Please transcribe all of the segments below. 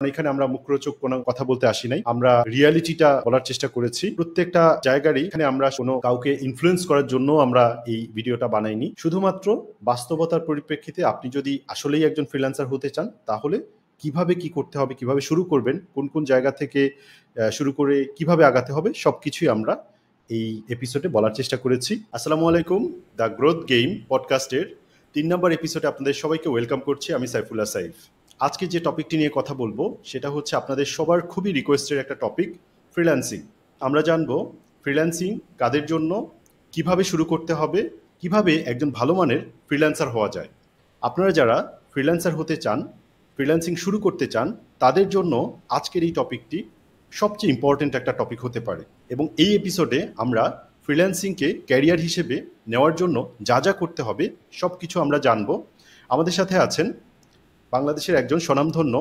এখানে আমরা মুখরোচক কোনো কথা বলতে আসি নাই, আমরা রিয়ালিটিটা বলার চেষ্টা করেছি। প্রত্যেকটা জায়গারই এখানে আমরা কোনো কাউকে ইনফ্লুয়েন্স করার জন্য আমরা এই ভিডিওটা বানাইনি, শুধুমাত্র বাস্তবতার পরিপ্রেক্ষিতে আপনি যদি আসলেই একজন ফ্রিল্যান্সার হতে চান তাহলে কিভাবে কি করতে হবে, কিভাবে শুরু করবেন, কোন কোন জায়গা থেকে শুরু করে কিভাবে আগাতে হবে, সবকিছুই আমরা এই এপিসোডে বলার চেষ্টা করেছি। আসসালামু আলাইকুম, দ্য গ্রোথ গেম পডকাস্টের 3 নম্বর এপিসোডে আপনাদের সবাইকে ওয়েলকাম করছি। আমি সাইফুল্লাহ সাইফ। আজকে যে টপিকটি নিয়ে কথা বলবো সেটা হচ্ছে আপনাদের সবার খুবই রিকোয়েস্টের একটা টপিক, ফ্রিল্যান্সিং। আমরা জানবো ফ্রিল্যান্সিং কাদের জন্য, কিভাবে শুরু করতে হবে, কিভাবে একজন ভালো মানের ফ্রিল্যান্সার হওয়া যায়। আপনারা যারা ফ্রিল্যান্সার হতে চান, ফ্রিল্যান্সিং শুরু করতে চান, তাদের জন্য আজকের এই টপিকটি সবচেয়ে ইম্পর্টেন্ট একটা টপিক হতে পারে। এবং এই এপিসোডে আমরা ফ্রিল্যান্সিংকে ক্যারিয়ার হিসেবে নেওয়ার জন্য যা যা করতে হবে সব কিছু আমরা জানবো। আমাদের সাথে আছেন বাংলাদেশের একজন স্বনামধন্য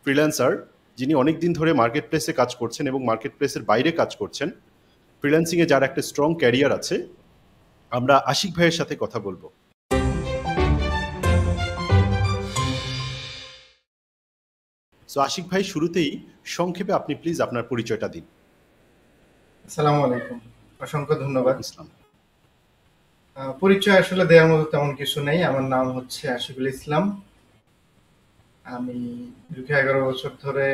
ফ্রিল্যান্সার, যিনি অনেক দিন ধরে মার্কেট প্লেসে কাজ করছেন এবং মার্কেট প্লেসের বাইরে কাজ করছেন। ফ্রিল্যান্সিংয়ে যার একটা স্ট্রং ক্যারিয়ার আছে। আমরা আশিক ভাইয়ের সাথে কথা বলবো। সো আশিক ভাই, শুরুতেই সংক্ষেপে আপনি প্লিজ আপনার পরিচয়টা দিন। আসসালামু আলাইকুম, অসংখ্য ধন্যবাদ। ইসলাম পরিচয় আসলে দেওয়ার মতো তেমন কিছু নেই। আমার নাম হচ্ছে আশিকুল ইসলাম। আমি দীর্ঘ 11 বছর ধরে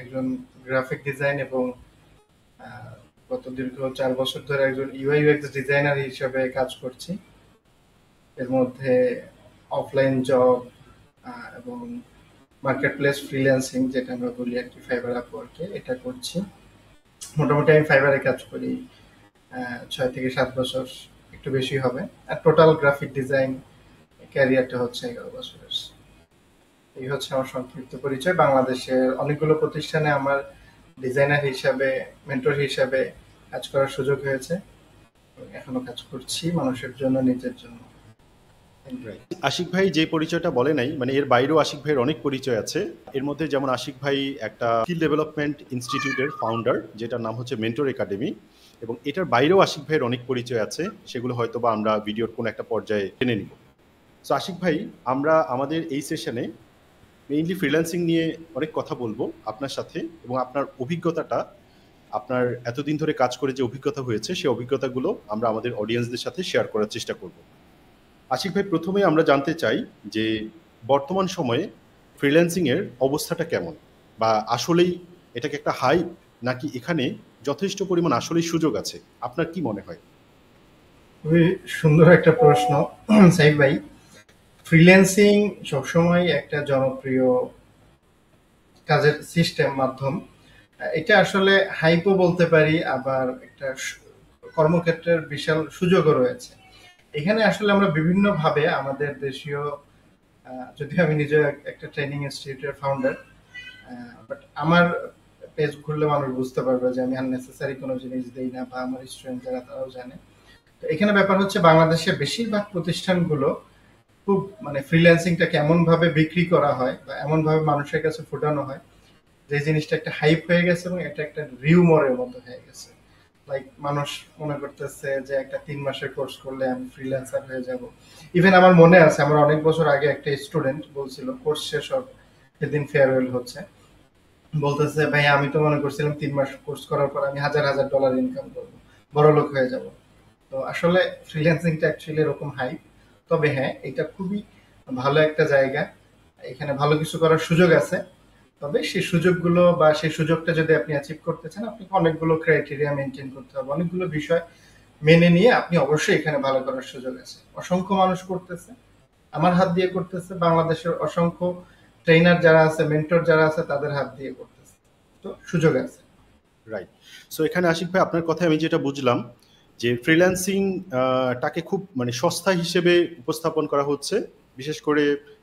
একজন গ্রাফিক ডিজাইন এবং গত দীর্ঘ 4 বছর ধরে একজন ইউআই ইউএক্স ডিজাইনার হিসেবে কাজ করছি। এর মধ্যে অফলাইন জব এবং মার্কেট প্লেস ফ্রিল্যান্সিং, যেটা আমরা বলি আর কি, ফাইবার আপওয়ার্কে, এটা করছি। মোটামুটি আমি ফাইবারে কাজ করি 6 থেকে 7 বছর, একটু বেশি হবে। আর টোটাল গ্রাফিক ডিজাইন ক্যারিয়ারটা হচ্ছে 11 বছরের। এই হচ্ছে আমার সংক্ষিপ্ত পরিচয়। বাংলাদেশের অনেকগুলো প্রতিষ্ঠানে আমার ডিজাইনার হিসাবে, মেন্টর হিসাবে কাজ করার সুযোগ হয়েছে। এখনো কাজ করছি মানুষের জন্য, নিজের জন্য। আশিক ভাই যে পরিচয়টা বলে নাই, মানে এর বাইরেও আশিক ভাইয়ের অনেক পরিচয় আছে। এর মধ্যে যেমন আশিক ভাই একটা স্কিল ডেভেলপমেন্ট ইনস্টিটিউটের ফাউন্ডার, যেটার নাম হচ্ছে মেন্টর একাডেমি, এবং এটার বাইরেও আশিক ভাইয়ের অনেক পরিচয় আছে, সেগুলো হয়তো বা আমরা ভিডিওর কোনো একটা পর্যায়ে জেনে নিব। সো আশিক ভাই, আমরা আমাদের এই সেশনে মেইনলি ফ্রিল্যান্সিং নিয়ে অনেক কথা বলবো আপনার সাথে, এবং আপনার অভিজ্ঞতাটা, আপনার এতদিন ধরে কাজ করে যে অভিজ্ঞতা হয়েছে সেই অভিজ্ঞতাগুলো আমরা আমাদের অডিয়েন্সদের সাথে শেয়ার করার চেষ্টা করব। আশিক ভাই, প্রথমে আমরা জানতে চাই যে বর্তমান সময়ে ফ্রিল্যান্সিংয়ের অবস্থাটা কেমন, বা আসলেই এটাকে একটা হাইপ, নাকি এখানে যথেষ্ট পরিমাণ আসলেই সুযোগ আছে? আপনার কি মনে হয়? খুবই সুন্দর একটা প্রশ্ন সাইফ ভাই। ফ্রিল্যান্সিং সবসময় একটা জনপ্রিয় কাজের সিস্টেম, মাধ্যম। এটা আসলে হাইপও বলতে পারি, আবার একটা কর্মক্ষেত্রের বিশাল সুযোগও রয়েছে। এখানে আসলে আমরা বিভিন্নভাবে আমাদের দেশীয়, যদিও আমি নিজে একটা ট্রেনিং ইনস্টিটিউটের ফাউন্ডার, বাট আমার পেজ খুললে মানুষ বুঝতে পারবে যে আমি আননেসেসারি কোনো জিনিস দিই না, বা আমার স্টুডেন্ট যারা তারাও জানে। তো এখানে ব্যাপার হচ্ছে, বাংলাদেশের বেশিরভাগ প্রতিষ্ঠানগুলো খুব, মানে ফ্রিল্যান্সিংটা কেমন ভাবে বিক্রি করা হয় বা এমন ভাবে মানুষের কাছে ফোটানো হয় যে জিনিসটা একটা হাইপ হয়ে গেছে এবং এটা একটা রিউমরের মতো হয়ে গেছে। লাইক মানুষ মনে করতেছে যে একটা 3 মাসের কোর্স করলে আমি ফ্রিল্যান্সার হয়ে যাব। ইভেন আমার মনে আছে, আমার অনেক বছর আগে একটা স্টুডেন্ট বলছিল, কোর্স শেষ হবে, সেদিন ফেয়ারওয়েল হচ্ছে, বলতেছে ভাই আমি তো মনে করছিলাম 3 মাস কোর্স করার পর আমি হাজার হাজার ডলার ইনকাম করবো, বড় লোক হয়ে যাব। তো আসলে ফ্রিল্যান্সিংটা অ্যাকচুয়ালি এরকম হাইপ। তবে হ্যাঁ, এটা খুবই ভালো একটা জায়গা, এখানে ভালো কিছু করার সুযোগ আছে। তবে সেই সুযোগগুলো বা সেই সুযোগটা যদি আপনি অ্যাচিভ করতে চান, আপনাকে অনেকগুলো ক্রাইটেরিয়া মেনটেন করতে হবে, অনেকগুলো বিষয় মেনে নিয়ে আপনি অবশ্যই এখানে ভালো করার সুযোগ আছে। অসংখ্য মানুষ করতেছে, আমার হাত দিয়ে করতেছে, বাংলাদেশের অসংখ্য ট্রেনার যারা আছে, মেন্টর যারা আছে, তাদের হাত দিয়ে করতেছে। তো সুযোগ আছে। রাইট। সো এখানে আশিক ভাই, আপনার কথায় আমি যেটা বুঝলাম যে ফ্রিল্যান্সিং টাকে খুব মানে সস্তা হিসেবে উপস্থাপন করা হচ্ছে, বিশেষ করে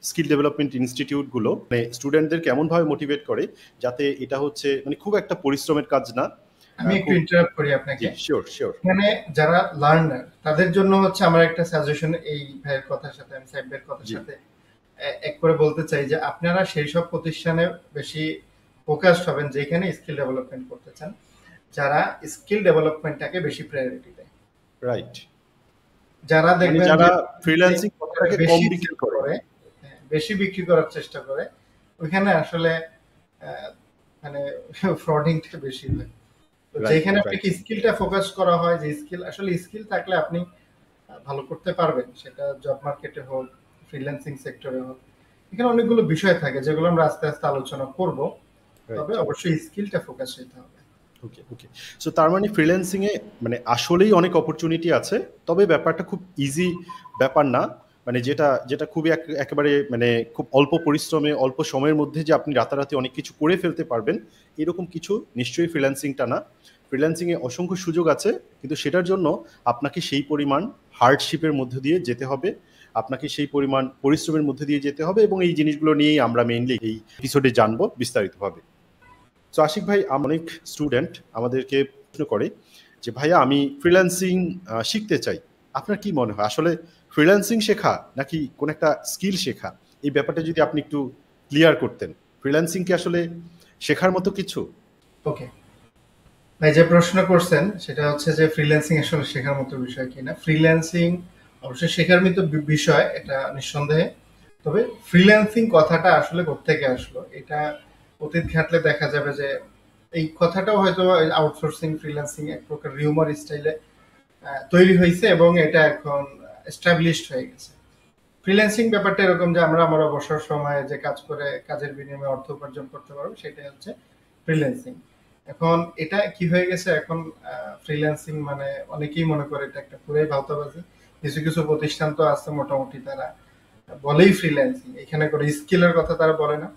স্কিল ডেভেলপমেন্ট ইনস্টিটিউটগুলো মানে স্টুডেন্টদেরকে এমনভাবে মোটিভেট করে যাতে এটা হচ্ছে মানে খুব একটা পরিশ্রমের কাজ না। আমি একটু ইন্টারাপ্ট করি আপনাকে। Sure sure. মানে যারা লার্নার, তাদের জন্য হচ্ছে আমার একটা সাজেশন, এই ভাইয়ের কথার সাথে, আমি সাইড ভাইয়ের কথার সাথে এক করে বলতে চাই যে আপনারা সেই সব প্রতিষ্ঠানে বেশি ফোকাসড হবেন যেখানে স্কিল ডেভেলপমেন্ট করতে চান, যারা স্কিল ডেভেলপমেন্টটাকে বেশি প্রায়োরিটি দেয়। রাইট। যারা দেখবেন যারা ফ্রিল্যান্সিং কথাটাকে কম বিক্রি করে, বেশি বিক্রি করার চেষ্টা করে, ওইখানে আসলে আহ, মানে ফ্রডিংটা বেশি হয়। তো রাইট, যেখানে রাইট। আপনাকে স্কিলটা ফোকাস করা হয়, যে স্কিল আসলে স্কিল থাকলে আপনি ভালো করতে পারবেন, সেটা জব মার্কেটে হোক, ফ্রিল্যান্সিং সেক্টরে হোক। এখানে অনেকগুলো বিষয় থাকে যেগুলো আমরা আস্তে আস্তে আলোচনা করব, রাইট। তবে অবশ্যই স্কিলটা ফোকাস হতে হবে। ওকে, ওকে। সো তার মানে ফ্রিল্যান্সিং এ মানে আসলেই অনেক অপরচুনিটি আছে। তবে ব্যাপারটা খুব ইজি ব্যাপার না। মানে যেটা যেটা খুবই একেবারে মানে খুব অল্প পরিশ্রমে অল্প সময়ের মধ্যে যে আপনি রাতারাতি অনেক কিছু করে ফেলতে পারবেন, এরকম কিছু নিশ্চয়ই ফ্রিল্যান্সিংটা না। ফ্রিল্যান্সিং এ অসংখ্য সুযোগ আছে, কিন্তু সেটার জন্য আপনাকে সেই পরিমাণ হার্ডশিপের মধ্য দিয়ে যেতে হবে। আপনাকে সেই পরিমাণ পরিশ্রমের মধ্যে দিয়ে যেতে হবে, এবং এই জিনিসগুলো নিয়েই আমরা মেইনলি এই এপিসোডে জানবো বিস্তারিতভাবে। তো আশিক ভাই, অনেক স্টুডেন্ট আমাদেরকে প্রশ্ন করে যে ভাইয়া আমি ফ্রিল্যান্সিং শিখতে চাই। আপনার কি মনে হয় আসলে ফ্রিল্যান্সিং শেখা নাকি কোন একটা স্কিল শেখা, এই ব্যাপারটা যদি আপনি একটু ক্লিয়ার করতেন। ফ্রিল্যান্সিং কি আসলে শেখার মতো কিছু? ওকে ভাই, যে প্রশ্ন করছেন সেটা হচ্ছে যে ফ্রিল্যান্সিং আসলে শেখার মতো বিষয় কিনা। ফ্রিল্যান্সিং অবশ্যই শেখার মতো বিষয়, এটা নিঃসন্দেহে। তবে ফ্রিল্যান্সিং কথাটা আসলে কোত্থেকে আসলো, এটা অতীত ঘাটলে দেখা যাবে যে এই কথাটাও হয়তো আউটসোর্সিং ফ্রিল্যান্সিং এক প্রকার রিউমার স্টাইলে তৈরি হয়েছে এবং এটা এখন এস্টাবলিশড হয়ে গেছে। ফ্রিল্যান্সিং ব্যাপারটা এরকম যে আমরা আমার অবসর সময়ে যে কাজ করে কাজের বিনিময়ে অর্থ উপার্জন করতে পারবো, সেটাই হচ্ছে ফ্রিল্যান্সিং। এখন এটা কি হয়ে গেছে, এখন ফ্রিল্যান্সিং মানে অনেকেই মনে করে এটা একটা পুরাই ভাওতাবাজি। কিছু কিছু প্রতিষ্ঠান তো আছে মোটামুটি তারা বলেই ফ্রিল্যান্সিং, এখানে করে স্কিলের কথা তারা বলে না।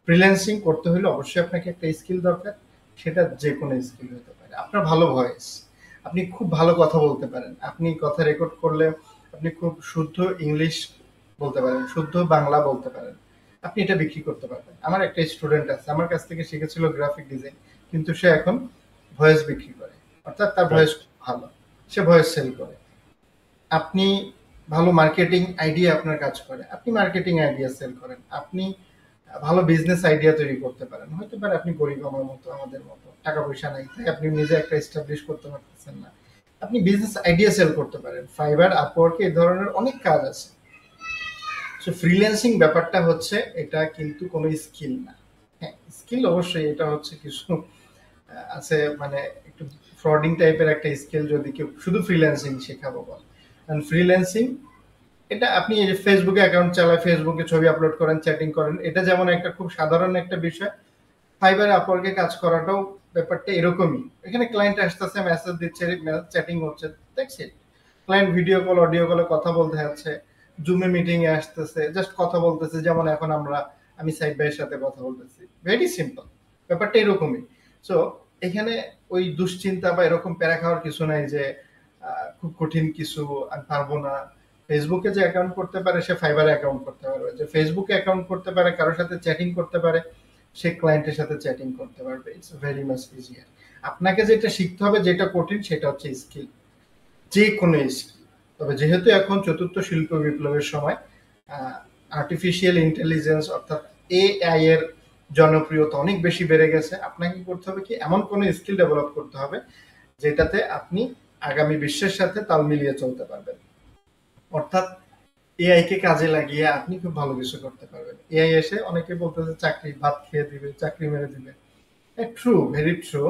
ফ্রিল্যান্সিং করতে হলে অবশ্যই আপনাকে একটা স্কিল দরকার, সেটা যে কোনো স্কিল হতে পারে। আপনার ভালো ভয়েস, আপনি খুব ভালো কথা বলতে পারেন, আপনি কথা রেকর্ড করলে আপনি খুব শুদ্ধ ইংলিশ বলতে পারেন, শুদ্ধ বাংলা বলতে পারেন, আপনি এটা বিক্রি করতে পারবেন। আমার একটা স্টুডেন্ট আছে, আমার কাছ থেকে শিখেছিল গ্রাফিক ডিজাইন, কিন্তু সে এখন ভয়েস বিক্রি করে, অর্থাৎ তার ভয়েস রাইট। খুব ভালো, সে ভয়েস সেল করে। আপনি ভালো মার্কেটিং আইডিয়া আপনার কাজ করে, আপনি মার্কেটিং আইডিয়া সেল করেন। আপনি ভালো বিজনেস আইডিয়া তৈরি করতে পারেন। হতে পারে আপনি গরিব, আমার মতো, আমাদের মতো টাকা পয়সা নাই, তাই আপনি নিজে একটা এস্টাবলিশ করতে পারতেছেন না, আপনি বিজনেস আইডিয়া সেল করতে পারেন। ফাইবার, আপওয়ার্কে এই ধরনের অনেক কাজ আছে। সো ফ্রিল্যান্সিং ব্যাপারটা হচ্ছে, এটা কিন্তু কোনো স্কিল না। হ্যাঁ, স্কিল অবশ্যই, এটা হচ্ছে কিছু আছে মানে একটু ফ্রডিং টাইপের একটা স্কিল যদি কেউ শুধু ফ্রিল্যান্সিং শেখাবো বলে। কারণ ফ্রিল্যান্সিং এটা আপনি এই যে ফেসবুকে অ্যাকাউন্ট চালায়, ফেসবুকে ছবি আপলোড করেন, চ্যাটিং করেন, এটা যেমন একটা খুব সাধারণ একটা বিষয়, ফাইবার আপওয়ার্কে কাজ করাটাও ব্যাপারটা এরকমই। এখানে ক্লায়েন্ট আসতেছে, মেসেজ দিচ্ছে, চ্যাটিং হচ্ছে, that's it. Client video call, audio কলে কথা বলতে যাচ্ছে, জুমে মিটিং এ আসতেছে, জাস্ট কথা বলতেছে, যেমন এখন আমি সাইদ ভাইয়ের সাথে কথা বলতেছি, ভেরি সিম্পল। ব্যাপারটা এরকমই। সো এখানে ওই দুশ্চিন্তা বা এরকম প্যারা খাওয়ার কিছু নাই যে খুব কঠিন কিছু আমি পারবো না। ফেসবুকে যে অ্যাকাউন্ট করতে পারে সে ফাইবারে অ্যাকাউন্ট করতে পারবে, যে ফেসবুকে অ্যাকাউন্ট করতে পারে, কারোর সাথে চ্যাটিং করতে পারে, সে ক্লায়েন্টের সাথে চ্যাটিং করতে পারবে। It's very much easier. আপনাকে যেটা শিখতে হবে, যেটা কঠিন, সেটা হচ্ছে স্কিল, যে কোনো স্কিল। তবে যেহেতু এখন চতুর্থ শিল্প বিপ্লবের সময়, আর্টিফিশিয়াল ইন্টেলিজেন্স অর্থাৎ এআই এর জনপ্রিয়তা অনেক বেশি বেড়ে গেছে। আপনাকে করতে হবে কি, এমন কোনো স্কিল ডেভেলপ করতে হবে যেটাতে আপনি আগামী বিশ্বের সাথে তাল মিলিয়ে চলতে পারবেন। অর্থাৎ এআই কে কাজে লাগিয়ে আপনি খুব ভালো কিছু করতে পারবেন। এআই এসে অনেকে বলতেছে চাকরি ভাত খেয়ে দিবে, চাকরি মেরে দিবে। True, very true.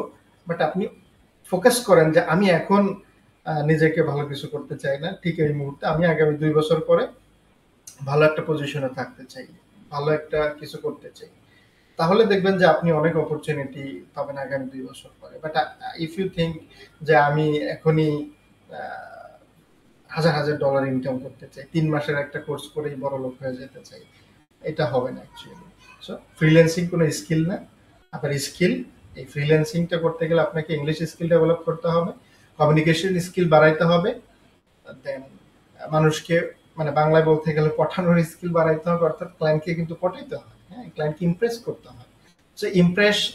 বাট আপনি ফোকাস করেন যে আমি এখন নিজেকে ভালো কিছু করতে চাই না ঠিক এই মুহূর্তে, আমি আগামী 2 বছর পরে ভালো একটা পজিশনে থাকতে চাই, ভালো একটা কিছু করতে চাই। তাহলে দেখবেন যে আপনি অনেক অপরচুনিটি পাবেন আগামী 2 বছর পরে। বাট ইফ ইউ থিঙ্ক যে আমি এখনই হাজার হাজার ডলার ইনকাম করতে চাই, 3 মাসের একটা কোর্স করেই বড় লোক হয়ে যেতে চাই, এটা হবে না অ্যাকচুয়ালি। সো ফ্রিল্যান্সিং কোনো স্কিল না। আবার স্কিল, এই ফ্রিল্যান্সিংটা করতে গেলে আপনাকে ইংলিশ স্কিল ডেভেলপ করতে হবে, কমিউনিকেশন স্কিল বাড়াইতে হবে, দেন মানুষকে মানে বাংলায় বলতে গেলে পটানোর স্কিল বাড়াইতে হবে, অর্থাৎ ক্লায়েন্টকে কিন্তু পটাইতে হয়, হ্যাঁ, ক্লায়েন্টকে ইমপ্রেস করতে হয়। সো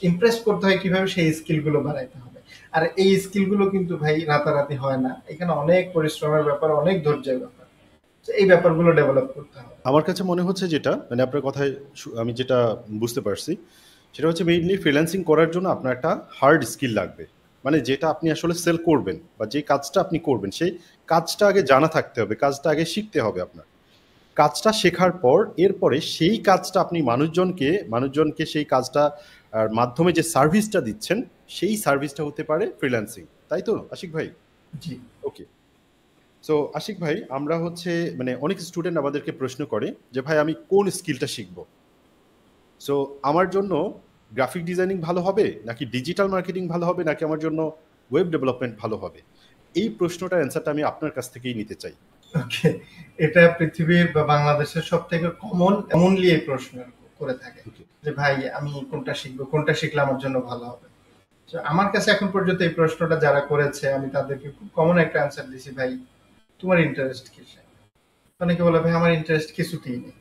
ইমপ্রেস করতে হয় কিভাবে, সেই স্কিলগুলো বাড়াইতে হবে। আর এই স্কিলগুলো কিন্তু ভাই রাতারাতি হয় না, এখানে অনেক পরিশ্রমের ব্যাপার, অনেক ধৈর্যের ব্যাপার। তো এই ব্যাপারগুলো ডেভেলপ করতে হবে। আমার কাছে মনে হচ্ছে যেটা মানে আপনার কথায় আমি যেটা বুঝতে পারছি, সেটা হচ্ছে মেইনলি ফ্রিল্যান্সিং করার জন্য আপনার একটা হার্ড স্কিল লাগবে। মানে যেটা আপনি আসলে সেল করবেন বা যে কাজটা আপনি করবেন, সেই কাজটা আগে জানা থাকতে হবে, কাজটা আগে শিখতে হবে আপনার। কাজটা শেখার পর এরপরে সেই কাজটা আপনি মানুষজনকে সেই কাজটা আর মাধ্যমে যে সার্ভিসটা দিচ্ছেন সেই সার্ভিসটা হতে পারে ফ্রিল্যান্সিং, তাই তো আশিক ভাই? জি। ওকে। সো আশিক ভাই, আমরা হচ্ছে মানে অনেক স্টুডেন্ট আমাদেরকে প্রশ্ন করে যে ভাই আমি কোন স্কিলটা শিখব। সো আমার জন্য গ্রাফিক ডিজাইনিং ভালো হবে নাকি ডিজিটাল মার্কেটিং ভালো হবে নাকি আমার জন্য ওয়েব ডেভেলপমেন্ট ভালো হবে? এই প্রশ্নটার অ্যান্সারটা আমি আপনার কাছ থেকেই নিতে চাই। ওকে, এটা পৃথিবীর বা বাংলাদেশের সব থেকে কমন এমনলি এই প্রশ্ন করে থাকে যে ভাই আমি কোনটা শিখবো, কোনটা শিখলে আমার জন্য ভালো হবে। আমার কাছে এখন পর্যন্ত এই প্রশ্নটা যারা করেছে আমি তাদেরকে খুব কমন একটা অ্যান্সার দিছি, ভাই তোমার ইন্টারেস্ট কিসে? অনেকে বলে ভাই আমার ইন্টারেস্ট কিছুতেই নেই।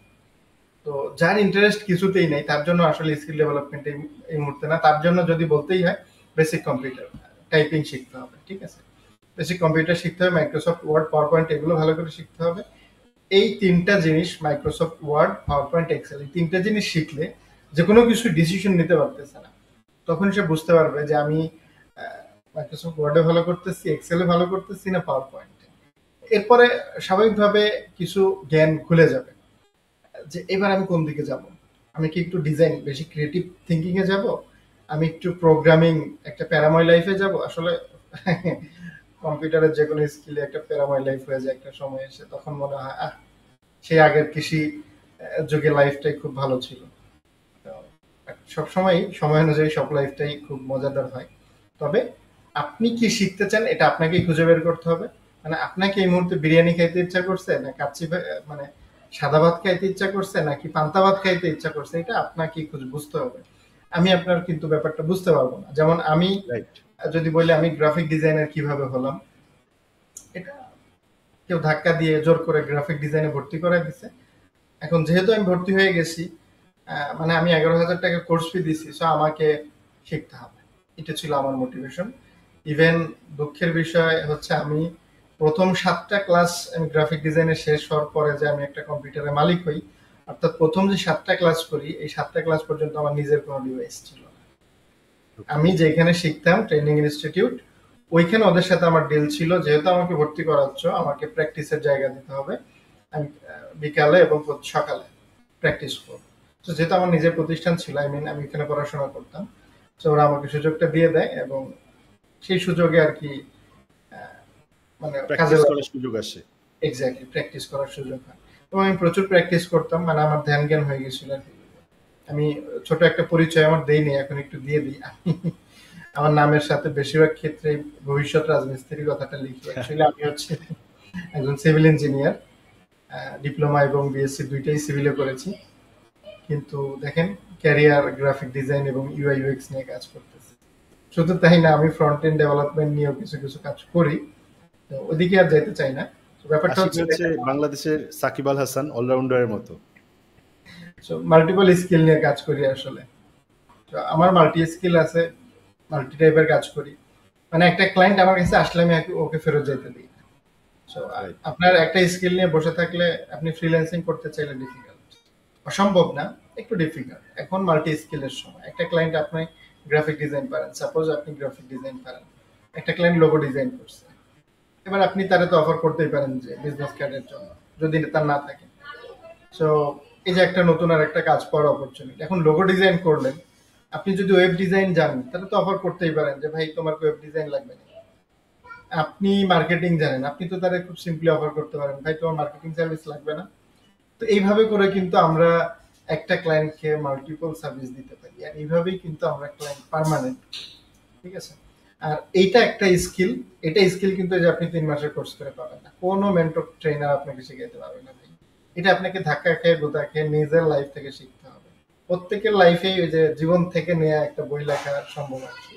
তো যার ইন্টারেস্ট কিছুতেই নেই তার জন্য আসলে স্কিল ডেভেলপমেন্ট এই মুহূর্তে না। তার জন্য যদি বলতেই হয় বেসিক কম্পিউটার টাইপিং শিখতে হবে, ঠিক আছে? বেসিক কম্পিউটার শিখতে হবে, মাইক্রোসফট ওয়ার্ড, পাওয়ার পয়েন্ট এগুলো ভালো করে শিখতে হবে। এই তিনটা জিনিস, Microsoft Word, PowerPoint, Excel, এই তিনটা জিনিস শিখলে যে কোনো কিছু ডিসিশন নিতে পারতেছে না, তখন সে বুঝতে পারবে যে আমি মাইক্রোসফট ওয়ার্ডে ভালো করতেছি, এক্সেলে ভালো করতেছি না পাওয়ার পয়েন্টে। এরপরে স্বাভাবিকভাবে কিছু জ্ঞান খুলে যাবে যে এবার আমি কোন দিকে যাব। আমি কি একটু ডিজাইন বেশি ক্রিয়েটিভ থিঙ্কিং এ যাব, আমি একটু প্রোগ্রামিং একটা প্যারাময় লাইফে যাব। আসলে কম্পিউটারের যে কোনো স্কিলে একটা প্যারাময় লাইফ হয়ে যায় একটা সময় এসে, তখন মনে হয় সেই আগের কৃষি যুগে লাইফটাই খুব ভালো ছিল। সবসময় সময় অনুযায়ী সব লাইফটাই খুব মজাদার হয়। তবে আপনি কি শিখতে চান এটা আপনাকেই খুঁজে বের করতে হবে। মানে আপনাকে এই মুহূর্তে বিরিয়ানি খাইতে ইচ্ছা করছে না কাচ্চি মানে সাদা ভাত খাইতে ইচ্ছা করছে নাকি পান্তা ভাত খাইতে ইচ্ছা করছে, এটা আপনাকে বুঝতে হবে। আমি আপনার কিন্তু ব্যাপারটা বুঝতে পারবো না। যেমন আমি যদি বলি আমি গ্রাফিক ডিজাইনার কিভাবে হলাম, এটা কেউ ধাক্কা দিয়ে জোর করে গ্রাফিক ডিজাইনে ভর্তি করে দিছে। এখন যেহেতু আমি ভর্তি হয়ে গেছি, মানে আমি 11,000 টাকা কোর্স ফি দিছি, সো আমাকে শিখতে হবে। এটা ছিল আমার মোটিভেশন। ইভেন দুঃখের বিষয় হচ্ছে আমি প্রথম 7টা ক্লাস আমি গ্রাফিক ডিজাইনে শেষ হওয়ার পরে যে আমি একটা কম্পিউটারের মালিক হই, অর্থাৎ প্রথম যে 7টা ক্লাস করি এই 7টা ক্লাস পর্যন্ত আমার নিজের কোনো ডিভাইস ছিল না। আমি যেখানে শিখতাম ট্রেনিং ইনস্টিটিউট, ওইখানে ওদের সাথে আমার ডিল ছিল, যেহেতু আমাকে ভর্তি করাচ্ছ আমাকে প্র্যাকটিসের জায়গা দিতে হবে, আমি বিকালে এবং সকালে প্র্যাকটিস করব। তো যেহেতু আমার নিজের প্রতিষ্ঠান ছিল, আমি এখানে পড়াশোনা করতাম, তো ওরা আমাকে সুযোগটা দিয়ে দেয় এবং সেই সুযোগে আর কি মানে প্র্যাকটিস করার সুযোগ আসে। এক্স্যাক্টলি, প্র্যাকটিস করার সুযোগ হয় এবং আমি প্রচুর প্র্যাকটিস করতাম। মানে আমার ধ্যান জ্ঞান হয়ে গেছিল। আমি ছোট একটা পরিচয় আমার দেইনি, এখন একটু দিয়ে দিই। আমার নামের সাথে বেশিরভাগ ক্ষেত্রে ভবিষ্যৎ রাজমিস্ত্রি কথাটা লিখি। অ্যাকচুয়ালি আমি হচ্ছে একজন সিভিল ইঞ্জিনিয়ার, ডিপ্লোমা এবং বিএসসি দুইটাই সিভিলে করেছি, কিন্তু দেখেন ক্যারিয়ার গ্রাফিক ডিজাইন এবং ইউআই ইউএক্স নিয়ে কাজ করতেছি। শুধু তাই না, আমি ফ্রন্ট এন্ড ডেভেলপমেন্ট নিয়েও কিছু কিছু কাজ করি, তো ওইদিকে আর যেতে চাই না। ব্যাপারটা হচ্ছে বাংলাদেশের সাকিব আল হাসান অলরাউন্ডারের মতো মাল্টিপল স্কিল নিয়ে কাজ করি আসলে। আমার মাল্টি স্কিল আছে, মাল্টি টাইপের কাজ করি। মানে একটা ক্লায়েন্ট আমার কাছে আসলে আমি ওকে ফেরত যেতে দিই। আপনার একটা স্কিল নিয়ে বসে থাকলে আপনি ফ্রিল্যান্সিং করতে চাইলে ডিফিকাল্ট, অসম্ভব না, একটু ডিফিকাল্ট। এখন মাল্টি স্কিলের সময়। একটা ক্লায়েন্ট আপনি গ্রাফিক ডিজাইন পারেন, সাপোজ আপনি গ্রাফিক ডিজাইন পারেন, একটা ক্লায়েন্ট লোগো ডিজাইন করছে, এবার আপনি তারে তো অফার করতেই পারেন যে বিজনেস কার্ডের জন্য, যদি তার না থাকে। সো এই যে একটা নতুন আর একটা কাজ পাওয়ার অপরচুনিটি। এখন লোগো ডিজাইন করলেন, আপনি যদি ওয়েব ডিজাইন জানেন তাহলে তো অফার করতেই পারেন যে ভাই তোমার ওয়েব ডিজাইন লাগবে না। আপনি মার্কেটিং জানেন, আপনি তো তাদের খুব সিম্পলি অফার করতে পারেন ভাই তোমার মার্কেটিং সার্ভিস লাগবে না। তো এইভাবে করে কিন্তু আমরা একটা ক্লায়েন্টকে মাল্টিপল সার্ভিস দিতে পারি, আর এইভাবেই কিন্তু আমরা ক্লায়েন্ট পার্মানেন্ট। ঠিক আছে? আর এইটা একটা স্কিল, এটা স্কিল কিন্তু যে আপনি 3 মাসের কোর্স করে পাবেন না, কোনো মেন্টর ট্রেনার আপনাকে শেখাতে পারবে না ভাই। এটা আপনাকে ধাক্কা খেয়ে গোদা খেয়ে নিজের লাইফ থেকে শিখতে হবে। প্রত্যেকের লাইফে ওই যে জীবন থেকে নেওয়া একটা বই লেখা সম্ভব আছে।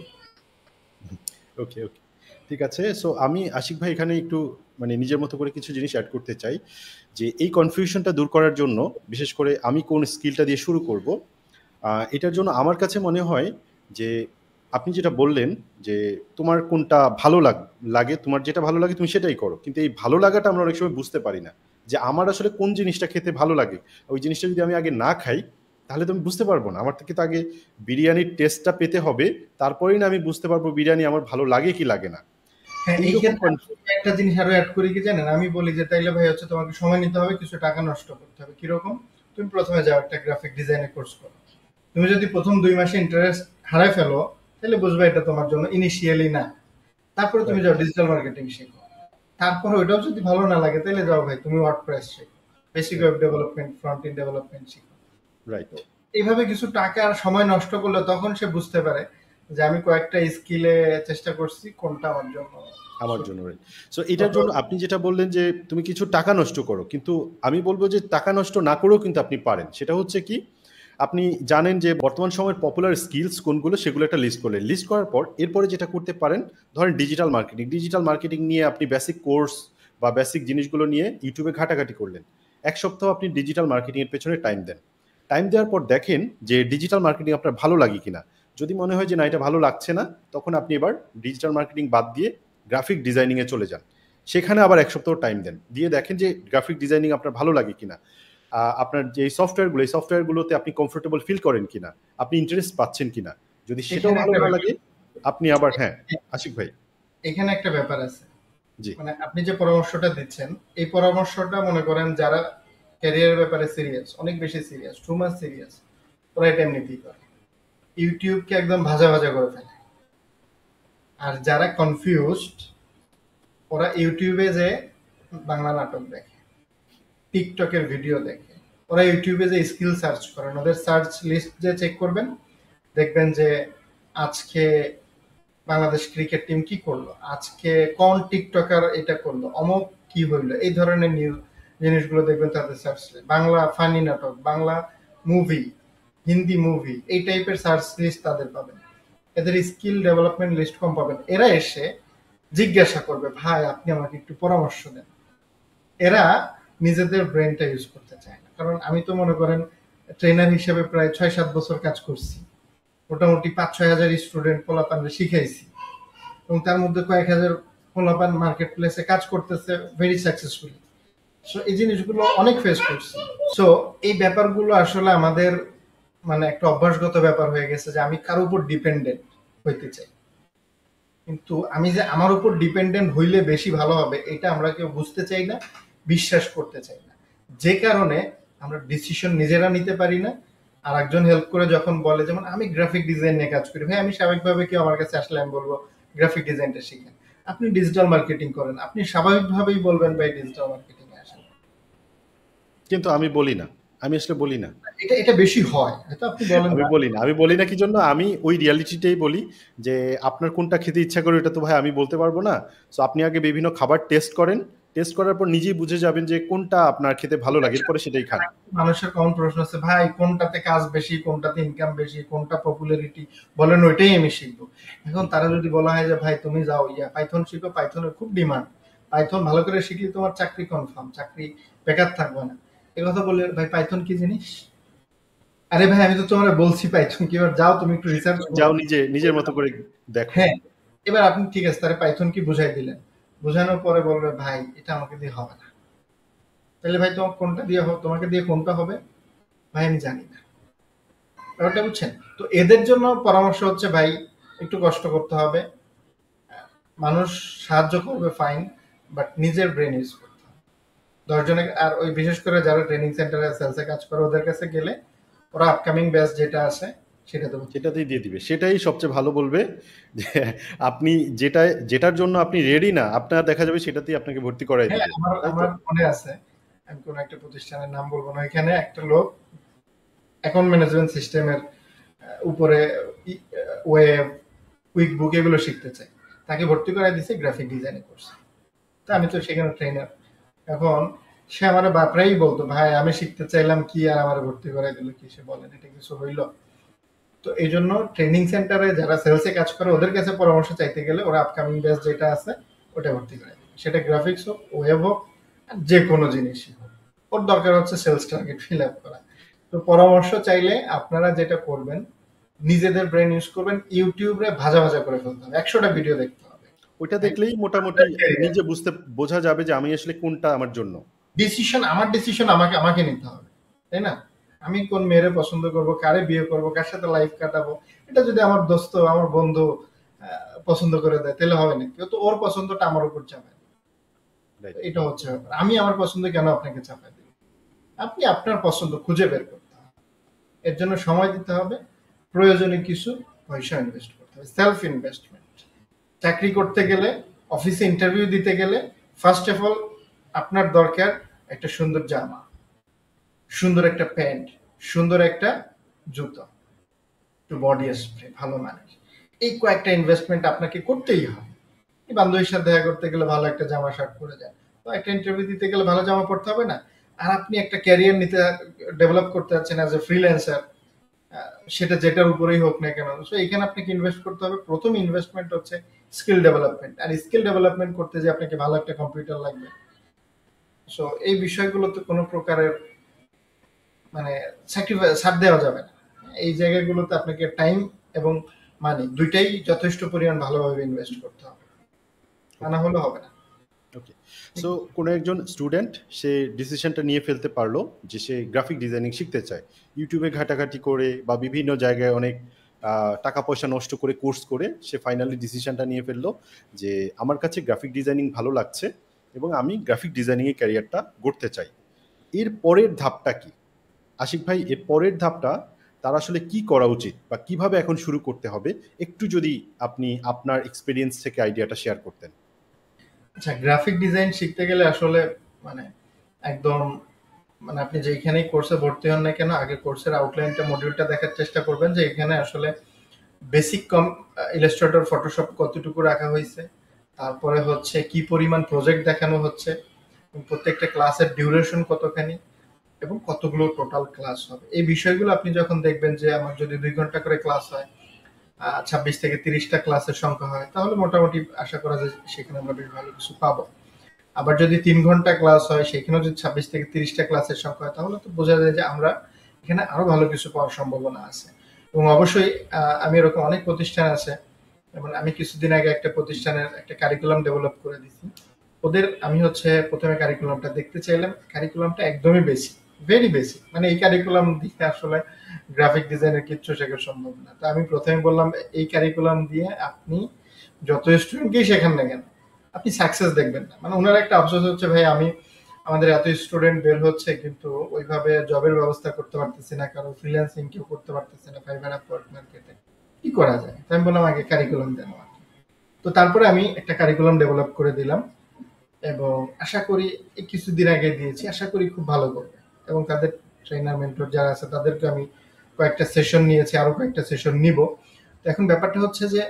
ওকে ওকে, ঠিক আছে। সো আমি আশিক ভাই এখানে একটু মানে নিজের মতো করে কিছু জিনিস অ্যাড করতে চাই, যে এই কনফিউশনটা দূর করার জন্য বিশেষ করে আমি কোন স্কিলটা দিয়ে শুরু করব, এটার জন্য আমার কাছে মনে হয় যে আপনি যেটা বললেন যে তোমার কোনটা ভালো লাগে, তোমার যেটা ভালো লাগে তুমি সেটাই করো, কিন্তু এই ভালো লাগাটা আমরা অনেক সময় বুঝতে পারি না যে আমার আসলে কোন জিনিসটা খেতে ভালো লাগে। ওই জিনিসটা যদি আমি আগে না খাই তাহলে তো আমি বুঝতে পারবো না। আমার থেকে তো আগে বিরিয়ানির টেস্টটা পেতে হবে, তারপরেই না আমি বুঝতে পারবো বিরিয়ানি আমার ভালো লাগে কি লাগে না। হ্যাঁ, এই ক্ষেত্রে একটা জিনিস আরো অ্যাড করি কি জানেন, আমি বলি যে তাইলে ভাই হচ্ছে তোমাকে সময় নিতে হবে, কিছু টাকা নষ্ট করতে হবে। কিরকম? তুমি প্রথমে যাও একটা গ্রাফিক ডিজাইনের কোর্স করো, তুমি যদি প্রথম 2 মাসে ইন্টারেস্ট হারায় ফেলো, তাহলে বুঝবে এটা তোমার জন্য ইনিশিয়ালি না। তারপরে তুমি রাইট, যাও ডিজিটাল মার্কেটিং শেখো। তারপরে ওইটাও যদি ভালো না লাগে, তাহলে যাও ভাই তুমি ওয়ার্ডপ্রেস শেখো, basic right, web development, front end development শিখো। রাইট। তো এইভাবে কিছু টাকা আর সময় নষ্ট করলে তখন সে বুঝতে পারে যে আমি কয়েকটা স্কিলে চেষ্টা করছি, কোনটা আমার জন্য আমার suit। জন্য রাইট। সো এটার জন্য আপনি যেটা বললেন যে তুমি কিছু টাকা নষ্ট করো, কিন্তু আমি বলবো যে টাকা নষ্ট না করেও কিন্তু আপনি পারেন। সেটা হচ্ছে কি, আপনি জানেন যে বর্তমান সময়ের পপুলার স্কিলস কোনগুলো, সেগুলো একটা লিস্ট করলেন। লিস্ট করার পর এরপরে যেটা করতে পারেন, ধরেন ডিজিটাল মার্কেটিং। ডিজিটাল মার্কেটিং নিয়ে আপনি বেসিক কোর্স বা বেসিক জিনিসগুলো নিয়ে ইউটিউবে ঘাটাঘাটি করলেন। 1 সপ্তাহ আপনি ডিজিটাল মার্কেটিংয়ের পেছনে টাইম দেন। টাইম দেওয়ার পর দেখেন যে ডিজিটাল মার্কেটিং আপনার ভালো লাগে কিনা। যদি মনে হয় যে না, এটা ভালো লাগছে না, তখন আপনি এবার ডিজিটাল মার্কেটিং বাদ দিয়ে গ্রাফিক ডিজাইনিংয়ে চলে যান। সেখানে আবার 1 সপ্তাহ টাইম দেন, দিয়ে দেখেন যে গ্রাফিক ডিজাইনিং আপনার ভালো লাগে কিনা, আপনার যে সফটওয়্যারগুলো, এই সফটওয়্যারগুলোতে আপনি কমফোর্টেবল ফিল করেন কিনা, আপনি ইন্টারেস্ট পাচ্ছেন কিনা। যদি সেটাও এখানে ভালো একটা না ব্যাপার লাগে, আপনি আবার হ্যাঁ, আশিক ভাই। এখানে একটা ব্যাপার আছে। জি, মানে আপনি যে পরামর্শটা দিচ্ছেন, এই পরামর্শটা মনে করেন যারা ক্যারিয়ারের ব্যাপারে সিরিয়াস, অনেক বেশি সিরিয়াস, টু মাচ সিরিয়াস, ওরা এটা এমনিতেই করে। ইউটিউবকে একদম ভাজা ভাজা করে ফেলে। আর যারা কনফিউজড, ওরা ইউটিউবে যে বাংলা নাটক দেখে, টিকটকের ভিডিও দেখে, ওরা ইউটিউবে যে স্কিল সার্চ করেন, ওদের সার্চ লিস্ট যে চেক করবেন, দেখবেন যে আজকে বাংলাদেশ ক্রিকেট টিম কি করলো, আজকে কোন টিকটকার এটা করলো, অমুক কি হইলো, এই ধরনের নিউজ জিনিসগুলো দেখবেন তাদের সার্চ। বাংলা ফানি নাটক, বাংলা মুভি, হিন্দি মুভি, এই টাইপের সার্চ লিস্ট তাদের পাবেন। এদের স্কিল ডেভেলপমেন্ট লিস্ট কম পাবেন। এরা এসে জিজ্ঞাসা করবে, ভাই আপনি আমাকে একটু পরামর্শ দেন। এরা নিজেদের ব্রেনটা ইউজ করতে চায় না। কারণ আমি তো মনে করেন ট্রেনার হিসেবে প্রায় 6-7 বছর কাজ করছি, মোটামুটি 5-6 হাজার স্টুডেন্ট পোলাপানরে শিখাইছি, এবং তার মধ্যে কয়েক হাজার পোলাপান মার্কেট প্লেসে কাজ করতেছে ভেরি সাকসেসফুলি। সো এই জিনিসগুলো অনেক ফেস করছি। সো এই ব্যাপারগুলো আসলে আমাদের মানে একটা অভ্যাসগত ব্যাপার হয়ে গেছে যে আমি কারোর উপর ডিপেন্ডেন্ট হইতে চাই, কিন্তু আমি যে আমার উপর ডিপেন্ডেন্ট হইলে বেশি ভালো হবে এটা আমরা কেউ বুঝতে চাই না, বিশ্বাস করতে চাই না। যে কারণে আমরা ডিসিশন নিজেরা নিতে পারি না। আর একজন হেল্প করে যখন বলে, যেমন আমি গ্রাফিক ডিজাইন নিয়ে কাজ করি, ভাই আমি স্বাভাবিকভাবে কেউ আমার কাছে আসলে আমি বলবো গ্রাফিক ডিজাইনটা শিখেন। আপনি ডিজিটাল মার্কেটিং করেন, আপনি স্বাভাবিকভাবেই বলবেন ভাই ডিজিটাল মার্কেটিং এ আসেন। কিন্তু আমি বলি না, আমি আসলে বলি না। এটা এটা বেশি হয়, হয়তো আপনি বলেন আমি না। বলি না, আমি বলি না কি জন্য, আমি ওই রিয়ালিটিটাই বলি যে আপনার কোনটা খেতে ইচ্ছা করে এটা তো ভাই আমি বলতে পারবো না। সো আপনি আগে বিভিন্ন খাবার টেস্ট করেন, টেস্ট করার পর নিজেই বুঝে যাবেন যে কোনটা আপনার খেতে ভালো লাগে, এরপরে সেটাই খান। মানুষের কমন প্রশ্ন আছে, ভাই কোনটাতে কাজ বেশি, কোনটাতে ইনকাম বেশি, কোনটা পপুলারিটি, বলেন ওইটাই আমি শিখবো। এখন তারা যদি বলা হয় যে ভাই তুমি যাও পাইথন শিখো, পাইথনের খুব ডিমান্ড, পাইথন ভালো করে শিখলে তোমার চাকরি কনফার্ম, চাকরি বেকার থাকবে না, এ কথা বললে ভাই পাইথন কি জিনিস? আরে ভাই আমি তো তোমার বলছি পাইথন কি, এবার যাও তুমি একটু রিসার্চ করো। যাও নিজের মতো করে দেখো। হ্যাঁ, এবার আপনি ঠিক আছে তাহলে পাইথন কি বুঝাই দিলেন, বোঝানোর পরে বলবে ভাই এটা আমাকে দিয়ে হবে না। তাহলে ভাই তোমার কোনটা দিয়ে হবে, তোমাকে দিয়ে কোনটা হবে? ভাই আমি জানি না। ব্যাপারটা বুঝছেন? তো এদের জন্য পরামর্শ হচ্ছে ভাই একটু কষ্ট করতে হবে। মানুষ সাহায্য করবে ফাইন, বাট নিজের ব্রেন ইউজ করতে হবে। 10 জনের, আর ওই বিশেষ করে যারা ট্রেনিং সেন্টারে সেলসে কাজ করে ওদের কাছে গেলে ওরা আপকামিং ব্যাচ যেটা আছে সেটা দেবো। সেটাতেই দিয়ে দিবে, সেটাই সবচেয়ে ভালো বলবে যে আপনি যেটার জন্য আপনি রেডি না, আপনার দেখা যাবে সেটাতেই আপনাকে ভর্তি করাই হ্যাঁ, দিবে, আমার তাই তো? আমার মনে আছে, আমি কোন একটা প্রতিষ্ঠানের নাম বলবো না, এখানে একটা লোক অ্যাকাউন্ট ম্যানেজমেন্ট সিস্টেমের উপরে ওয়েব, কুইক বুক এগুলো শিখতে চাই, তাকে ভর্তি করাই দিছে গ্রাফিক ডিজাইনে করছে। তা আমি তো সেখানে ট্রেনার। এখন সে আমার বাপরাই বলতো, ভাই আমি শিখতে চাইলাম কি আর আমার ভর্তি করাই দিল কি, সে বলেন এটা কিছু হইলো? তো এই জন্য ট্রেনিং সেন্টারে যারা সেলসে কাজ করে ওদের কাছে পরামর্শ চাইতে গেলে ওরা আপকামিং ব্যাচ যেটা আছে ওটা ভর্তি করে দেবে, সেটা গ্রাফিক্স হোক, ওয়েব হোক, আর যে কোনো জিনিসই হোক। ওর দরকার হচ্ছে সেলস টার্গেট ফিল আপ করা। তো পরামর্শ চাইলে আপনারা যেটা করবেন, নিজেদের ব্রেন ইউজ করবেন, ইউটিউবে ভাজা ভাজা করে ফেলতে হবে, 100টা ভিডিও দেখতে হবে। ওইটা দেখলেই মোটামুটি নিজে বোঝা যাবে যে আমি আসলে কোনটা আমার জন্য। ডিসিশন, আমার ডিসিশন আমাকে আমাকে নিতে হবে, তাই না? আমি কোন মেয়েরে পছন্দ করব, কারে বিয়ে করব, কার সাথে লাইফ কাটাবো, এটা যদি আমার দোস্ত আমার বন্ধু পছন্দ করে দেয় তাহলে হবে না, কেউ তো ওর পছন্দটা আমার উপর চাপায় দিবে। রাইট। এটা হচ্ছে ব্যাপার। আমি আমার পছন্দ কেন আপনাকে চাপাই দিব? আপনি আপনার পছন্দ খুঁজে বের করতে হবে। এর জন্য সময় দিতে হবে, প্রয়োজনে কিছু পয়সা ইনভেস্ট করতে হবে, সেলফ ইনভেস্টমেন্ট। চাকরি করতে গেলে, অফিসে ইন্টারভিউ দিতে গেলে ফার্স্ট অফ অল আপনার দরকার একটা সুন্দর জামা, সুন্দর একটা প্যান্ট, সুন্দর একটা জুতো, একটু বডি স্প্রে ভালো মানের। এই কয়েকটা ইনভেস্টমেন্ট আপনাকে করতেই হবে। বান্ধবীর সাথে দেখা করতে গেলে ভালো একটা জামা শার্ট পরে যায়, তো একটা ইন্টারভিউ দিতে গেলে ভালো জামা পড়তে হবে না? আর আপনি একটা ক্যারিয়ার ডেভেলপ করতে যাচ্ছেন অ্যাজ এ ফ্রিল্যান্সার, সেটা যেটার উপরেই হোক না কেন, সো এখানে আপনাকে ইনভেস্ট করতে হবে। প্রথম ইনভেস্টমেন্ট হচ্ছে স্কিল ডেভেলপমেন্ট, আর স্কিল ডেভেলপমেন্ট করতে যে আপনাকে ভালো একটা কম্পিউটার লাগবে। সো এই বিষয়গুলোতে কোনো প্রকারের মানে স্যাক্রিফাইস ছাড় দেওয়া যাবে না। এই জায়গাগুলোতে আপনাকে টাইম এবং মানি দুইটাই যথেষ্ট পরিমাণ ভালোভাবে ইনভেস্ট করতে হবে, তা না হলে হবে না। ওকে, সো কোনো একজন স্টুডেন্ট সে ডিসিশনটা নিয়ে ফেলতে পারলো যে সে গ্রাফিক ডিজাইনিং শিখতে চায়, ইউটিউবে ঘাটাঘাটি করে বা বিভিন্ন জায়গায় অনেক টাকা পয়সা নষ্ট করে কোর্স করে সে ফাইনালি ডিসিশনটা নিয়ে ফেললো যে আমার কাছে গ্রাফিক ডিজাইনিং ভালো লাগছে এবং আমি গ্রাফিক ডিজাইনিংয়ের ক্যারিয়ারটা গড়তে চাই। এর পরের ধাপটা কি আশিক ভাই? এর পরের ধাপটা তার আসলে কি করা উচিত বা কিভাবে এখন শুরু করতে হবে, একটু যদি আপনি আপনার এক্সপিরিয়েন্স থেকে আইডিয়াটা শেয়ার করতেন। আচ্ছা, গ্রাফিক ডিজাইন শিখতে গেলে আসলে মানে একদম মানে আপনি যেখানেই কোর্সে ভর্তি হন না কেন, আগে কোর্সের আউটলাইনটা মডিউলটা দেখার চেষ্টা করবেন যে এখানে আসলে বেসিক ইলাস্ট্রেটর ফটোশপ কতটুকু রাখা হয়েছে, তারপরে হচ্ছে কি পরিমাণ প্রজেক্ট দেখানো হচ্ছে, প্রত্যেকটা ক্লাসের ডিউরেশন কতখানি এবং কতগুলো টোটাল ক্লাস হবে। এই বিষয়গুলো আপনি যখন দেখবেন যে আমার যদি 2 ঘন্টা করে ক্লাস হয়, 26 থেকে 30টা ক্লাসের সংখ্যা হয়, তাহলে মোটামুটি আশা করা যায় সেখানে আমরা বেশ ভালো কিছু পাবো। আবার যদি 3 ঘন্টা ক্লাস হয়, সেখানেও যদি 26 থেকে 30টা ক্লাসের সংখ্যা হয়, তাহলে তো বোঝা যায় যে আমরা এখানে আরো ভালো কিছু পাওয়ার সম্ভাবনা আছে। এবং অবশ্যই আমি এরকম অনেক প্রতিষ্ঠান আছে, যেমন আমি কিছুদিন আগে একটা প্রতিষ্ঠানের একটা কারিকুলাম ডেভেলপ করে দিচ্ছি। ওদের আমি হচ্ছে প্রথমে কারিকুলামটা দেখতে চাইলাম, কারিকুলামটা একদমই বেসিক, ভেরি বেসিক, মানে এই কারিকুলাম দিয়ে আসলে গ্রাফিক ডিজাইনের কিচ্ছু শেখা সম্ভব না। তো আমি প্রথমে বললাম এই কারিকুলাম দিয়ে আপনি যত স্টুডেন্টকেই শেখান না কেন আপনি সাকসেস দেখবেন না। মানে ওনার একটা আফসোস হচ্ছে, ভাই আমি আমাদের এত স্টুডেন্ট বের হচ্ছে কিন্তু ওইভাবে জবের ব্যবস্থা করতে পারতেছি না, কারো ফ্রিল্যান্সিং কেউ করতে পারতেছে না ফাইবার আপওয়ার্ক মার্কেটে, কি করা যায়? তো আমি বললাম আগে কারিকুলাম দেন আমাকে। তো তারপরে আমি একটা কারিকুলাম ডেভেলপ করে দিলাম এবং আশা করি এই কিছুদিন আগে দিয়েছি, আশা করি খুব ভালো করবে। এবং তাদের ট্রেনার মেন্টর যারা আছে তাদেরকে আমি কয়েকটা সেশন নিয়েছি, আরো কয়েকটা সেশন নিব। তো এখন ব্যাপারটা হচ্ছে যে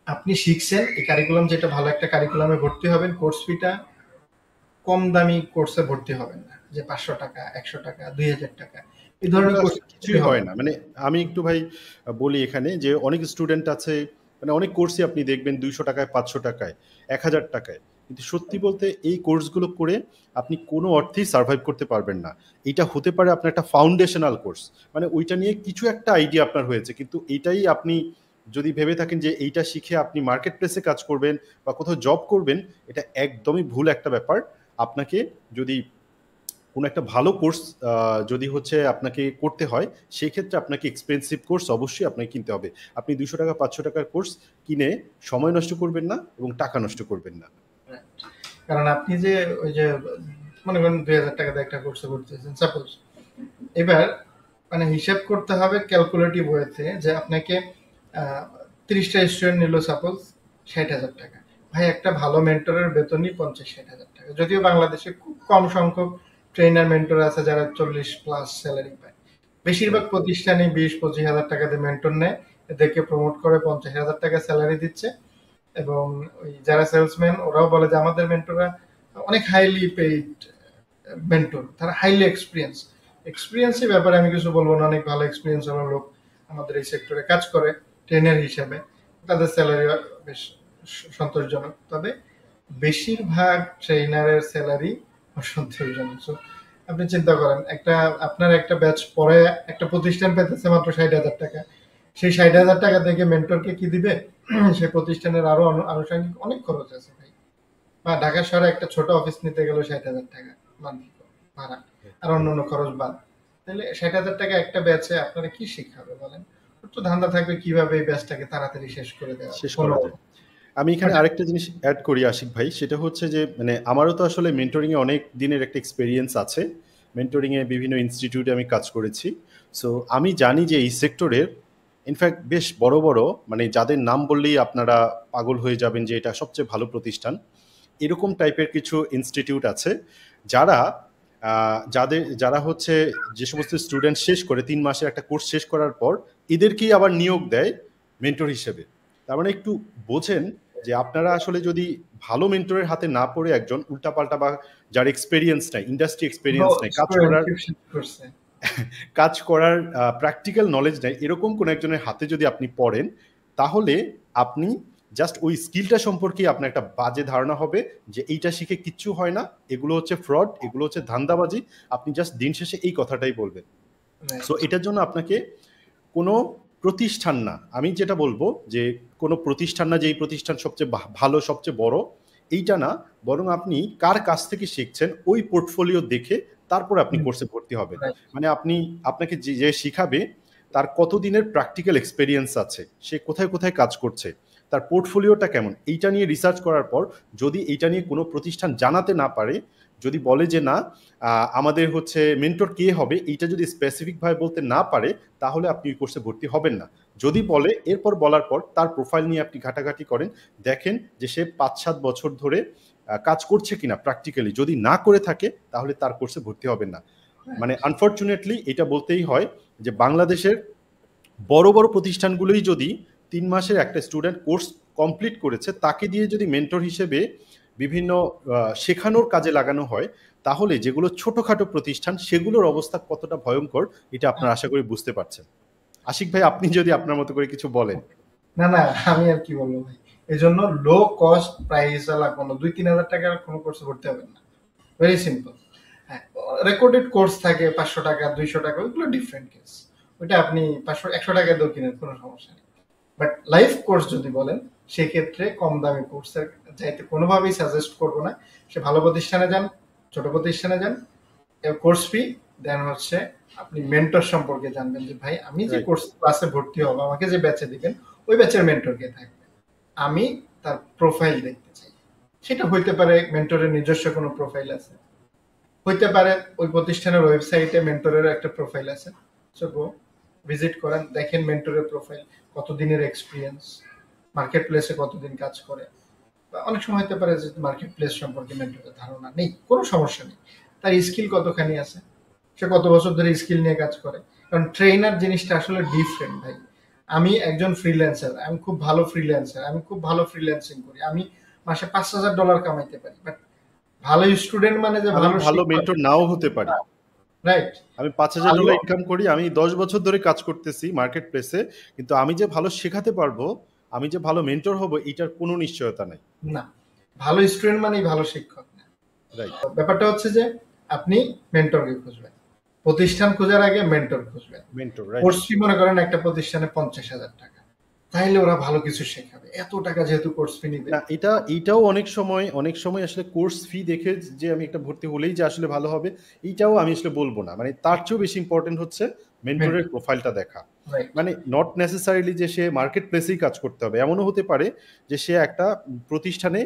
আপনি শিখছেন এই কারিকুলাম, যেটা ভালো একটা কারিকুলামে ভর্তি হবেন, কোর্স ফিটা কম দামি কোর্সে ভর্তি হবেন না যে 500 টাকা 100 টাকা 2000 টাকা এই ধরনের কোর্স কিছুই হয় না। মানে আমি একটু ভাই বলি এখানে যে অনেক স্টুডেন্ট আছে, মানে অনেক কোর্সই আপনি দেখবেন 200 টাকায় 500 টাকায় 1000 টাকায়, কিন্তু সত্যি বলতে এই কোর্সগুলো করে আপনি কোনো অর্থেই সার্ভাইভ করতে পারবেন না। এটা হতে পারে আপনার একটা ফাউন্ডেশনাল কোর্স, মানে ওইটা নিয়ে কিছু একটা আইডিয়া আপনার হয়েছে, কিন্তু এইটাই আপনি যদি ভেবে থাকেন যে এইটা শিখে আপনি মার্কেট প্লেসে কাজ করবেন বা কোথাও জব করবেন, এটা একদমই ভুল একটা ব্যাপার। আপনাকে যদি কোনো একটা ভালো কোর্স যদি হচ্ছে আপনাকে করতে হয়, সেই ক্ষেত্রে আপনাকে এক্সপেন্সিভ কোর্স অবশ্যই আপনাকে কিনতে হবে। আপনি 200 টাকা 500 টাকার কোর্স কিনে সময় নষ্ট করবেন না এবং টাকা নষ্ট করবেন না। কারণ আপনি যে ওই যে মনে করেন 2000 টাকা দিয়ে একটা কোর্সে করতেছেন সাপোজ, এবার মানে হিসাব করতে হবে ক্যালকুলেটিভ ওয়েতে যে আপনাকে 30টা স্টুডেন্ট নিল সাপোজ 60,000 টাকা। ভাই একটা ভালো মেন্টরের বেতনই 50-60 হাজার টাকা, যদিও বাংলাদেশে খুব কম সংখ্যক ট্রেনার মেন্টর আছে যারা 40+ স্যালারি পায়। বেশিরভাগ প্রতিষ্ঠানে 20-25 হাজার টাকা দিয়ে মেন্টর নেয়, এদেরকে প্রমোট করে 50,000 টাকা স্যালারি দিচ্ছে। এবং ওই যারা সেলসম্যান ওরাও বলে যে আমাদের মেন্টররা অনেক হাইলি পেইড মেন্টর, তারা হাইলি এক্সপিরিয়েন্সের ব্যাপারে আমি কিছু বলবো না, অনেক ভালো এক্সপিরিয়েন্স হওয়ার লোক আমাদের এই সেক্টরে কাজ করে ট্রেনার হিসেবে, তাদের স্যালারি বেশ সন্তোষজনক। তবে বেশিরভাগ ট্রেনারের স্যালারি অসন্তোষজনক। সো আপনি চিন্তা করেন একটা আপনার একটা ব্যাচ পরে একটা প্রতিষ্ঠান পেতেছে মাত্র 60,000 টাকা, সেই 60,000 টাকা থেকে মেন্টরকে কি দিবে? সেই প্রতিষ্ঠানের আরো আনুষঙ্গিক অনেক খরচ আছে ভাই। বা ঢাকা শহরে একটা ছোট অফিস নিতে গেলেও 60,000 টাকা মান্থলি ভাড়া, আর অন্যান্য খরচ বাদ। তাহলে 60,000 টাকা একটা ব্যাচে আপনারা কি শিখাবে বলেন? ওর তো ধান্দা থাকবে কিভাবে এই ব্যাচটাকে তাড়াতাড়ি শেষ করে দেওয়া যায়। আমি এখানে আরেকটা জিনিস অ্যাড করি আশিক ভাই, সেটা হচ্ছে যে মানে আমারও তো আসলে মেন্টরিংয়ে অনেক দিনের একটা এক্সপেরিয়েন্স আছে। মেন্টরিংয়ে বিভিন্ন ইনস্টিটিউটে আমি কাজ করেছি। সো আমি জানি যে এই সেক্টরের ইনফ্যাক্ট বেশ বড় বড়, মানে যাদের নাম বললেই আপনারা পাগল হয়ে যাবেন যে এটা সবচেয়ে ভালো প্রতিষ্ঠান, এরকম টাইপের কিছু ইনস্টিটিউট আছে যারা যারা হচ্ছে যে সমস্ত স্টুডেন্ট শেষ করে 3 মাসের একটা কোর্স শেষ করার পর এদেরকেই আবার নিয়োগ দেয় মেন্টর হিসেবে। তার মানে একটু বোঝেন যে আপনারা আসলে যদি ভালো মেন্টরের হাতে না পড়ে একজন উল্টাপাল্টা বা যার এক্সপেরিয়েন্স নাই, ইন্ডাস্ট্রি এক্সপেরিয়েন্স নাই, কাজ করার প্র্যাকটিক্যাল নলেজ নেই, এরকম কোন একজনের হাতে যদি আপনি পড়েন, তাহলে আপনি জাস্ট ওই স্কিলটা সম্পর্কে আপনার একটা বাজে ধারণা হবে যে এইটা শিখে কিচ্ছু হয় না, এগুলো হচ্ছে ফ্রড, এগুলো হচ্ছে ধান্দাবাজি। আপনি জাস্ট দিন শেষে এই কথাটাই বলবেন। সো এটার জন্য আপনাকে কোনো প্রতিষ্ঠান না, আমি যেটা বলবো যে কোনো প্রতিষ্ঠান না যে এই প্রতিষ্ঠান সবচেয়ে ভালো সবচেয়ে বড়, এইটা না, বরং আপনি কার কাছ থেকে শিখছেন ওই পোর্টফোলিও দেখে তারপর আপনি কোর্সে ভর্তি হবেন। মানে আপনাকে যে শিখাবে তার কতদিনের প্র্যাকটিক্যাল এক্সপেরিয়েন্স আছে, সে কোথায় কোথায় কাজ করছে, তার পোর্টফোলিওটা কেমন, এইটা নিয়ে রিসার্চ করার পর যদি এইটা নিয়ে কোনো প্রতিষ্ঠান জানাতে না পারে, যদি বলে যে না আমাদের হচ্ছে মেন্টর কে হবে, এইটা যদি স্পেসিফিকভাবে বলতে না পারে, তাহলে আপনি ওই কোর্সে ভর্তি হবেন না। যদি বলে, এরপর বলার পর তার প্রোফাইল নিয়ে আপনি ঘাটাঘাটি করেন, দেখেন যে সে 5-7 বছর ধরে কাজ করছে কিনা প্র্যাকটিক্যালি, যদি না করে থাকে তাহলে তার কোর্সে ভর্তি হবেন না। মানে আনফর্চুনেটলি এটা বলতেই হয় যে বাংলাদেশের বড় বড় প্রতিষ্ঠানগুলোই যদি 3 মাসের একটা স্টুডেন্ট কোর্স কমপ্লিট করেছে তাকে দিয়ে যদি মেন্টর হিসেবে বিভিন্ন শেখানোর কাজে লাগানো হয়, তাহলে যেগুলো ছোটখাটো প্রতিষ্ঠান সেগুলোর অবস্থা কতটা ভয়ঙ্কর এটা আপনারা আশা করি বুঝতে পারছেন। আশিক ভাই, আপনি যদি আপনার মতো করে কিছু বলেন। না না, আমি আর কি বলবো ভাই, এই জন্য লো কস্ট প্রাইস ওয়ালা কোনো 2-3 হাজার টাকার কোনো কোর্সে ভর্তি হবেন না। Very simple. হ্যাঁ, রেকর্ডেড কোর্স থাকে 500 টাকা 200 টাকা, ওইগুলো ডিফারেন্ট কেস, ওইটা আপনি 500-100 টাকা দিয়েও কিনেন, কোনো সমস্যা নেই। বাট লাইফ কোর্স যদি বলেন, সেক্ষেত্রে কম দামি কোর্সের চাইতে কোনোভাবেই সাজেস্ট করবো না। সে ভালো প্রতিষ্ঠানে যান, ছোট প্রতিষ্ঠানে যান, কোর্স ফি দেন হচ্ছে আপনি মেন্টর সম্পর্কে জানবেন যে ভাই আমি যে কোর্স ক্লাসে ভর্তি হবো, আমাকে যে ব্যাচে দিবেন ওই ব্যাচের মেন্টর কে থাকবে, আমি তার প্রোফাইল দেখতে চাই। সেটা হইতে পারে মেন্টরের নিজস্ব কোনো প্রোফাইল আছে, হইতে পারে ওই প্রতিষ্ঠানের ওয়েবসাইটে মেন্টরের একটা প্রোফাইল আছে, সো ভিজিট করেন, দেখেন মেন্টরের প্রোফাইল, কতদিনের এক্সপিরিয়েন্স, মার্কেট প্লেসে কতদিন কাজ করে। অনেক সময় হতে পারে যে মার্কেট প্লেস সম্পর্কে মেন্টরের ধারণা নেই, কোনো সমস্যা নেই, তার স্কিল কতখানি আছে, সে কত বছর ধরে স্কিল নিয়ে কাজ করে। কারণ ট্রেনার জিনিসটা আসলে ডিফারেন্ট ভাই। আমি একজন ফ্রিল্যান্সার, আমি খুব ভালো ফ্রিল্যান্সার, আমি খুব ভালো ফ্রিল্যান্সিং করি, আমি মাসে $5,000 কামাইতে পারি, বাট ভালো স্টুডেন্ট মানে যে ভালো মেন্টর নাও হতে পারি। রাইট, আমি $5,000 ইনকাম করি, আমি 10 বছর ধরে কাজ করতেছি মার্কেট প্লেসে, কিন্তু আমি যে ভালো শেখাতে পারবো, আমি যে ভালো মেন্টর হব, এটার কোনো নিশ্চয়তা নাই। না, ভালো স্টুডেন্ট মানেই ভালো শিক্ষক না। রাইট, ব্যাপারটা হচ্ছে যে আপনি মেন্টরকে খুঁজবেন, প্রতিষ্ঠান খোঁজার আগে মেন্টর খুঁজবেন। মেন্টর, কোর্স ফি মনে করেন একটা প্রতিষ্ঠানে 50,000 টাকা, তাইলে ওরা ভালো কিছু শেখাবে, এত টাকা যেহেতু কোর্স ফি নিবে। না, এটাও অনেক সময় আসলে কোর্স ফি দেখে যে আমি একটা ভর্তি হলেই যে আসলে ভালো হবে, এইটাও আমি আসলে বলবো না। মানে তার চেয়েও বেশি ইম্পর্টেন্ট হচ্ছে মেন্টরের প্রোফাইলটা দেখা। মানে নট নেসেসারিলি যে সে মার্কেট প্লেসেই কাজ করতে হবে, এমনও হতে পারে যে সে একটা প্রতিষ্ঠানে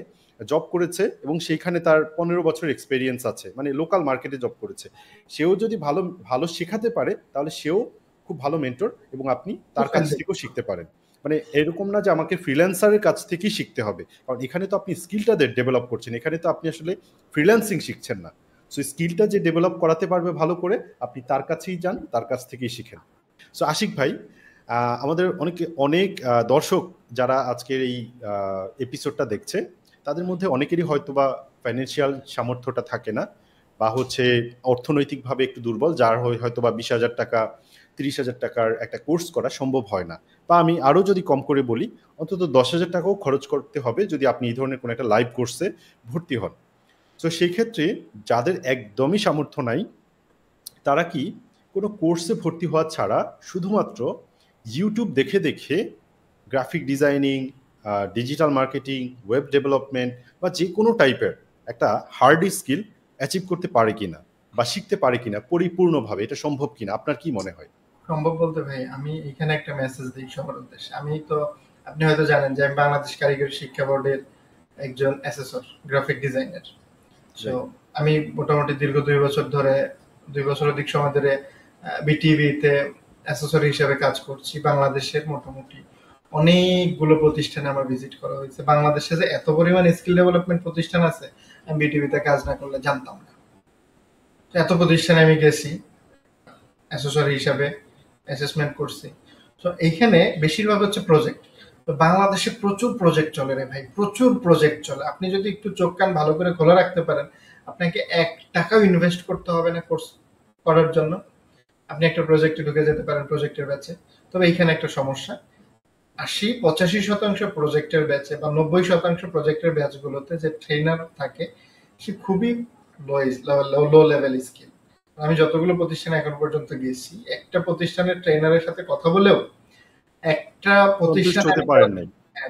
জব করেছে এবং সেইখানে তার 15 বছর এক্সপেরিয়েন্স আছে, মানে লোকাল মার্কেটে জব করেছে। সেও যদি ভালো ভালো শেখাতে পারে তাহলে সেও খুব ভালো মেন্টর এবং আপনি তার কাছ থেকেও শিখতে পারেন। মানে এরকম না যে আমাকে ফ্রিল্যান্সারের কাছ থেকেই শিখতে হবে, কারণ এখানে তো আপনি স্কিলটা ডেভেলপ করছেন, এখানে তো আপনি আসলে ফ্রিল্যান্সিং শিখছেন না। সো স্কিলটা যে ডেভেলপ করাতে পারবে ভালো করে, আপনি তার কাছেই যান, তার কাছ থেকেই শিখেন। সো আশিক ভাই, আমাদের অনেক দর্শক যারা আজকের এই এপিসোডটা দেখছে, তাদের মধ্যে অনেকেরই হয়তো বা ফাইন্যান্সিয়াল সামর্থ্যটা থাকে না, বা হচ্ছে অর্থনৈতিকভাবে একটু দুর্বল, যার হয়তো বা 20,000 টাকা 30,000 টাকার একটা কোর্স করা সম্ভব হয় না। বা আমি আরও যদি কম করে বলি, অন্তত 10,000 টাকাও খরচ করতে হবে যদি আপনি এই ধরনের কোনো একটা লাইভ কোর্সে ভর্তি হন। সো সেই ক্ষেত্রে যাদের একদমই সামর্থ্য নাই, তারা কি কোনো কোর্সে ভর্তি হওয়া ছাড়া শুধুমাত্র ইউটিউব দেখে দেখে graphic designing, digital marketing, web development বা যে কোনো টাইপের একটা হার্ড স্কিল অ্যাচিভ করতে পারে কিনা বা শিখতে পারে কিনা পরিপূর্ণভাবে, এটা সম্ভব কিনা আপনার কি মনে হয়? সম্ভব বলতে ভাই, আমি এখানে একটা মেসেজ দিই সবার উদ্দেশ্যে। আমি তো, আপনি হয়তো জানেন যে আমি বাংলাদেশ কারিগরি শিক্ষা বোর্ডের একজন অ্যাসেসর, গ্রাফিক ডিজাইনার। তো আমি মোটামুটি দীর্ঘ 2 বছর ধরে, 2 বছর অধিক সময় ধরে বিটিভিতে অ্যাসেসরি হিসেবে কাজ করছি। বাংলাদেশের মোটামুটি অনেকগুলো প্রতিষ্ঠানে আমার ভিজিট করা হয়েছে। বাংলাদেশে যে এত পরিমাণ স্কিল ডেভেলপমেন্ট প্রতিষ্ঠান আছে আমি বিটিভিতে কাজ না করলে জানতাম না। তো এত প্রতিষ্ঠানে আমি গেছি অ্যাসেসরি হিসাবে, অ্যাসেসমেন্ট করছি। তো এইখানে বেশিরভাগ হচ্ছে প্রজেক্ট। তো বাংলাদেশে প্রচুর প্রজেক্ট চলে রে ভাই, প্রচুর প্রজেক্ট চলে। আপনি যদি একটু চোখ কান ভালো করে খোলা রাখতে পারেন, আপনাকে ১ টাকাও ইনভেস্ট করতে হবে না কোর্স করার জন্য। আপনি একটা প্রজেক্টে ঢুকে যেতে পারেন প্রজেক্টের ব্যাচে। তবে এইখানে একটা সমস্যা, ৮০-৮৫% প্রজেক্টের ব্যাচে বা ৯০% প্রজেক্টের ব্যাচগুলোতে যে ট্রেনার থাকে সে খুবই লো লেভেল স্কিল। আমি যতগুলো প্রতিষ্ঠানে এখন পর্যন্ত গেছি, একটা প্রতিষ্ঠানের ট্রেনারের সাথে কথা বলেও একটা সন্তুষ্ট প্রতিষ্ঠানে হতে পারেন নাই।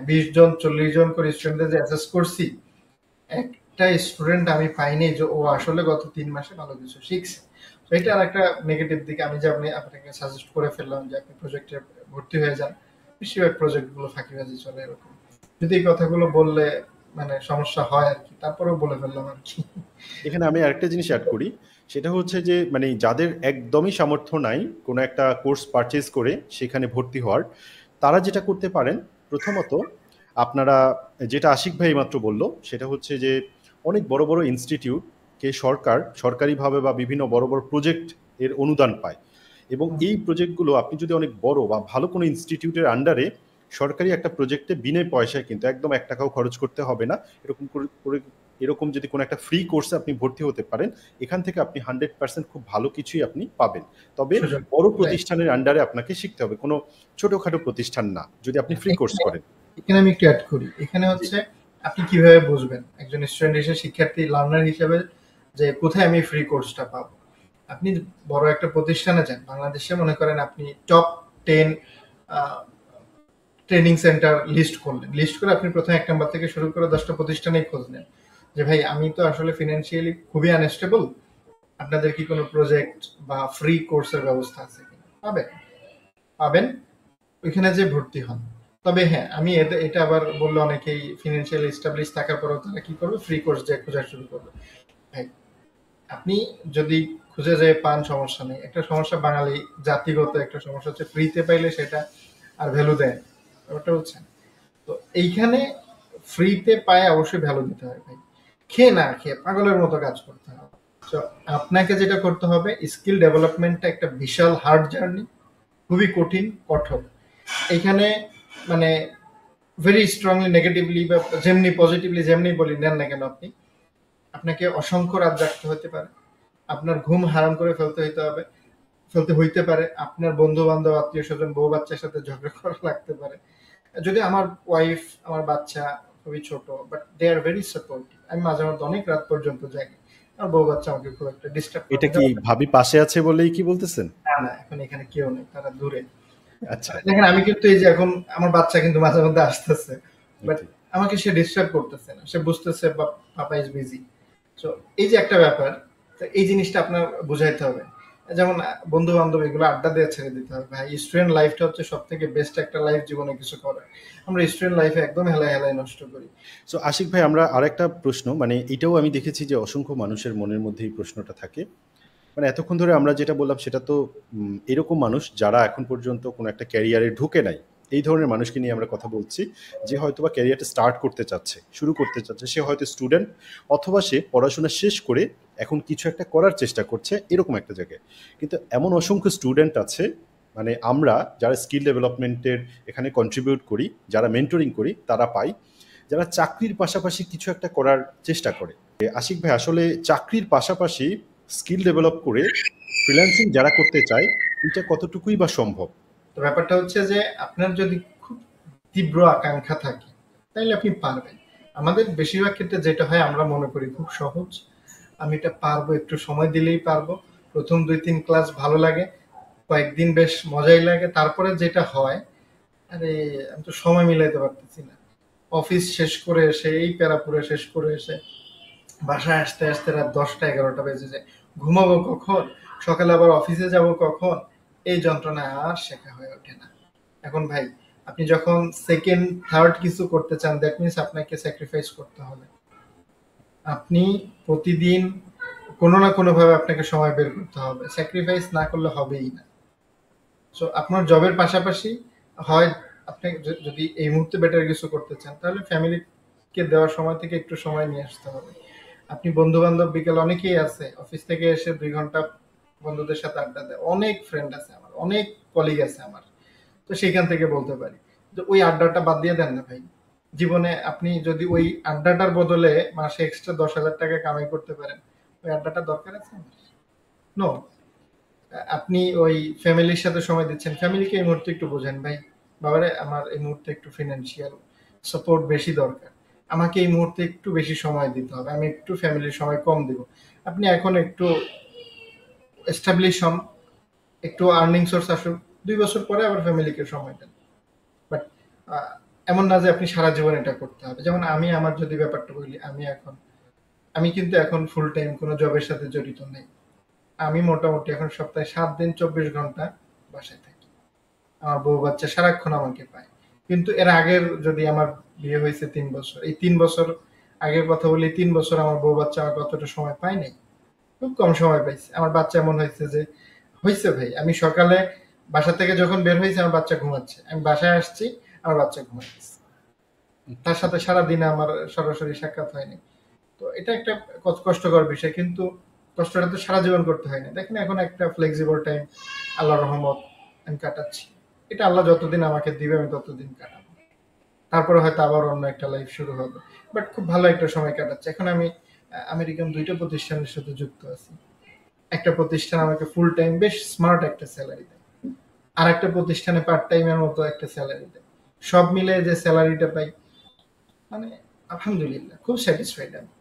২০ জন ৪০ জন করে স্টুডেন্টদের যে অ্যাসেস করছি, একটা স্টুডেন্ট আমি পাইনি যে ও আসলে গত ৩ মাসে ভালো কিছু শিখছে। তো এটা আরেকটা নেগেটিভ দিক। আমি যে আপনাকে সাজেস্ট করে ফেললাম যে আপনি প্রজেক্টে ভর্তি হয়ে যান। বেশিরভাগ প্রজেক্টগুলো ফাঁকিবাজি চলে এরকম। যদি এই কথাগুলো বললে মানে সমস্যা হয় আরকি। তারপরেও বলে ফেললাম আরকি। এখানে আমি আরেকটা জিনিস অ্যাড করি, সেটা হচ্ছে যে মানে যাদের একদমই সামর্থ্য নাই কোনো একটা কোর্স পারচেজ করে সেখানে ভর্তি হওয়ার, তারা যেটা করতে পারেন প্রথমত, আপনারা যেটা আশিক ভাই মাত্র বলল সেটা হচ্ছে যে অনেক বড় বড় ইনস্টিটিউটকে সরকারিভাবে বা বিভিন্ন বড় বড় প্রজেক্ট এর অনুদান পায়, এবং এই প্রজেক্টগুলো আপনি যদি অনেক বড় বা ভালো কোনো ইনস্টিটিউটের আন্ডারে সরকারি একটা প্রজেক্টে বিনা পয়সায়, কিন্তু একদম ১ টাকাও খরচ করতে হবে না, এরকম যদি কোনো একটা ফ্রি কোর্সে আপনি ভর্তি হতে পারেন, এখান থেকে আপনি 100% খুব ভালো কিছুই আপনি পাবেন। তবে সুযোগ। বড় রাইট। প্রতিষ্ঠানের আন্ডারে আপনাকে শিখতে হবে, কোনো ছোটখাটো প্রতিষ্ঠান না, যদি আপনি ফ্রি কোর্স করেন। এখানে আমি একটু অ্যাড করি। এখানে জি, হচ্ছে আপনি কিভাবে বুঝবেন একজন স্টুডেন্ট হিসেবে, শিক্ষার্থী লার্নার হিসেবে যে কোথায় আমি ফ্রি কোর্সটা পাবো? আপনি বড় একটা প্রতিষ্ঠানে যান। বাংলাদেশে মনে করেন আপনি টপ 10 আ ট্রেনিং সেন্টার লিস্ট করলেন। লিস্ট করে আপনি ১ম ১ নাম্বার থেকে শুরু করে ১০ টা প্রতিষ্ঠানেই খোঁজ নেন। যে ভাই আমি তো আসলে ফিন্যান্সিয়ালি খুবই আনস্টেবল। আপনাদের কি কোনো প্রজেক্ট বা ফ্রি কোর্সের ব্যবস্থা আছে কিনা? পাবেন। পাবেন। ওইখানে যেয়ে ভর্তি হন। তবে হ্যাঁ, আমি এটা আবার বললে অনেকেই ফিন্যান্সিয়ালি এস্টাবলিশ থাকার পরেও তারা কি করবে? ফ্রি কোর্স যেয়ে খোঁজা শুরু করবে। ভাই, আপনি যদি খুঁজে যেয়ে পান সমস্যা নেই। একটা সমস্যা বাঙালি জাতিগত একটা সমস্যা হচ্ছে ফ্রিতে পাইলে সেটা আর ভ্যালু দেয় না। ব্যাপারটা বুঝছেন? তো এইখানে ফ্রিতে পায় অবশ্যই ভ্যালু দিতে হয় ভাই। খেয়ে না খেয়ে পাগলের মতো কাজ করতে হবে। তো আপনাকে যেটা করতে হবে, স্কিল ডেভেলপমেন্টটা একটা বিশাল হার্ড জার্নি, খুবই কঠিন, কঠোর। এইখানে মানে ভেরি স্ট্রংলি নেগেটিভলি বা যেমনি পজিটিভলি যেমনি বলি নেন না কেন আপনি, আপনাকে অসংখ্য রাত জাগতে হতে পারে, আপনার ঘুম হারাম করে ফেলতে হইতে পারে, আপনার বন্ধু বান্ধব আত্মীয় স্বজন বউ বাচ্চার সাথে ঝগড়া করা লাগতে পারে। যদি আমার ওয়াইফ আমার বাচ্চা খুবই ছোট, but they are very supportive. আমি মাঝে মধ্যে অনেক রাত পর্যন্ত জাগি, আমার বউ বাচ্চা আমাকে খুব একটা ডিস্টার্ব করে এটা না। কি ভাবি পাশে আছে বলেই কি বলতেছেন? না না, এখন এখানে কেউ নেই, তারা দূরে। আচ্ছা, দেখেন আমি কিন্তু এই যে এখন আমার বাচ্চা কিন্তু মাঝে মধ্যে আসতেছে, বাট ওকে। আমাকে সে ডিস্টার্ব করতেছে না, সে বুঝতেছে পাপা ইজ বিজি। তো এই যে একটা ব্যাপার, তো এই জিনিসটা আপনার বুঝাইতে হবে। যেমন বন্ধু বান্ধব এগুলো আড্ডা দিয়ে ছেড়ে দিতে হবে ভাই। স্টুডেন্ট লাইফটা হচ্ছে সব থেকে বেস্ট একটা লাইফ জীবনে কিছু করার। আমরা স্টুডেন্ট লাইফে একদম হেলায় হেলায় নষ্ট করি। সো আশিক ভাই, আমরা আরেকটা প্রশ্ন, মানে এটাও আমি দেখেছি যে অসংখ্য মানুষের মনের মধ্যে এই প্রশ্নটা থাকে, মানে এতক্ষণ ধরে আমরা যেটা বললাম সেটা তো এরকম মানুষ যারা এখন পর্যন্ত কোনো একটা ক্যারিয়ারে ঢুকে নাই, এই ধরনের মানুষকে নিয়ে আমরা কথা বলছি, যে হয়তো বা ক্যারিয়ারটা স্টার্ট করতে চাচ্ছে, শুরু করতে চাচ্ছে, সে হয়তো স্টুডেন্ট অথবা সে পড়াশোনা শেষ করে এখন কিছু একটা করার চেষ্টা করছে এরকম একটা জায়গায়। কিন্তু এমন অসংখ্য স্টুডেন্ট আছে, মানে আমরা যারা স্কিল ডেভেলপমেন্টের এখানে কন্ট্রিবিউট করি, যারা মেন্টরিং করি, তারা পাই যারা চাকরির পাশাপাশি কিছু একটা করার চেষ্টা করে। আশিক ভাই, আসলে চাকরির পাশাপাশি স্কিল ডেভেলপ করে ফ্রিল্যান্সিং যারা করতে চায়, এটা কতটুকুই বা সম্ভব? তো ব্যাপারটা হচ্ছে যে আপনার যদি খুব তীব্র আকাঙ্ক্ষা থাকে তাহলে আপনি পারবেন। আমাদের বেশিরভাগ ক্ষেত্রে যেটা হয় আমরা মনে করি খুব সহজ, আমি এটা পারবো, একটু সময় দিলেই পারবো। প্রথম ২-৩ ক্লাস ভালো লাগে, কয়েকদিন বেশ মজাই লাগে, তারপরে যেটা হয়, আরে আমি তো সময় মিলাইতে পারতেছি না। অফিস শেষ করে এসে এই প্যারাপুরে শেষ করে এসে বাসায় আসতে আসতে রাত ১০টা-১১টা বেজে যায়। ঘুমাবো কখন, সকালে আবার অফিসে যাব কখন, এই যন্ত্রণা আর শেখা হয়ে ওঠে না। এখন ভাই, আপনি যখন সেকেন্ড থার্ড কিছু করতে চান, দ্যাট মিনস আপনাকে স্যাক্রিফাইস করতে হবে। আপনি প্রতিদিন কোনো না কোনোভাবে আপনাকে সময় বের করতে হবে, স্যাক্রিফাইস না করলে হবেই না। সো আপনার জবের পাশাপাশি হয় আপনি যদি এই মুহূর্তে বেটার কিছু করতে চান তাহলে ফ্যামিলিকে দেওয়ার সময় থেকে একটু সময় নিয়ে আসতে হবে। আপনি বন্ধু বান্ধব বিকেল অনেকেই আছে অফিস থেকে এসে 2 ঘন্টা বন্ধুদের সাথে আড্ডা দেয়, অনেক ফ্রেন্ড আছে আমার, অনেক কলিগ আছে আমার। তো সেখান থেকে বলতে পারি যে ওই আড্ডাটা বাদ দিয়ে দেন না ভাই। জীবনে আপনি যদি ওই আড্ডাটার বদলে মাসে এক্সট্রা 10,000 টাকা কামাই করতে পারেন, ওই আড্ডাটা দরকার আছে আমার? নো। আপনি ওই ফ্যামিলির সাথে সময় দিচ্ছেন, ফ্যামিলিকে এই মুহূর্তে একটু বোঝেন ভাই, বাবারে আমার এই মুহূর্তে একটু ফিনান্সিয়াল সাপোর্ট বেশি দরকার, আমাকে এই মুহূর্তে একটু বেশি সময় দিতে হবে, আমি একটু ফ্যামিলির সময় কম দিব। আপনি এখন একটু এস্টাবলিশ হন, একটু আর্নিং সোর্স আসুক, 2 বছর পরে আবার ফ্যামিলিকে সময় দেন। বাট এমন না যে আপনি সারা জীবন এটা করতে হবে। যেমন আমি আমার যদি ব্যাপারটা বলি, আমি কিন্তু এখন ফুল টাইম কোনো জবের সাথে জড়িত নেই। আমি মোটামুটি এখন সপ্তাহে 7 দিন 24 ঘন্টা বাসায় থাকি। আমার বউ বাচ্চা সারাক্ষণ আমাকে পায়। কিন্তু এর আগের যদি আমার বিয়ে হয়েছে 3 বছর, এই 3 বছর আগের কথা বলি, 3 বছর আমার বউ বাচ্চা আমার কতটা সময় পায় নাই, খুব কম সময় পাইছে। আমার বাচ্চা এমন হয়েছে যে হয়েছে ভাই, আমি সকালে বাসা থেকে যখন বের হয়েছি আমার বাচ্চা ঘুমাচ্ছে, আমি বাসায় আসছি আমার বাচ্চা ঘুমাচ্ছে, তার সাথে সারাদিনে আমার সরাসরি সাক্ষাৎ হয়নি। তো এটা একটা কষ্টকর বিষয়, কিন্তু কষ্টটা তো সারা জীবন করতে হয় না। দেখেন এখন একটা ফ্লেক্সিবল টাইম আল্লাহর রহমত আমি কাটাচ্ছি, এটা আল্লাহ যতদিন আমাকে দিবে আমি ততদিন কাটাবো, তারপরে হয়তো আবার অন্য একটা লাইফ শুরু হবে। বাট খুব ভালো একটা সময় কাটাচ্ছে। এখন আমি আমেরিকান 2টা প্রতিষ্ঠানের সাথে যুক্ত আছি। একটা প্রতিষ্ঠান আমাকে ফুল টাইম বেশ স্মার্ট একটা স্যালারি দেয়, আর একটা প্রতিষ্ঠানে পার্ট টাইমের মতো একটা স্যালারি দেয়। সব মিলে যে স্যালারিটা পাই, মানে আলহামদুলিল্লাহ খুব স্যাটিসফাইড আমি।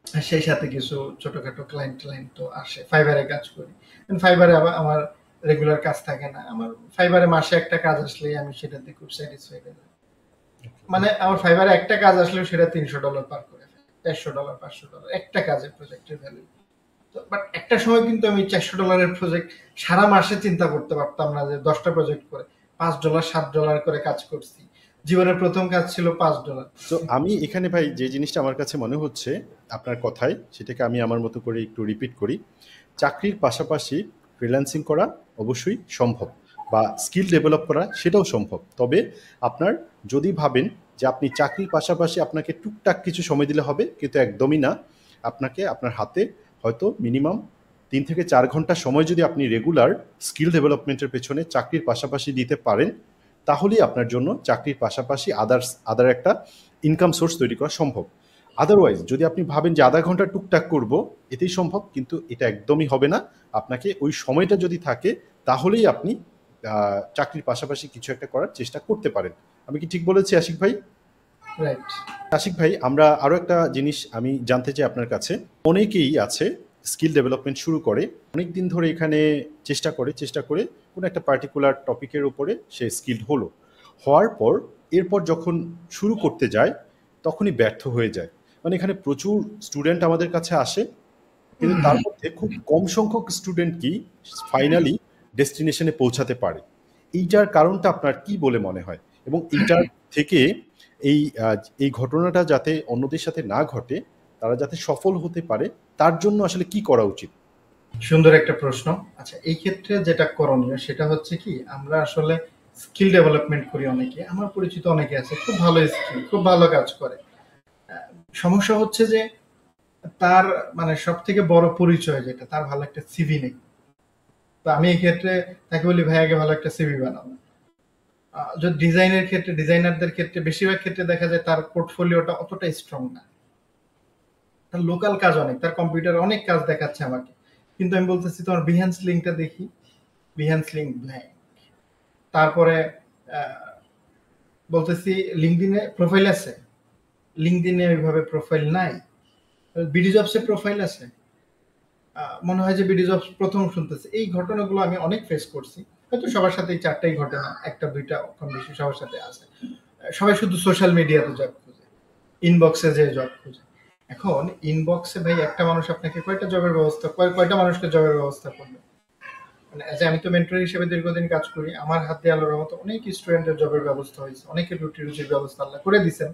আর সেই সাথে কিছু ছোটখাটো ক্লায়েন্ট তো আসে, ফাইবারে কাজ করি। ফাইবারে আবার আমার রেগুলার কাজ থাকে না, আমার ফাইবারে মাসে একটা কাজ আসলে আমি সেটাতে খুব স্যাটিসফাইড হই। মানে আমার ফাইবারে একটা কাজ আসলেও সেটা $300 পার করে ফেলে, $400 $500 একটা কাজের প্রজেক্টের ভ্যালু। বাট একটা সময় কিন্তু আমি $400 প্রজেক্ট সারা মাসে চিন্তা করতে পারতাম না, যে 10টা প্রজেক্ট করে $5 $7 করে কাজ করছি। জীবনের প্রথম কাজ ছিল $5। তো আমি এখানে ভাই যে জিনিসটা আমার কাছে মনে হচ্ছে আপনার কথায়, সেটাকে আমি আমার মতো করে একটু রিপিট করি। চাকরির পাশাপাশি ফ্রিল্যান্সিং করা অবশ্যই সম্ভব, বা স্কিল ডেভেলপ করা সেটাও সম্ভব। তবে আপনার যদি ভাবেন যে আপনি চাকরির পাশাপাশি আপনাকে টুকটাক কিছু সময় দিলে হবে, কিন্তু একদমই না। আপনাকে আপনার হাতে হয়তো মিনিমাম 3 থেকে 4 ঘন্টা সময় যদি আপনি রেগুলার স্কিল ডেভেলপমেন্টের পেছনে চাকরির পাশাপাশি দিতে পারেন, তাহলেই আপনার জন্য চাকরির পাশাপাশি আদার একটা ইনকাম সোর্স তৈরি করা সম্ভব। আদারওয়াইজ যদি আপনি ভাবেন যে আধা ঘন্টা টুকটাক করব, এতেই সম্ভব, কিন্তু এটা একদমই হবে না। আপনাকে ওই সময়টা যদি থাকে তাহলেই আপনি চাকরির পাশাপাশি কিছু একটা করার চেষ্টা করতে পারেন। আমি কি ঠিক বলেছি আশিক ভাই? রাইট। আশিক ভাই, আমরা আরও একটা জিনিস আমি জানতে চাই আপনার কাছে। অনেকেই আছে স্কিল ডেভেলপমেন্ট শুরু করে, অনেক দিন ধরে এখানে চেষ্টা করে কোনো একটা পার্টিকুলার টপিকের উপরে সে স্কিল্ড হওয়ার পর এরপর যখন শুরু করতে যায় তখনই ব্যর্থ হয়ে যায়। মানে এখানে প্রচুর স্টুডেন্ট আমাদের কাছে আসে, কিন্তু তার মধ্যে খুব কম সংখ্যক স্টুডেন্ট কি ফাইনালি ডেস্টিনেশনে পৌঁছাতে পারে। এইটার কারণটা আপনার কি বলে মনে হয়, এবং এইটার থেকে এই ঘটনাটা যাতে অন্যদের সাথে না ঘটে, তারা যাতে সফল হতে পারে, তার জন্য আসলে কি করা উচিত? সুন্দর একটা প্রশ্ন। আচ্ছা, এই ক্ষেত্রে যেটা করণীয় সেটা হচ্ছে কি, আমরা আসলে স্কিল ডেভেলপমেন্ট করি অনেকে, আমার পরিচিত অনেকে আছে খুব ভালো স্কিল, খুব ভালো কাজ করে। সমস্যা হচ্ছে যে তার মানে সব থেকে বড় পরিচয় যেটা, তার ভালো একটা সিভি নেই। তো আমি এই ক্ষেত্রে তাকে বলি ভাই আগে ভালো একটা সিভি বানাবো। যদি ডিজাইনের ক্ষেত্রে, ডিজাইনারদের ক্ষেত্রে বেশিরভাগ ক্ষেত্রে দেখা যায় তার পোর্টফোলিওটা অতটা স্ট্রং না, তার লোকাল কাজ অনেক, তার কম্পিউটার অনেক কাজ দেখাচ্ছে আমাকে, কিন্তু আমি বলতেছি তোমার বিহ্যান্স লিঙ্কটা দেখি, বিহ্যান্স লিঙ্ক ব্ল্যাঙ্ক। তারপরে বলতেছি লিঙ্কডিনে প্রোফাইল আছে, লিঙ্কডিনে ওইভাবে প্রোফাইল নাই। বিডি জবসে প্রোফাইল আছে, মনে হয় যে বিডি জবস প্রথম শুনতেছে। এই ঘটনাগুলো আমি অনেক ফেস করছি, হয়তো সবার সাথে এই 4টাই ঘটে না, একটা দুইটা কম বেশি সবার সাথে আছে। সবাই শুধু সোশ্যাল মিডিয়াতে জব খুঁজে, ইনবক্সে যে জব খুঁজে। এখন ইনবক্সে ভাই একটা মানুষ আপনাকে কয়টা জবের ব্যবস্থা, কয়টা মানুষকে জবের ব্যবস্থা করবে? মানে আমি তো মেন্টর হিসেবে দীর্ঘদিন কাজ করি, আমার হাতে আলোর মতো অনেক স্টুডেন্টের জবের ব্যবস্থা হয়েছে, অনেকের রুজির ব্যবস্থা আল্লাহ করে দিচ্ছেন।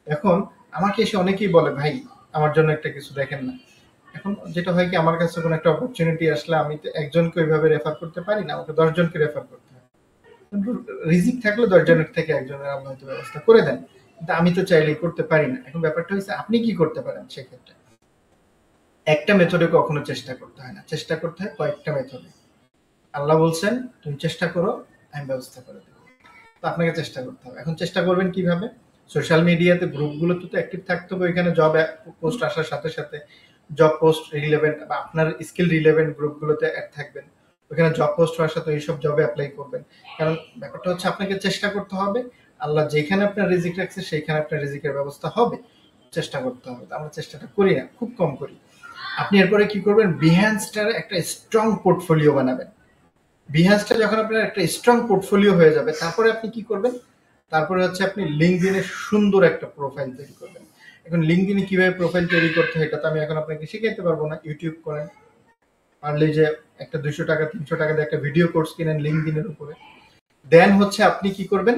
এখন আমাকে এসে অনেকেই বলে ভাই আমার জন্য একটা কিছু দেখেন না। এখন যেটা হয় কি, আমার কাছে কোনো একটা অপরচুনিটি আসলে আমি তো একজনকে ওইভাবে রেফার করতে পারি না, আমাকে 10 জনকে রেফার করতে হয়। কিন্তু রিজিক থাকলে 10 জনের থেকে একজনের আল্লাহ হয়তো ব্যবস্থা করে দেন, কিন্তু আমি তো চাইলেই করতে পারি না। এখন ব্যাপারটা হচ্ছে আপনি কি করতে পারেন সেক্ষেত্রে। একটা মেথডে কখনো চেষ্টা করতে হয় না, চেষ্টা করতে হয় কয়েকটা মেথডে। আল্লাহ বলছেন তুমি চেষ্টা করো, আমি ব্যবস্থা করে দেবো। তো আপনাকে চেষ্টা করতে হবে। এখন চেষ্টা করবেন কিভাবে? সোশ্যাল মিডিয়াতে গ্রুপগুলোতে তো অ্যাক্টিভ থাকতে হবে। ওইখানে জব পোস্ট আসার সাথে সাথে জব পোস্ট রিলেভেন্ট বা আপনার স্কিল রিলেভেন্ট গ্রুপগুলোতে অ্যাড থাকবেন। ওইখানে জব পোস্ট হওয়ার সাথে এইসব জবে অ্যাপ্লাই করবেন। কারণ ব্যাপারটা হচ্ছে আপনাকে চেষ্টা করতে হবে। আল্লাহ যেখানে আপনার রিজিক রাখছে সেইখানে আপনার রিজিকের ব্যবস্থা হবে। চেষ্টা করতে হবে। আমরা চেষ্টাটা করি না, খুব কম করি। আপনি এরপরে কি করবেন? বিহ্যান্সটার একটা স্ট্রং পোর্টফোলিও বানাবেন। বিহান্সটা যখন আপনার একটা স্ট্রং পোর্টফোলিও হয়ে যাবে, তারপরে আপনি কি করবেন? তারপরে হচ্ছে আপনি লিঙ্কডইনে সুন্দর একটা প্রোফাইল তৈরি করবেন। এখন লিঙ্কডইনে কিভাবে প্রোফাইল তৈরি করতে হয় এটা তো আমি এখন আপনাকে শিখাইতে পারবো না। ইউটিউব করেন, পারলে যে একটা 200 টাকা 300 টাকা দিয়ে একটা ভিডিও কোর্স কিনেন লিঙ্কডইনের উপরে। দেন হচ্ছে আপনি কি করবেন?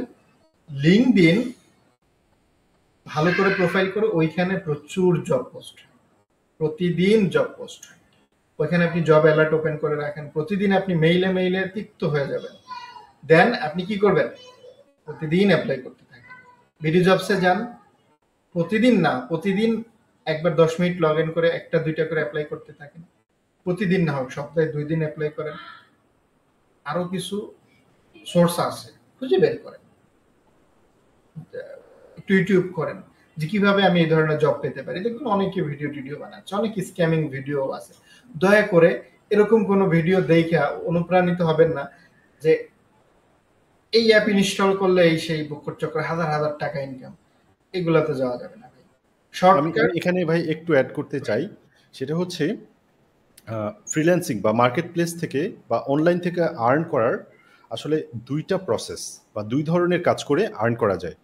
লিঙ্কডইন ভালো করে প্রোফাইল করে ওইখানে প্রচুর জব পোস্ট, প্রতিদিন জব পোস্ট। ওইখানে আপনি জব অ্যালার্ট ওপেন করে রাখেন, প্রতিদিন আপনি মেইলে মেইলে তিক্ত হয়ে যাবেন। দেন আপনি কি করবেন? প্রতিদিন অ্যাপ্লাই করতে থাকেন। বিডি জবসে যান, প্রতিদিন না, প্রতিদিন একবার 10 মিনিট লগ ইন করে একটা দুইটা করে অ্যাপ্লাই করতে থাকেন। প্রতিদিন না হোক, সপ্তাহে 2 দিন অ্যাপ্লাই করেন। আরো কিছু সোর্স আছে, খুঁজে বের করেন। একটু ইউটিউব করেন যে কিভাবে আমি এই ধরনের জব পেতে পারি। দেখুন অনেকে ভিডিও টিডিও বানাচ্ছে, অনেক স্ক্যামিং ভিডিও আছে। দয়া করে এরকম কোনো ভিডিও দেখে অনুপ্রাণিত হবেন না যে এই অ্যাপ ইনস্টল করলে এই সেই বকর চক্র হাজার হাজার টাকা ইনকাম। এগুলাতে যাওয়া যাবে না ভাই। আমি শর্টকাট। এখানে ভাই একটু অ্যাড করতে চাই। সেটা হচ্ছে ফ্রিল্যান্সিং বা মার্কেট প্লেস থেকে বা অনলাইন থেকে আর্ন করার আসলে 2টা প্রসেস বা 2 ধরনের কাজ করে আর্ন করা যায়।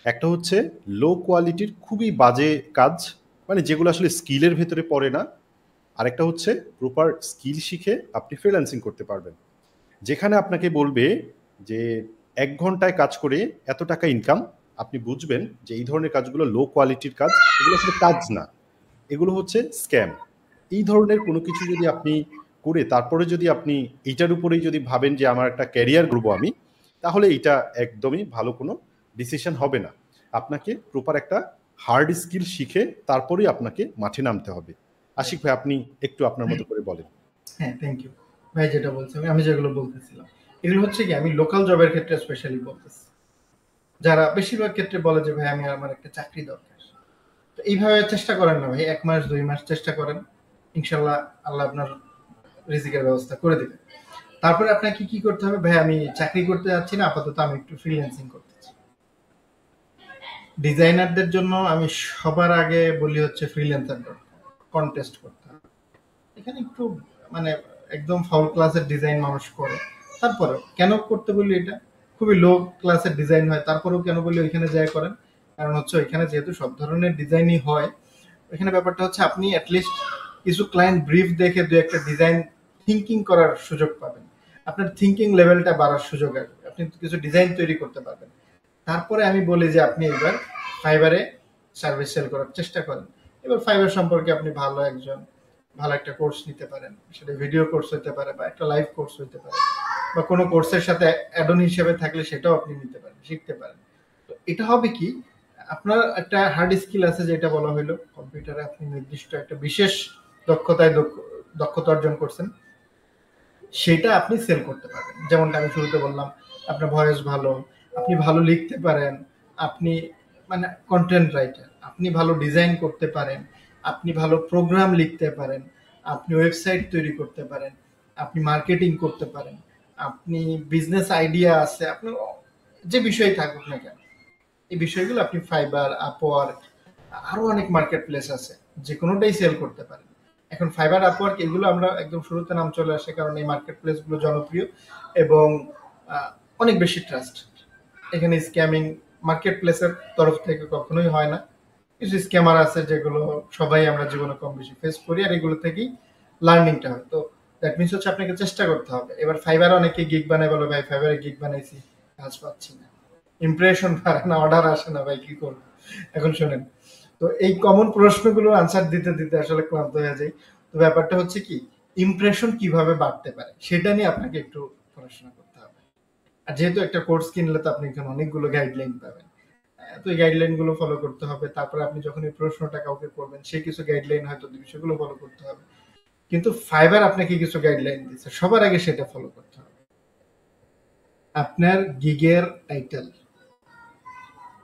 একটা হচ্ছে লো কোয়ালিটির খুবই বাজে কাজ, মানে যেগুলো আসলে স্কিলের ভেতরে পড়ে না। আরেকটা হচ্ছে প্রপার স্কিল শিখে আপনি ফ্রিল্যান্সিং করতে পারবেন, যেখানে আপনাকে বলবে যে 1 ঘন্টায় কাজ করে এত টাকা ইনকাম। আপনি বুঝবেন যে এই ধরনের কাজগুলো লো কোয়ালিটির কাজ, এগুলো আসলে কাজ না, এগুলো হচ্ছে স্ক্যাম। এই ধরনের কোনো কিছু যদি আপনি করে তারপরে যদি আপনি এইটার উপরেই যদি ভাবেন যে আমার একটা ক্যারিয়ার করবো আমি, তাহলে এইটা একদমই ভালো কোনো ডিসিশন হবে না। আপনাকে প্রপার একটা হার্ড স্কিল শিখে তারপরেই আপনাকে মাঠে নামতে হবে। আশিক ভাই, আপনি একটু আপনার মতো করে বলেন। হ্যাঁ, থ্যাংক ইউ ভাই। যেটা বলছেন, আমি যেগুলো বলতেছিলাম এগুলো হচ্ছে কি, আমি লোকাল জবের ক্ষেত্রে স্পেশালি বলতেছি। যারা বেশিরভাগ ক্ষেত্রে বলে যে ভাই আমার একটা চাকরি দরকার, তো এইভাবে চেষ্টা করেন না ভাই। 1 মাস 2 মাস চেষ্টা করেন, ইনশাল্লাহ আল্লাহ আপনার রিজিকের ব্যবস্থা করে দেবে। তারপরে আপনাকে কি করতে হবে? ভাই আমি চাকরি করতে যাচ্ছি না, আপাতত আমি একটু ফ্রিল্যান্সিং করতেছি। ডিজাইনারদের জন্য আমি সবার আগে বলি হচ্ছে ফ্রিল্যান্সার কন্টেস্ট করতে হবে। এখানে একটু মানে একদম ফাউল ক্লাসের ডিজাইন মানুষ করে। তারপরেও কেন করতে বলি, এটা খুবই লো ক্লাসের ডিজাইন হয়, তারপরেও কেন বলি ওইখানে যাই করেন? কারণ হচ্ছে ওইখানে যেহেতু সব ধরনের ডিজাইনই হয়, ওইখানে ব্যাপারটা হচ্ছে আপনি অ্যাটলিস্ট কিছু ক্লায়েন্ট ব্রিফ দেখে দু একটা ডিজাইন থিঙ্কিং করার সুযোগ পাবেন। আপনার থিঙ্কিং লেভেলটা বাড়ার সুযোগ আসবে, আপনি কিছু ডিজাইন তৈরি করতে পারবেন। তারপরে আমি বলি যে আপনি এবার ফাইবারে সার্ভিস সেল করার চেষ্টা করেন। এবার ফাইবার সম্পর্কে আপনি ভালো একটা কোর্স নিতে পারেন। সেটা ভিডিও কোর্স হতে পারে বা একটা লাইভ কোর্স হতে পারে, বা কোনো কোর্সের সাথে অ্যাডন হিসেবে থাকলে সেটাও আপনি নিতে পারেন, শিখতে পারেন। তো এটা হবে কি, আপনার একটা হার্ড স্কিল আছে যেটা বলা হলো কম্পিউটারে আপনি নির্দিষ্ট একটা বিশেষ দক্ষতায় দক্ষতা অর্জন করছেন, সেটা আপনি সেল করতে পারবেন। যেমনটা আমি শুরুতে বললাম, আপনার ভয়েস ভালো, আপনি ভালো লিখতে পারেন, আপনি মানে কন্টেন্ট রাইটার, আপনি ভালো ডিজাইন করতে পারেন, আপনি ভালো প্রোগ্রাম লিখতে পারেন, আপনি ওয়েবসাইট তৈরি করতে পারেন, আপনি মার্কেটিং করতে পারেন, আপনি বিজনেস আইডিয়া আছে, আপনার যে বিষয় থাকুক না কেন, এই বিষয়গুলো আপনি ফাইবার, আপওয়ার্ক, আরো অনেক মার্কেট প্লেস আছে, যে কোনোটাই সেল করতে পারেন। এখন ফাইবার, আপওয়ার্ক এগুলো আমরা একদম শুরুতে নাম চলে আসে কারণ এই মার্কেট প্লেস গুলো জনপ্রিয় এবং অনেক বেশি ট্রাস্ট। এখানে স্ক্যামিং মার্কেট প্লেসের তরফ থেকে কখনোই হয় না। কিছু স্ক্যামার আছে যেগুলো সবাই আমরা জীবনে কম বেশি ফেস করি, আর এগুলো থেকেই লার্নিংটা হয়। তো দ্যাট মিনস হচ্ছে আপনাকে চেষ্টা করতে হবে। এবার ফাইবার অনেকে গিগ বানায়, বলে ভাই ফাইবারে গিগ বানাইছি, কাজ পাচ্ছি না, ইমপ্রেশন পারে না, অর্ডার আসে না, ভাই কি করবো? এখন শোনেন, তো এই কমন প্রশ্নগুলো আনসার দিতে দিতে আসলে ক্লান্ত হয়ে যায়। তো ব্যাপারটা হচ্ছে কি, ইমপ্রেশন কিভাবে বাড়তে পারে সেটা নিয়ে আপনাকে একটু পড়াশোনা করতে হবে। আর যেহেতু একটা কোর্স কিনলে তো আপনি এখানে অনেকগুলো গাইডলাইন পাবেন, তো এই গাইডলাইন গুলো ফলো করতে হবে। তারপরে আপনি যখন এই প্রশ্নটা কাউকে করবেন, সে কিছু গাইডলাইন হয়তো দিবে, সেগুলো ফলো করতে হবে। কিন্তু ফাইবার আপনাকে কিছু গাইডলাইন দিচ্ছে, সবার আগে সেটা ফলো করতে হবে। আপনার গিগের টাইটেল,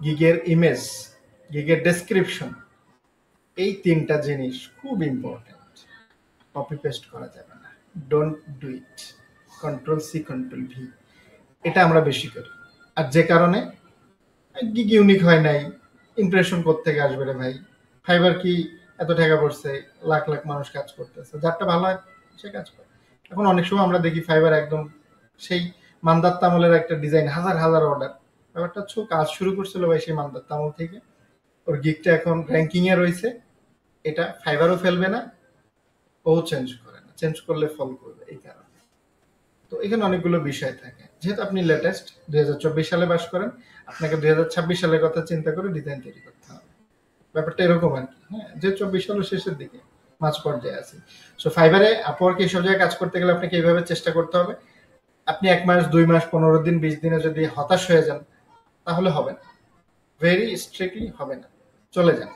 গিগের ইমেজ, গিগের ডেসক্রিপশন, এই তিনটা জিনিস খুব ইম্পর্টেন্ট। কপি পেস্ট করা যাবে না, don't do it. Control C control V, এটা আমরা বেশি করি। আর যে কারণে গিগ ইউনিক হয় নাই, ইমপ্রেশন কোত্থেকে আসবে রে ভাই? ফাইবার কি এত টাকা পড়ছে, লাখ লাখ মানুষ কাজ করতেছে, যারটা ভালো হয় সে কাজ করে। এখন অনেক সময় আমরা দেখি ফাইবার একদম সেই মান্দার তামলের একটা ডিজাইন, হাজার হাজার অর্ডার। ব্যাপারটা হচ্ছে ও কাজ শুরু করছিল ভাই সেই মান্দার তামল থেকে, ওর গিগটা এখন র্যাঙ্কিং এ রয়েছে, এটা ফাইবারও ফেলবে না, ও চেঞ্জ করে না, চেঞ্জ করলে ফল করবে এই কারণে। তো এখানে অনেকগুলো বিষয় থাকে। যেহেতু আপনি লেটেস্ট 2024 সালে বাস করেন, আপনাকে 2026 সালের কথা চিন্তা করে ডিজাইন তৈরি করতে হবে। ব্যাপারটা এরকম আর কি। হ্যাঁ, যে 24 সালের শেষের দিকে, মাঝ পর্যায়ে আছে। সো ফাইবারে আপওয়ার্ক এইসব জায়গায় কাজ করতে গেলে আপনাকে এইভাবে চেষ্টা করতে হবে। আপনি 1 মাস 2 মাস 15 দিন 20 দিনে যদি হতাশ হয়ে যান, তাহলে হবে না, ভেরি স্ট্রিক্টলি হবে না, চলে যান।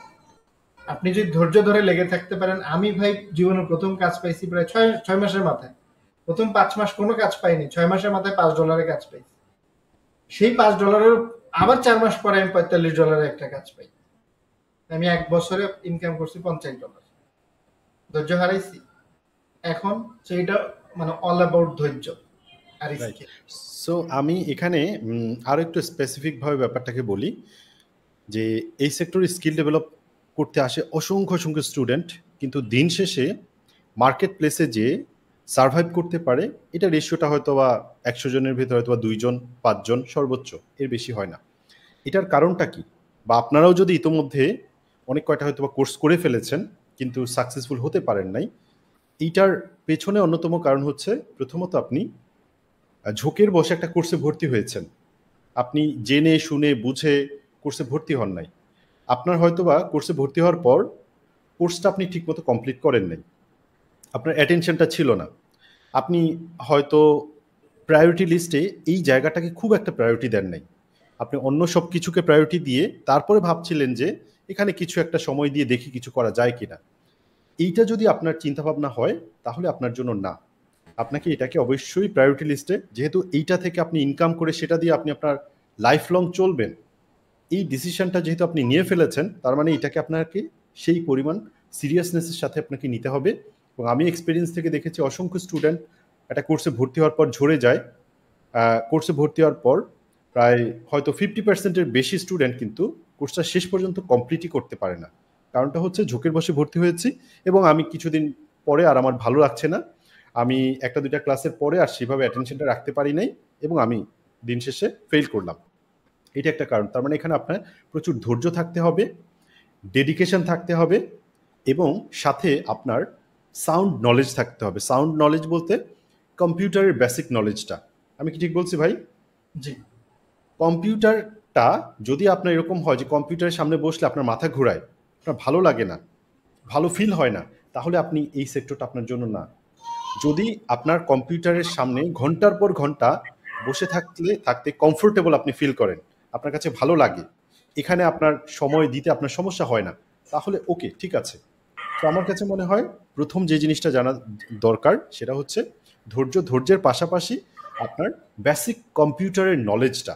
আপনি যদি ধৈর্য ধরে লেগে থাকতে পারেন, আমি ভাই জীবনের প্রথম কাজ পাইছি প্রায় 6 মাসের মাথায়। প্রথম 5 মাস কোনো কাজ পাইনি, 6 মাসের মাথায় $5 কাজ পাই। সেই $5 আবার 4 মাস পরে আমি $45 একটা কাজ পাই। আমি 1 বছরে ইনকাম করছি $50। ধৈর্য হারাইছি। এখন সেইটা মানে অল অ্যাবাউট ধৈর্য আর স্কিল। সো আমি এখানে আরো একটু স্পেসিফিক ভাবে ব্যাপারটাকে বলি যে এই সেক্টরে স্কিল ডেভেলপ করতে আসে অসংখ্য অসংখ্য স্টুডেন্ট, কিন্তু দিন শেষে মার্কেট প্লেসে যে সার্ভাইভ করতে পারে এটা রেশিওটা হয়তো বা 100 জনের ভিতরে হয়তো বা 2 জন 5 জন সর্বোচ্চ, এর বেশি হয় না। এটার কারণটা কি? বা আপনারাও যদি ইতোমধ্যে অনেক কয়টা হয়তো বা কোর্স করে ফেলেছেন কিন্তু সাকসেসফুল হতে পারেন নাই, এইটার পেছনে অন্যতম কারণ হচ্ছে প্রথমত আপনি ঝোঁকের বসে একটা কোর্সে ভর্তি হয়েছেন, আপনি জেনে শুনে বুঝে কোর্সে ভর্তি হন নাই। আপনার হয়তোবা কোর্সে ভর্তি হওয়ার পর কোর্সটা আপনি ঠিকমতো কমপ্লিট করেন নাই, আপনার অ্যাটেনশনটা ছিল না, আপনি হয়তো প্রায়োরিটি লিস্টে এই জায়গাটাকে খুব একটা প্রায়োরিটি দেন নাই, আপনি অন্য সব কিছুকে প্রায়োরিটি দিয়ে তারপরে ভাবছিলেন যে এখানে কিছু একটা সময় দিয়ে দেখি কিছু করা যায় কিনা। এইটা যদি আপনার চিন্তাভাবনা হয় তাহলে আপনার জন্য না। আপনাকে এটাকে অবশ্যই প্রায়োরিটি লিস্টে, যেহেতু এইটা থেকে আপনি ইনকাম করে সেটা দিয়ে আপনি আপনার লাইফ লং চলবেন, এই ডিসিশনটা যেহেতু আপনি নিয়ে ফেলেছেন, তার মানে এটাকে আপনাকে সেই পরিমাণ সিরিয়াসনেসের সাথে আপনাকে নিতে হবে। এবং আমি এক্সপিরিয়েন্স থেকে দেখেছি অসংখ্য স্টুডেন্ট একটা কোর্সে ভর্তি হওয়ার পর ঝরে যায়। কোর্সে ভর্তি হওয়ার পর প্রায় হয়তো 50%-এর বেশি স্টুডেন্ট কিন্তু কোর্সটা শেষ পর্যন্ত কমপ্লিটই করতে পারে না। কারণটা হচ্ছে ঝোঁকের বসে ভর্তি হয়েছি এবং আমি কিছুদিন পরে আর আমার ভালো লাগছে না, আমি একটা দুইটা ক্লাসের পরে আর সেভাবে অ্যাটেনশনটা রাখতে পারি নাই এবং আমি দিন শেষে ফেল করলাম। এটা একটা কারণ। তার মানে এখানে আপনার প্রচুর ধৈর্য থাকতে হবে, ডেডিকেশন থাকতে হবে এবং সাথে আপনার সাউন্ড নলেজ থাকতে হবে। সাউন্ড নলেজ বলতে কম্পিউটারের বেসিক নলেজটা। আমি কি ঠিক বলছি ভাই? জি। কম্পিউটারটা যদি আপনার এরকম হয় যে কম্পিউটারের সামনে বসলে আপনার মাথা ঘোরায়, আপনার ভালো লাগে না, ভালো ফিল হয় না, তাহলে আপনি এই সেক্টরটা আপনার জন্য না। যদি আপনার কম্পিউটারের সামনে ঘন্টার পর ঘন্টা বসে থাকতে কমফোর্টেবল আপনি ফিল করেন, আপনার কাছে ভালো লাগে, এখানে আপনার সময় দিতে আপনার সমস্যা হয় না, তাহলে ওকে, ঠিক আছে। তো আমার কাছে মনে হয় প্রথম যে জিনিসটা জানা দরকার সেটা হচ্ছে ধৈর্যের পাশাপাশি আপনার বেসিক কম্পিউটারের নলেজটা।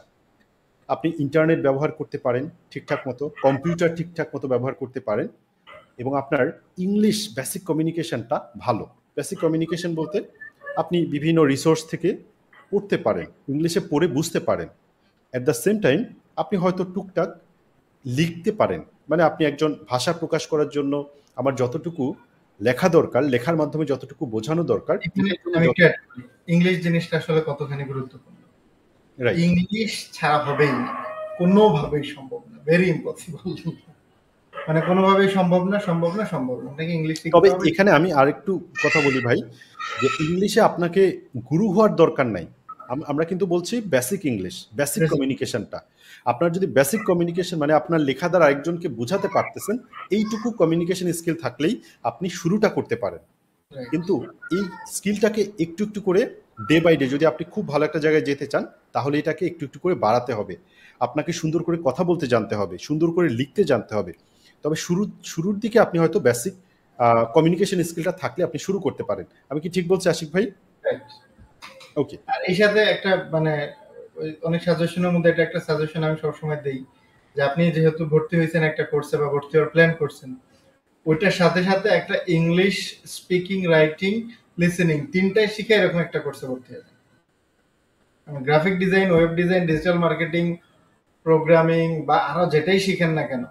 আপনি ইন্টারনেট ব্যবহার করতে পারেন ঠিকঠাক মতো, কম্পিউটার ঠিকঠাক মতো ব্যবহার করতে পারেন এবং আপনার ইংলিশ বেসিক কমিউনিকেশনটা ভালো। বেসিক কমিউনিকেশন বলতে আপনি বিভিন্ন রিসোর্স থেকে পড়তে পারেন, ইংলিশে পড়ে বুঝতে পারেন। অ্যাট দ্য সেম টাইম আপনি হয়তো টুকটাক লিখতে পারেন, মানে আপনি একজন ভাষা প্রকাশ করার জন্য আমার যতটুকু লেখা দরকার, লেখার মাধ্যমে যতটুকু বোঝানো দরকার, ইংলিশ জিনিসটা আসলে কতখানি গুরুত্বপূর্ণ। রাইট। ইংলিশ ছাড়া হবেই না, কোনোভাবেই সম্ভব না, ভেরি ইম্পসিবল। মানে কোনোভাবেই সম্ভব না, সম্ভব না, সম্ভব না। আপনাকে ইংলিশ শিখতে তবে হবে। এখানে আমি আরেকটু কথা বলি ভাই, যে ইংলিশে আপনাকে গুরু হওয়ার দরকার নাই। আমরা কিন্তু বলছি বেসিক ইংলিশ, বেসিক কমিউনিকেশনটা। আপনার যদি বেসিক কমিউনিকেশন মানে আপনার লেখা দ্বারা আরেকজনকে বোঝাতে পারতেছেন, এইটুকু কমিউনিকেশন স্কিল থাকলেই আপনি শুরুটা করতে পারেন। রাইট। কিন্তু এই স্কিলটাকে একটু একটু করে ডে বাই ডে, যদি আপনি খুব ভালো একটা জায়গায় যেতে চান তাহলে এটাকে একটু একটু করে বাড়াতে হবে। আপনাকে সুন্দর করে কথা বলতে জানতে হবে, সুন্দর করে লিখতে জানতে হবে। তবে শুরুর দিকে আপনি হয়তো বেসিক কমিউনিকেশন স্কিলটা থাকলে আপনি শুরু করতে পারেন। আমি কি ঠিক বলছি আশিক ভাই? রাইট। ওকে। আর এই সাথে একটা মানে অনেক সাজেশনের মধ্যে এটা একটা সাজেশন আমি সবসময় দেই, যে আপনি যেহেতু ভর্তি হয়েছেন একটা কোর্সে বা ভর্তি হওয়ার প্ল্যান করছেন, ওইটার সাথে সাথে একটা ইংলিশ স্পিকিং, রাইটিং, লিসেনিং তিনটাই শিখে এরকম একটা কোর্সে ভর্তি হয়ে যান। Graphic design, web design, digital marketing, programming বা আরো যেটাই শিখেন না কেন,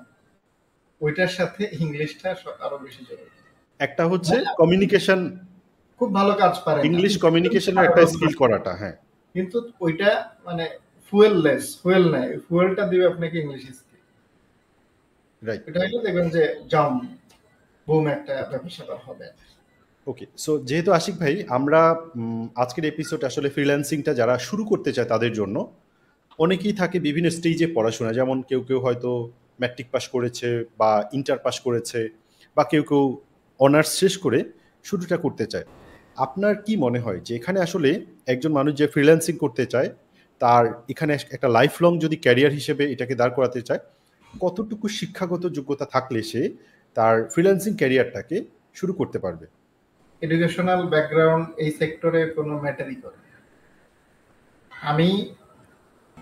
ওইটার সাথে ইংলিশটা আরো বেশি জরুরি। একটা হচ্ছে কমিউনিকেশন, খুব ভালো কাজ পারেন ইংলিশ কমিউনিকেশনের একটা স্কিল করাটা, হ্যাঁ। কিন্তু ওইটা মানে ফুয়েল নাই, ফুয়েলটা দিবে আপনাকে ইংলিশ স্কিল। রাইট। এটা হলে দেখবেন যে জাম বুম একটা ব্যবসা হবে। ওকে, সো যেহেতু আশিক ভাই আমরা আজকের এপিসোড আসলে ফ্রিল্যান্সিংটা যারা শুরু করতে চায় তাদের জন্য, অনেকেই থাকে বিভিন্ন স্টেজে পড়াশোনা, যেমন কেউ কেউ হয়তো ম্যাট্রিক পাস করেছে বা ইন্টার পাস করেছে, বা কেউ কেউ অনার্স শেষ করে শুরুটা করতে চায়। আপনার কি মনে হয় যে এখানে আসলে একজন মানুষ যে ফ্রিল্যান্সিং করতে চায় তার এখানে একটা লাইফ লং যদি ক্যারিয়ার হিসেবে এটাকে দাঁড় করাতে চায়, কতটুকু শিক্ষাগত যোগ্যতা থাকলে সে তার ফ্রিল্যান্সিং ক্যারিয়ারটাকে শুরু করতে পারবে? এডুকেশনাল ব্যাকগ্রাউন্ড এই সেক্টরে কোনো ম্যাটারই করে না। আমি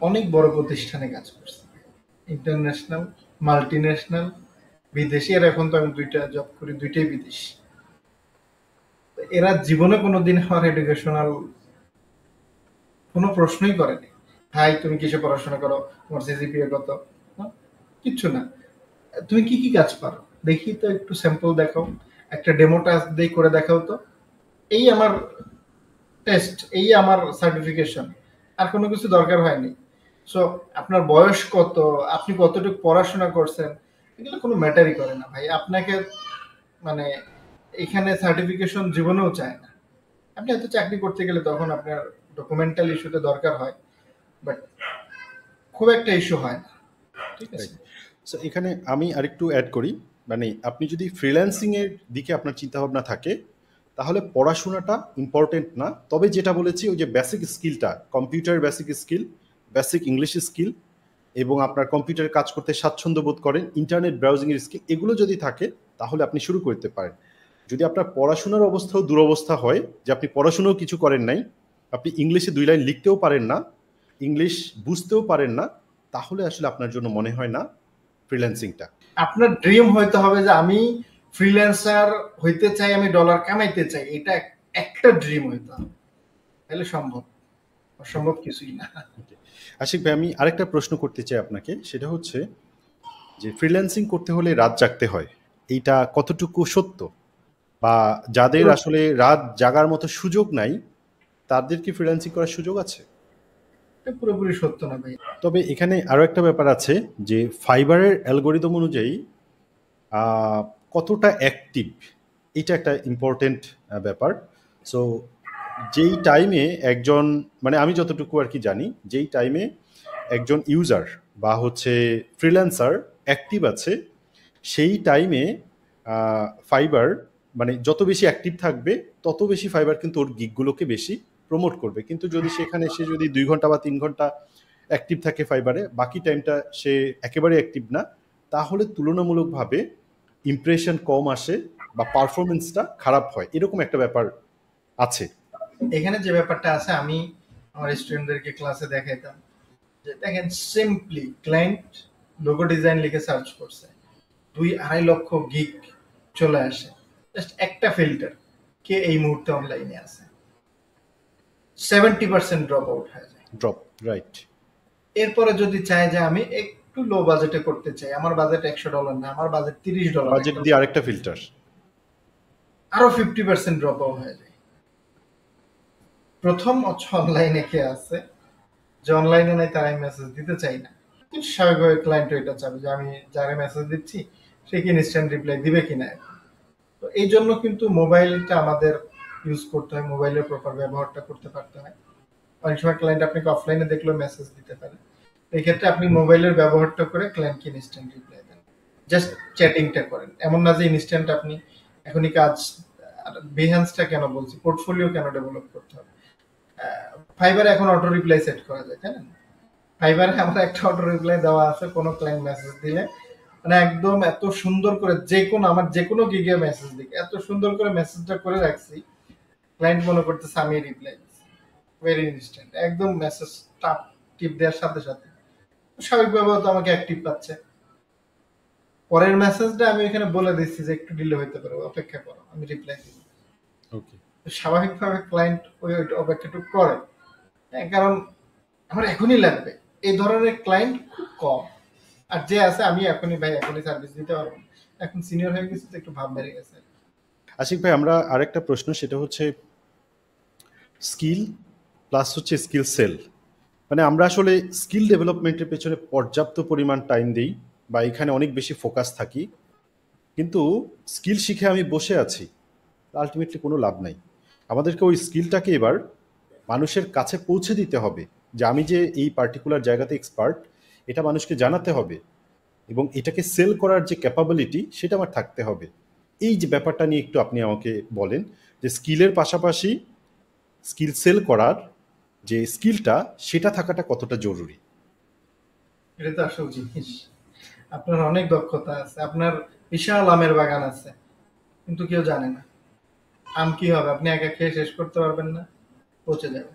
অনেক বড় প্রতিষ্ঠানে কাজ করছি, ইন্টারন্যাশনাল, মাল্টিন্যাশনাল, বিদেশি। আর এখন তো আমি দুইটা জব করি, দুইটাই বিদেশি। এরা জীবনে কোনোদিন আমার এডুকেশনাল কোনো প্রশ্নই করেনি। ভাই তুমি কিসে পড়াশোনা করো, তোমার সিজিপিএ কত, না, কিচ্ছু না। তুমি কি কি কাজ পারো দেখি তো, একটু স্যাম্পল দেখাও, একটা ডেমো টাস্ক দিয়ে করে দেখাও তো, এই আমার টেস্ট, এই আমার সার্টিফিকেশন, আর কোনো কিছু দরকার হয়নি। সো আপনার বয়স কত, আপনি কতটুকু পড়াশোনা করছেন, এগুলো কোনো ম্যাটারই করে না ভাই। আপনাকে মানে এখানে সার্টিফিকেশন জীবনেও চায় না। আপনি হয়তো চাকরি করতে গেলে তখন আপনার ডকুমেন্টাল ইস্যুতে দরকার হয়, বাট খুব একটা ইস্যু হয় না। ঠিক আছে। সো এখানে আমি আরেকটু অ্যাড করি, মানে আপনি যদি ফ্রিল্যান্সিংয়ের দিকে আপনার চিন্তাভাবনা থাকে তাহলে পড়াশোনাটা ইম্পর্টেন্ট না, তবে যেটা বলেছি ওই যে বেসিক স্কিলটা, computer basic skill, basic English skill, এবং আপনার কম্পিউটারে কাজ করতে স্বাচ্ছন্দ্য বোধ করেন, ইন্টারনেট ব্রাউজিংয়ের স্কিল, এগুলো যদি থাকে তাহলে আপনি শুরু করতে পারেন। যদি আপনার পড়াশোনার অবস্থাও দুরবস্থা হয়, যে আপনি পড়াশোনাও কিছু করেন নাই, আপনি ইংলিশে 2 লাইন লিখতেও পারেন না, ইংলিশ বুঝতেও পারেন না, তাহলে আসলে আপনার জন্য মনে হয় না ফ্রিল্যান্সিংটা। আপনার ড্রিম হইতে হবে যে আমি ফ্রিল্যান্সার হইতে চাই, আমি ডলার কামাইতে চাই, এটা একটা ড্রিম হইতে হবে, তাহলে সম্ভব। অসম্ভব কিছুই না। আশিক ভাই, আমি আরেকটা প্রশ্ন করতে চাই আপনাকে, সেটা হচ্ছে যে ফ্রিল্যান্সিং করতে হলে রাত জাগতে হয়, এইটা কতটুকু সত্য? বা যাদের আসলে রাত জাগার মতো সুযোগ নাই তাদের কি ফ্রিল্যান্সিং করার সুযোগ আছে? এটা পুরোপুরি সত্য না ভাই। তবে এখানে আরো একটা ব্যাপার আছে যে ফাইবারের অ্যালগোরিদম অনুযায়ী কতটা অ্যাক্টিভ, এটা একটা ইম্পর্টেন্ট ব্যাপার। সো যেই টাইমে একজন, মানে আমি যতটুকু আর কি জানি, যেই টাইমে একজন ইউজার বা হচ্ছে ফ্রিল্যান্সার অ্যাক্টিভ আছে, সেই টাইমে ফাইবার মানে যত বেশি অ্যাক্টিভ থাকবে তত বেশি ফাইবার কিন্তু ওর গিগগুলোকে বেশি প্রমোট করবে। কিন্তু যদি সেখানে সে যদি 2 ঘন্টা বা 3 ঘন্টা অ্যাক্টিভ থাকে ফাইবারে, বাকি টাইমটা সে একেবারে অ্যাক্টিভ না, তাহলে তুলনামূলকভাবে ইমপ্রেশন কম আসে বা পারফরমেন্সটা খারাপ হয়, এরকম একটা ব্যাপার আছে। এখানে যে ব্যাপারটা আছে, আমি আমার স্টুডেন্টদেরকে ক্লাসে দেখাইতাম যে দেখেন, সিম্পলি ক্লায়েন্ট লোগো ডিজাইন লিখে সার্চ করছে, 2-2.5 লক্ষ গিগ চলে আসে, জাস্ট একটা ফিল্টার, কে এই মুহূর্তে অনলাইনে আছে, 70% ড্রপ আউট হয়ে যায়। Drop, right. এরপরে যদি চায় যে আমি একটু লো বাজেটে করতে চাই, আমার বাজেট $100 না, আমার বাজেট $30, বাজেট দিয়ে আরেকটা ফিল্টার, আরো 50% ড্রপ আউট হয়ে যায়। প্রথম অনলাইনে কে আছে, যে অনলাইনে নাই তার আমি মেসেজ দিতে চাই না, কিন্তু স্বাভাবিকভাবে ক্লায়েন্ট এটা চাবে যে আমি যারে মেসেজ দিচ্ছি সে কি ইনস্ট্যান্ট রিপ্লাই দিবে কিনা। তো এই জন্য কিন্তু মোবাইলটা আমাদের ইউজ করতে হয়, মোবাইলের প্রপার ব্যবহারটা করতে পারতে হয়। অনেক সময় ক্লায়েন্ট আপনাকে অফলাইনে দেখলেও মেসেজ দিতে পারে, এই ক্ষেত্রে আপনি মোবাইলের ব্যবহারটা করে ক্লায়েন্টকে ইনস্ট্যান্ট রিপ্লাই দেন, জাস্ট চ্যাটিংটা করেন। এমন না যে ইনস্ট্যান্ট আপনি এখনই কাজ আর বিহেন্সটা কেন বলছি, পোর্টফোলিও কেন ডেভেলপ করতে হবে। ফাইবারে এখন অটো রিপ্লাই সেট করা যায়, তাই না? ফাইবারে আমার একটা অটো রিপ্লাই দেওয়া আছে, কোনো ক্লায়েন্ট মেসেজ দিলে মানে একদম এত সুন্দর করে আমার যে কোনো গিগে মেসেজ দিকে এত সুন্দর করে মেসেজটা করে রাখছি, ক্লায়েন্ট মনে করতেছে আমি রিপ্লাই দিচ্ছি, ভেরি ইনস্ট্যান্ট, একদম মেসেজ টিপ দেওয়ার সাথে সাথে স্বাভাবিকভাবে তো আমাকে অ্যাক্টিভ পাচ্ছে। পরের মেসেজটা আমি এখানে বলে দিচ্ছি যে একটু ডিলে হতে পারে, অপেক্ষা করো, আমি রিপ্লাই দিব। ওকে, স্বাভাবিকভাবে ক্লায়েন্ট ওই অপেক্ষাটুকু করে, হ্যাঁ, কারণ আমার এখনই লাগবে। এই ধরনের ক্লায়েন্ট খুব কম। আর যে আছে আমি এখনই ভাই এখনই সার্ভিস দিতে পারবো, এখন সিনিয়র হয়ে গেছে তো একটু ভাব বেড়ে গেছে। আশিক ভাই, আমরা আরেকটা প্রশ্ন, সেটা হচ্ছে স্কিল প্লাস হচ্ছে স্কিল সেল। মানে আমরা আসলে স্কিল ডেভেলপমেন্টের পেছনে পর্যাপ্ত পরিমাণ টাইম দিই বা এখানে অনেক বেশি ফোকাস থাকি, কিন্তু স্কিল শিখে আমি বসে আছি, আলটিমেটলি কোনো লাভ নাই। আমাদেরকে ওই স্কিলটাকে এবার মানুষের কাছে পৌঁছে দিতে হবে, যে আমি যে এই পার্টিকুলার জায়গাতে এক্সপার্ট এটা মানুষকে জানাতে হবে, এবং এটাকে সেল করার যে ক্যাপাবিলিটি সেটা আমার থাকতে হবে। এই যে ব্যাপারটা নিয়ে একটু আপনি আমাকে বলেন, যে স্কিলের পাশাপাশি স্কিল সেল করার যে স্কিলটা সেটা থাকাটা কতটা জরুরি। এটা তো আসল জিনিস। আপনার অনেক দক্ষতা আছে, আপনার বিশাল আমের বাগান আছে, কিন্তু কেউ জানে না। আম কি হবে, আপনি একা খেয়ে শেষ করতে পারবেন না, পচে যাবে।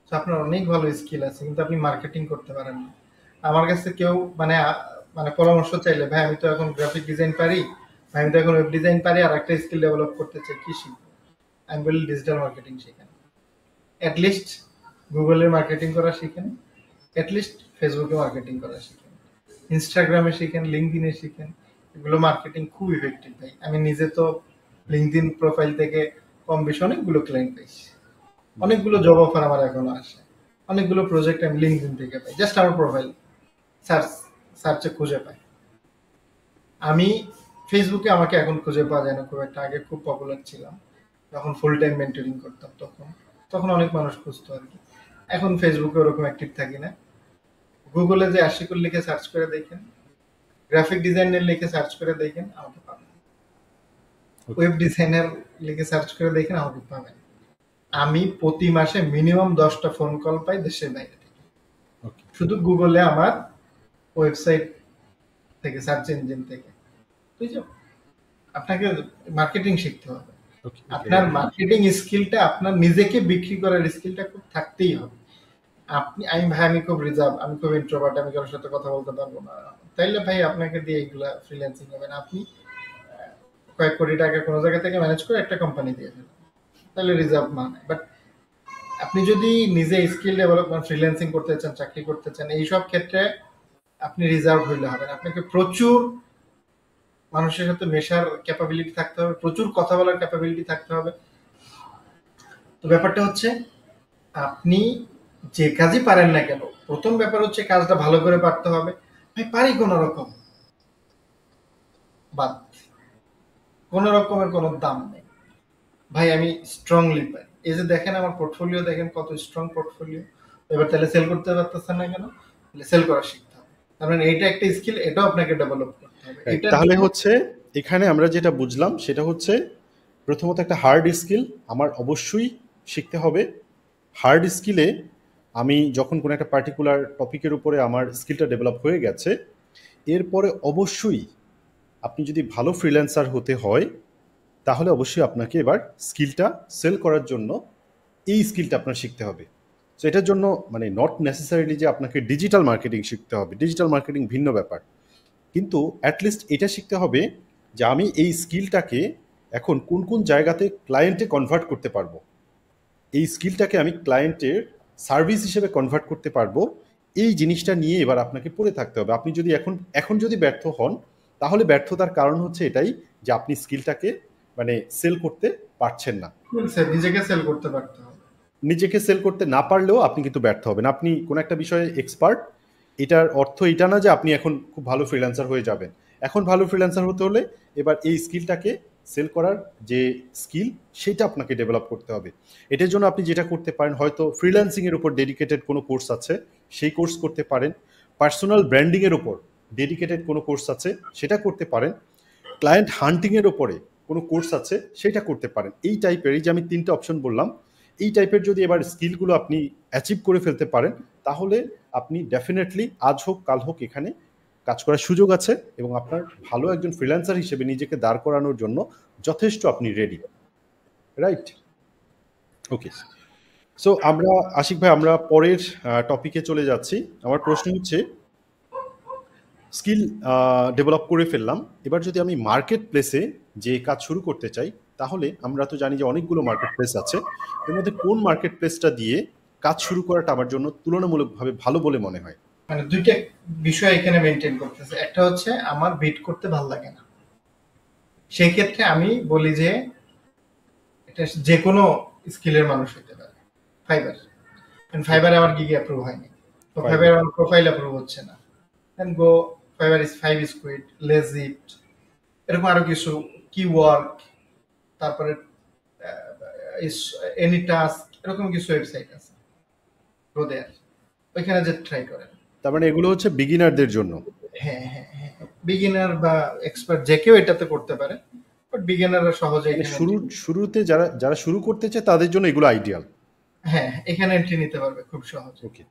তো আপনার অনেক ভালো স্কিল আছে, কিন্তু আপনি মার্কেটিং করতে পারেন না। আমার কাছে কেউ মানে পরামর্শ চাইলে, ভাই আমি তো এখন গ্রাফিক ডিজাইন পারি, ভাই আমি তো এখন ওয়েব ডিজাইন পারি, আর একটা স্কিল ডেভেলপ করতে চাই, কি শিখবো? আমি বলি ডিজিটাল মার্কেটিং শিখেন, অ্যাটলিস্ট গুগলের মার্কেটিং করা শিখেন, অ্যাটলিস্ট ফেসবুকে মার্কেটিং করা শিখেন, ইনস্টাগ্রামে শিখেন, লিঙ্কডিনে শিখেন। এগুলো মার্কেটিং খুব ইফেক্টিভ ভাই। আমি নিজে তো লিঙ্কডিন প্রোফাইল থেকে কম বেশি অনেকগুলো ক্লায়েন্ট পাইছি, অনেকগুলো জব অফার আমার এখনো আসে, অনেকগুলো প্রজেক্ট আমি লিঙ্কডিন থেকে পাই, জাস্ট আমার প্রোফাইল সার্চে খুঁজে পাই। আমি ফেসবুকে আমাকে এখন খুঁজে পাওয়া যায় না খুব একটা, আগে খুব পপুলার ছিলাম যখন ফুল টাইম মেন্টরিং করতাম, তখন তখন অনেক মানুষ খুঁজতো আর কি। এখন ফেসবুকে ওরকম অ্যাক্টিভ থাকি না। গুগলে যে আশিকুল লিখে সার্চ করে দেখেন, গ্রাফিক ডিজাইনের লিখে সার্চ করে দেখেন, আমাকে পাবেন। ওয়েব ডিজাইনার লিখে সার্চ করে দেখেন, আমাকে পাবেন। আমি প্রতি মাসে মিনিমাম 10টা ফোন কল পাই দেশের বাইরে থেকে, শুধু গুগলে আমার ওয়েবসাইট থেকে, সার্চ ইঞ্জিন থেকে। বুঝছো, আপনাকে মার্কেটিং শিখতে হবে। আপনার মার্কেটিং স্কিলটা, আপনার নিজেকে বিক্রি করার স্কিলটা খুব থাকতেই হবে। আমি খুব রিজার্ভ, আমি খুব ইন্ট্রোভার্ট, আমি কারোর সাথে কথা বলতে পারবো না, তাইলে ভাই আপনাকে দিয়ে এইগুলা ফ্রিল্যান্সিং হবে না। আপনি কয়েক কোটি টাকা কোনো জায়গা থেকে ম্যানেজ করে একটা কোম্পানি দিয়ে ফেলেন, তাহলে রিজার্ভ মানে। বাট আপনি যদি নিজে স্কিল ডেভেলপমেন্ট, ফ্রিল্যান্সিং করতে চান, চাকরি করতে চান, এইসব ক্ষেত্রে আপনি রিজার্ভ হইলে হবে না। আপনাকে প্রচুর মানুষের সাথে মেশার ক্যাপাবিলিটি থাকতে হবে, প্রচুর কথা বলার ক্যাপাবিলিটি থাকতে হবে। তো ব্যাপারটা হচ্ছে, আপনি যে কাজই পারেন না কেন, প্রথম ব্যাপার হচ্ছে কাজটা ভালো করে পারতে হবে। ভাই পারি কোন রকম, বাদ, কোন রকমের কোনো দাম নেই ভাই, আমি স্ট্রংলি পারি। এই যে দেখেন আমার পোর্টফোলিও, দেখেন কত স্ট্রং পোর্টফোলিও। এবার তাহলে সেল করতে পারতেছেন না কেন? সেল করা শিখতে হবে। তার মানে এইটা একটা স্কিল, এটাও আপনাকে ডেভেলপ করতে হবে। তাহলে হচ্ছে এখানে আমরা যেটা বুঝলাম সেটা হচ্ছে, প্রথমত একটা হার্ড স্কিল আমার অবশ্যই শিখতে হবে। হার্ড স্কিলে আমি যখন কোনো একটা পার্টিকুলার টপিকের উপরে আমার স্কিলটা ডেভেলপ হয়ে গেছে, এরপরে অবশ্যই আপনি যদি ভালো ফ্রিল্যান্সার হতে হয় তাহলে অবশ্যই আপনাকে এবার স্কিলটা সেল করার জন্য এই স্কিলটা আপনার শিখতে হবে। সো এটার জন্য মানে নট নেসেসারিলি যে আপনাকে ডিজিটাল মার্কেটিং শিখতে হবে, ডিজিটাল মার্কেটিং ভিন্ন ব্যাপার, কিন্তু অ্যাটলিস্ট এটা শিখতে হবে যে আমি এই স্কিলটাকে এখন কোন কোন জায়গাতে ক্লায়েন্টে কনভার্ট করতে পারবো, এই স্কিলটাকে আমি ক্লায়েন্টের সার্ভিস হিসেবে কনভার্ট করতে পারবো। এই জিনিসটা নিয়ে এবার আপনাকে পড়ে থাকতে হবে। আপনি যদি এখন যদি ব্যর্থ হন, তাহলে ব্যর্থতার কারণ হচ্ছে এটাই যে আপনি স্কিলটাকে মানে সেল করতে পারছেন না। নিজেকে সেল করতে পারতে হবে। নিজেকে সেল করতে না পারলেও আপনি কিন্তু ব্যর্থ হবেন। আপনি কোনো একটা বিষয়ে এক্সপার্ট, এটার অর্থ এটা না যে আপনি এখন খুব ভালো ফ্রিল্যান্সার হয়ে যাবেন। এখন ভালো ফ্রিল্যান্সার হতে হলে এবার এই স্কিলটাকে সেল করার যে স্কিল সেটা আপনাকে ডেভেলপ করতে হবে। এটার জন্য আপনি যেটা করতে পারেন, হয়তো ফ্রিল্যান্সিংয়ের উপর ডেডিকেটেড কোনো কোর্স আছে, সেই কোর্স করতে পারেন। পার্সোনাল ব্র্যান্ডিংয়ের উপর ডেডিকেটেড কোনো কোর্স আছে, সেটা করতে পারেন। ক্লায়েন্ট হান্টিংয়ের ওপরে কোনো কোর্স আছে সেটা করতে পারেন। এই টাইপের, এই যে আমি 3টা অপশন বললাম, এই টাইপের যদি এবার স্কিলগুলো আপনি অ্যাচিভ করে ফেলতে পারেন, তাহলে আপনি ডেফিনেটলি আজ হোক কাল হোক এখানে কাজ করার সুযোগ আছে এবং আপনার ভালো একজন ফ্রিল্যান্সার হিসেবে নিজেকে দাঁড় করানোর জন্য যথেষ্ট আপনি রেডি, রাইট? ওকে, সো আমরা আশিক ভাই আমরা পরের টপিকে চলে যাচ্ছি। আমার প্রশ্ন হচ্ছে, স্কিল ডেভেলপ করে ফেললাম, এবার যদি আমি মার্কেট প্লেসে যে কাজ শুরু করতে চাই, তাহলে আমরা তো জানি যে অনেকগুলো মার্কেট প্লেস আছে, এর মধ্যে কোন মার্কেট প্লেসটা দিয়ে কাজ শুরু করাটা আমার জন্য তুলনামূলকভাবে ভালো বলে মনে হয়? মানে দুইটা বিষয় এখানে মেনটেন করতেছে। একটা হচ্ছে আমার বিট করতে ভালো লাগে না, সেই ক্ষেত্রে আমি বলি যে এটা যে কোনো স্কিলের মানুষ হতে পারে। ফাইবার, ফাইবারে আমার গিগে অ্যাপ্রুভ হয়নি, তো ফাইবারে আমার প্রোফাইল অ্যাপ্রুভ হচ্ছে না, দেন গো ফাইবার ইজ 5 স্কুইড, লেজিট, এরকম আরো কিছু কি ওয়ার্ক, তারপরে এনি টাস্ক, এরকম কিছু ওয়েবসাইট আছে, গো দেয়ার, ওইখানে যে ট্রাই করেন। তার মানে এগুলো হচ্ছে বিগিনারদের জন্য? হ্যাঁ হ্যাঁ হ্যাঁ, বিগিনার বা এক্সপার্ট যে কেউ এটাতে করতে পারে, বাট বিগিনাররা সহজে শুরুতে যারা যারা শুরু করতে চায় তাদের জন্য এগুলো আইডিয়াল। হ্যাঁ, এখানে এন্ট্রি নিতে পারবে খুব সহজে। ওকে,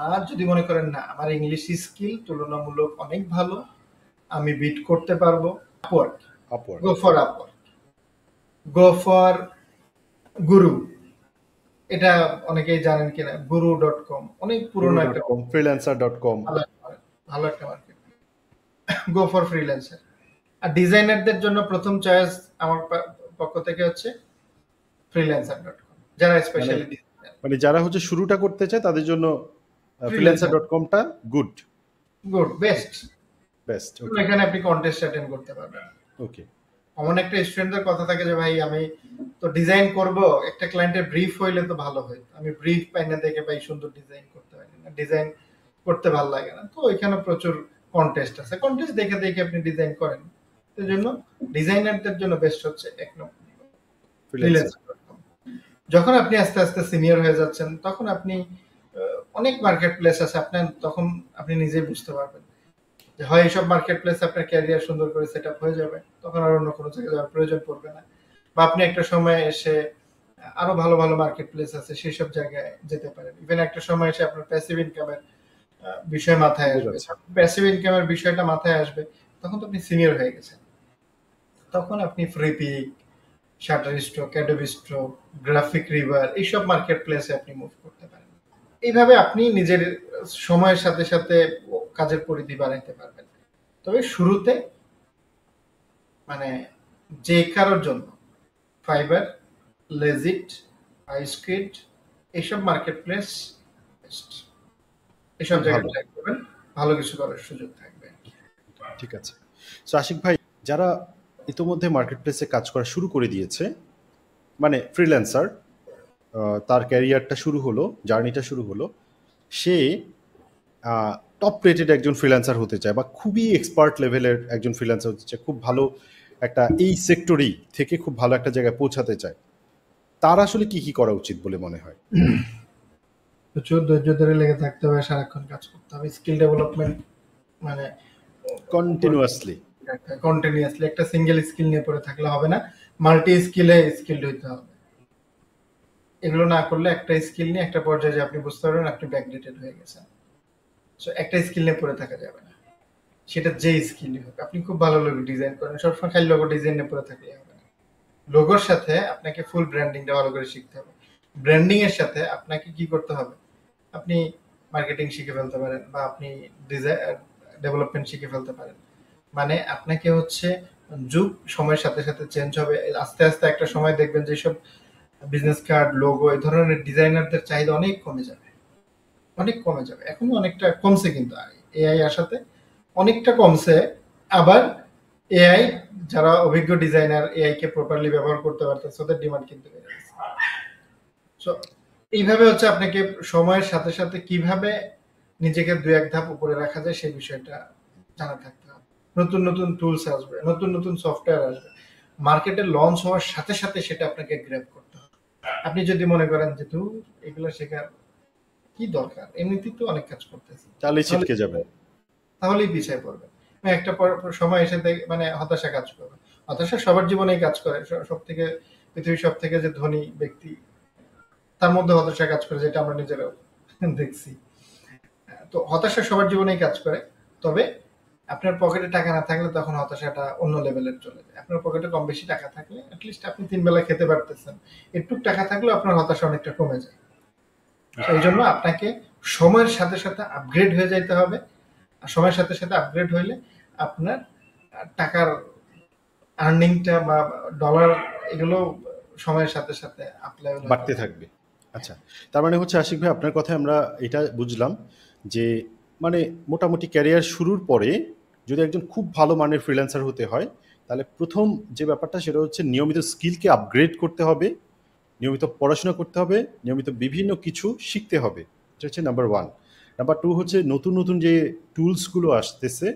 আর যদি মনে করেন না আমার ইংলিশ স্কিল তুলনামূলক অনেক ভালো, আমি বিট করতে পারবো, Upwork, go for Upwork, go for গুরু। এটা অনেকেই জানেন কিনা, guru.com অনেক পুরনো একটা freelancer.com, ভালো একটা মার্কেট, গো ফর ফ্রিল্যান্সার। আর ডিজাইনারদের জন্য প্রথম চয়েস আমার পক্ষ থেকে হচ্ছে freelancer.com, যারা স্পেশালি মানে যারা হচ্ছে শুরুটা করতে চায় তাদের জন্য freelancer.com-টা গুড, বেস্ট। ওকে, এখানে আপনি কন্টেস্ট অ্যাটেন্ড করতে পারবেন। ওকে। এমন একটা স্টুডেন্টদের কথা থাকে যে ভাই আমি তো ডিজাইন করব, একটা ক্লায়েন্টের ব্রিফ হইলে তো ভালো হয়, আমি ব্রিফ পাই না দেখে ভাই সুন্দর ডিজাইন করতে পারি না, ডিজাইন করতে ভালো লাগে না, তো ওইখানে প্রচুর কন্টেস্ট আছে, কন্টেস্ট দেখে দেখে আপনি ডিজাইন করেন। এর জন্য ডিজাইনারদের জন্য বেস্ট হচ্ছে এক নম্বর freelancer.com। যখন আপনি আস্তে আস্তে সিনিয়র হয়ে যাচ্ছেন, তখন আপনি অনেক মার্কেট প্লেস আছে, আপনার তখন আপনি নিজেই বুঝতে পারবেন যে হয় এইসব মার্কেট প্লেস আপনার ক্যারিয়ার সুন্দর করে সেট আপ হয়ে যাবে, তখন আর অন্য কোনো জায়গায় যাওয়ার প্রয়োজন পড়বে না, বা আপনি একটা সময় এসে আরো ভালো ভালো মার্কেট প্লেস আছে সেই সব জায়গায় যেতে পারেন। ইভেন একটা সময় এসে আপনার প্যাসিভ ইনকামের বিষয় মাথায় আসবে, প্যাসিভ ইনকামের বিষয়টা মাথায় আসবে, তখন তো আপনি সিনিয়র হয়ে গেছেন, তখন আপনি Freepik, Shutterstock, Adobe stock, graphic river, এইসব মার্কেট প্লেসে আপনি মুভ করতে পারেন। এইভাবে আপনি নিজের সময়ের সাথে সাথে কাজের পরিধি বাড়াইতে পারবেন। তবে শুরুতে মানে যে কারোর জন্য ফাইবার, লেজিট, আইস্ক্রিড, এইসব মার্কেট প্লেস, এইসব জায়গায় ট্রাই করবেন, ভালো কিছু করার সুযোগ থাকবে। ঠিক আছে। সো আশিক ভাই, যারা ইতোমধ্যে মার্কেট প্লেসে কাজ করা শুরু করে দিয়েছে, মানে ফ্রিল্যান্সার, তার ক্যারিয়ারটা শুরু হলো, জার্নিটা শুরু হলো, সে টপ রেটেড একজন ফ্রিল্যান্সার হতে চায় বা খুবই এক্সপার্ট লেভেলের একজন ফ্রিল্যান্সার হতে চায়, খুব ভালো একটা এই সেক্টরেই থেকে খুব ভালো একটা জায়গায় পৌঁছাতে চায়, তার আসলে কি কি করা উচিত বলে মনে হয়? প্রচুর ধৈর্য ধরে লেগে থাকতে হবে, সারাক্ষণ কাজ করতে হবে, স্কিল ডেভেলপমেন্ট মানে কন্টিনিউয়াসলি একটা সিঙ্গেল স্কিল নিয়ে পড়ে থাকলে হবে না, মাল্টি স্কিলে স্কিলড হইতে হবে। এগুলো না করলে একটা স্কিল নিয়ে একটা পর্যায়ে যে আপনি বুঝতে পারবেন আপনি ব্যাকডেটেড হয়ে গেছেন। সো একটা স্কিল নিয়ে পড়ে থাকা যাবে না, সেটা যে স্কিলই হোক। আপনি খুব ভালো লোগো ডিজাইন করেন, সবসময় খালি লোগো ডিজাইন নিয়ে পড়ে থাকলে হবে না। লোগোর সাথে আপনাকে ফুল ব্র্যান্ডিংটা ভালো করে শিখতে হবে। ব্র্যান্ডিং এর সাথে আপনাকে কি করতে হবে, আপনি মার্কেটিং শিখে ফেলতে পারেন, বা আপনি ডিজাইন ডেভেলপমেন্ট শিখে ফেলতে পারেন। মানে আপনাকে হচ্ছে যুগ সময়ের সাথে সাথে চেঞ্জ হবে, আস্তে আস্তে একটা সময় দেখবেন যে সব বিজনেস কার্ড, লোগো, এই ধরনের ডিজাইনারদের চাহিদা অনেক কমে যাবে, অনেক কমে যাবে। এখনো অনেকটা কমছে, কিন্তু এআই আসাতে অনেকটা কমছে। আবার এআই যারা অভিজ্ঞ ডিজাইনার এআই কে প্রপারলি ব্যবহার করতে পারতেছে, ওদের ডিমান্ড কিন্তু বেড়ে গেছে। সো এইভাবে হচ্ছে আপনাকে সময়ের সাথে সাথে কিভাবে নিজেকে দুই এক ধাপ উপরে রাখা যায় সেই বিষয়টা জানা থাকতে হবে। নতুন নতুন টুলস আসবে, নতুন নতুন সফটওয়্যার আসবে, মার্কেটে লঞ্চ হওয়ার সাথে সাথে সেটা আপনাকে গ্র্যাব করতে হবে। আপনি যদি মনে করেন যে এগুলো শেখার কি দরকার, এমনিতেই তো অনেক কাজ করতেছি, তাহলে ছিটকে যাবে, তাহলেই পিছিয়ে পড়বে। একটা সময় এসে মানে হতাশা কাজ করবে, হতাশা সবার জীবনেই কাজ করে। সব থেকে পৃথিবীর সব থেকে যে ধনী ব্যক্তি তার মধ্যে হতাশা কাজ করে, যেটা আমরা নিজেরাও দেখছি। তো হতাশা সবার জীবনেই কাজ করে, তবে আপনার পকেটে টাকা না থাকলে তখন হতাশাটা অন্য লেভেলের চলে যায়। আপনার পকেটে কম বেশি টাকা থাকলে অ্যাটলিস্ট আপনি 3 বেলা খেতে পারতেছেন, একটু টাকা থাকলেও আপনার হতাশা অনেকটা কমে যায়। এই জন্য আপনাকে সময়ের সাথে সাথে আপগ্রেড হয়ে যাইতে হবে। আর সময়ের সাথে সাথে আপগ্রেড হইলে আপনার টাকার আর্নিংটা বা ডলার এগুলো সময়ের সাথে সাথে বাড়তে থাকবে। আচ্ছা, তার মানে হচ্ছে আশিক ভাই আপনার কথায় আমরা এটা বুঝলাম যে মানে মোটামুটি ক্যারিয়ার শুরুর পরে যদি একজন খুব ভালো মানের ফ্রিল্যান্সার হতে হয়, তাহলে প্রথম যে ব্যাপারটা সেটা হচ্ছে নিয়মিত স্কিলকে আপগ্রেড করতে হবে, নিয়মিত পড়াশোনা করতে হবে, নিয়মিত বিভিন্ন কিছু শিখতে হবে। এটা হচ্ছে নাম্বার 1। নাম্বার 2 হচ্ছে নতুন নতুন যে টুলসগুলো আসতেছে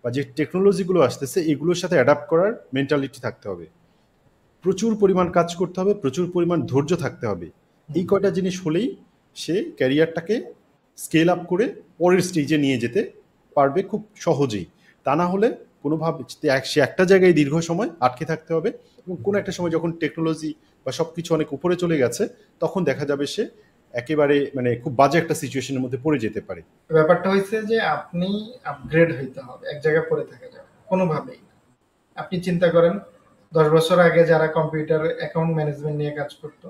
বা যে টেকনোলজিগুলো আসতেছে এগুলোর সাথে অ্যাডাপ্ট করার মেন্টালিটি থাকতে হবে। প্রচুর পরিমাণ কাজ করতে হবে, প্রচুর পরিমাণ ধৈর্য থাকতে হবে। এই কয়টা জিনিস হলেই সে ক্যারিয়ারটাকে স্কেল আপ করে পরের স্টেজে নিয়ে যেতে পারবে খুব সহজেই। তা না হলে কোনোভাবে সে একটা জায়গায় দীর্ঘ সময় আটকে থাকতে হবে, এবং কোনো একটা সময় যখন টেকনোলজি বা সব কিছু অনেক উপরে চলে গেছে তখন দেখা যাবে সে একেবারে মানে খুব বাজে একটা সিচুয়েশনের মধ্যে পড়ে যেতে পারে। ব্যাপারটা হয়েছে যে আপনি আপগ্রেড হইতে হবে, এক জায়গায় পড়ে থাকা যাবে কোনোভাবেই। আপনি চিন্তা করেন 10 বছর আগে যারা কম্পিউটার অ্যাকাউন্ট ম্যানেজমেন্ট নিয়ে কাজ করত,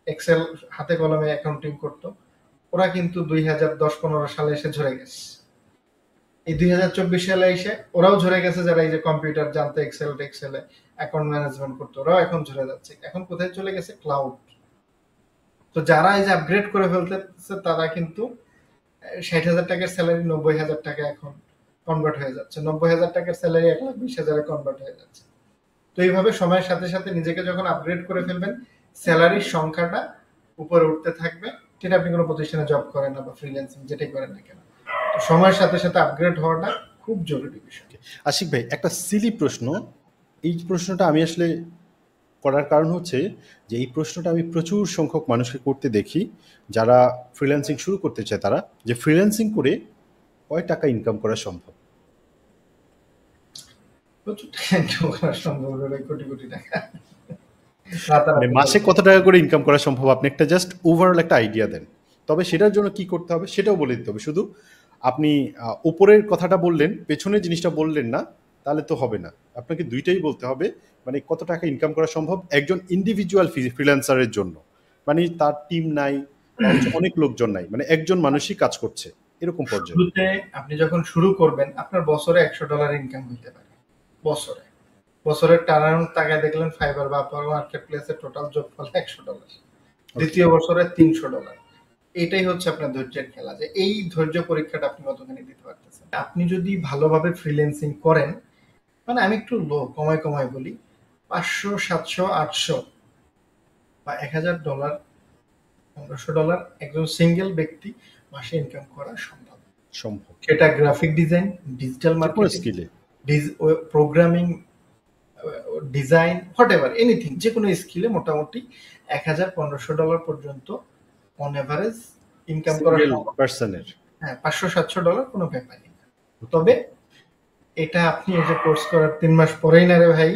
এক্সেল হাতে কলমে অ্যাকাউন্টিং করত, ওরা কিন্তু 2010-15 সালে এসে ঝরে গেছে। এই 2024 সালে এসে ওরাও ঝরে গেছে, যারা এই যে কম্পিউটার জানতো, এক্সেলে অ্যাকাউন্ট ম্যানেজমেন্ট করতো, ওরাও এখন ঝরে যাচ্ছে। এখন কোথায় চলে গেছে? ক্লাউড। তো যারা এই যে আপগ্রেড করে ফেলতেছে তারা কিন্তু 60,000 টাকার স্যালারি 90,000 টাকা এখন কনভার্ট হয়ে যাচ্ছে, 90,000 টাকার স্যালারি 1,20,000 কনভার্ট হয়ে যাচ্ছে। তো এইভাবে সময়ের সাথে সাথে নিজেকে যখন আপগ্রেড করে ফেলবেন, স্যালারির সংখ্যাটা উপরে উঠতে থাকবে। সেটা আপনি কোনো প্রতিষ্ঠানে জব করেন না বা ফ্রিল্যান্সিং যেটাই করেন না কেন, তো সময়ের সাথে সাথে আপগ্রেড হওয়াটা খুব জরুরি বিষয়। আশিক ভাই, একটা সিলি প্রশ্ন, এই প্রশ্নটা আমি আসলে করার কারণ হচ্ছে যে এই প্রশ্নটা আমি প্রচুর সংখ্যক মানুষকে করতে দেখি যারা ফ্রিল্যান্সিং শুরু করতে চায়, তারা যে ফ্রিল্যান্সিং করে কয় টাকা ইনকাম করা সম্ভব? প্রচুর টাকা ইনকাম করা সম্ভব হবে, কোটি কোটি টাকা। মানে মাসে কত টাকা করে ইনকাম করা সম্ভব, আপনি একটা জাস্ট ওভারঅল একটা আইডিয়া দেন। তবে সেটার জন্য কি করতে হবে সেটাও বলে দিতে হবে। শুধু আপনি উপরের কথাটা বললেন, পেছনের জিনিসটা বললেন না, তাহলে তো হবে না। আপনাকে দুইটাই বলতে হবে, মানে কত টাকা ইনকাম করা সম্ভব একজন ইন্ডিভিজুয়াল ফ্রিল্যান্সারের জন্য, মানে তার টিম নাই, অনেক লোকজন নাই, মানে একজন মানুষই কাজ করছে এরকম পর্যায়ে। শুরুতে আপনি যখন শুরু করবেন আপনার বছরে $100 ইনকাম হতে পারে। বছরের টার্নারাউন্ড টাকায় দেখলেন ফাইবার বা আপওয়ার্ক মার্কেট প্লেসের টোটাল যোগফল $100, দ্বিতীয় বছরে $300। এটাই হচ্ছে আপনার ধৈর্যের খেলা, যে এই ধৈর্য পরীক্ষাটা আপনি কতখানি দিতে পারতেছেন। আপনি যদি ভালোভাবে ফ্রিল্যান্সিং করেন, মানে আমি একটু কমায় বলি, $500, $700, $800 বা $1,000, $1,500 একজন সিঙ্গেল ব্যক্তি মাসে ইনকাম করা সম্ভব। সেটা গ্রাফিক ডিজাইন, ডিজিটাল মার্কেটিং, স্কিলে, প্রোগ্রামিং, ডিজাইন, হোয়াটএভার এনিথিং, যে কোনো স্কিলে মোটামুটি $1,000-1,500 পর্যন্ত অন এভারেজ ইনকাম করা পার্সনের। হ্যাঁ, $500-700 কোনো ব্যাপারই না। তবে এটা আপনি এই যে কোর্স করার 3 মাস পরেই না রে ভাই,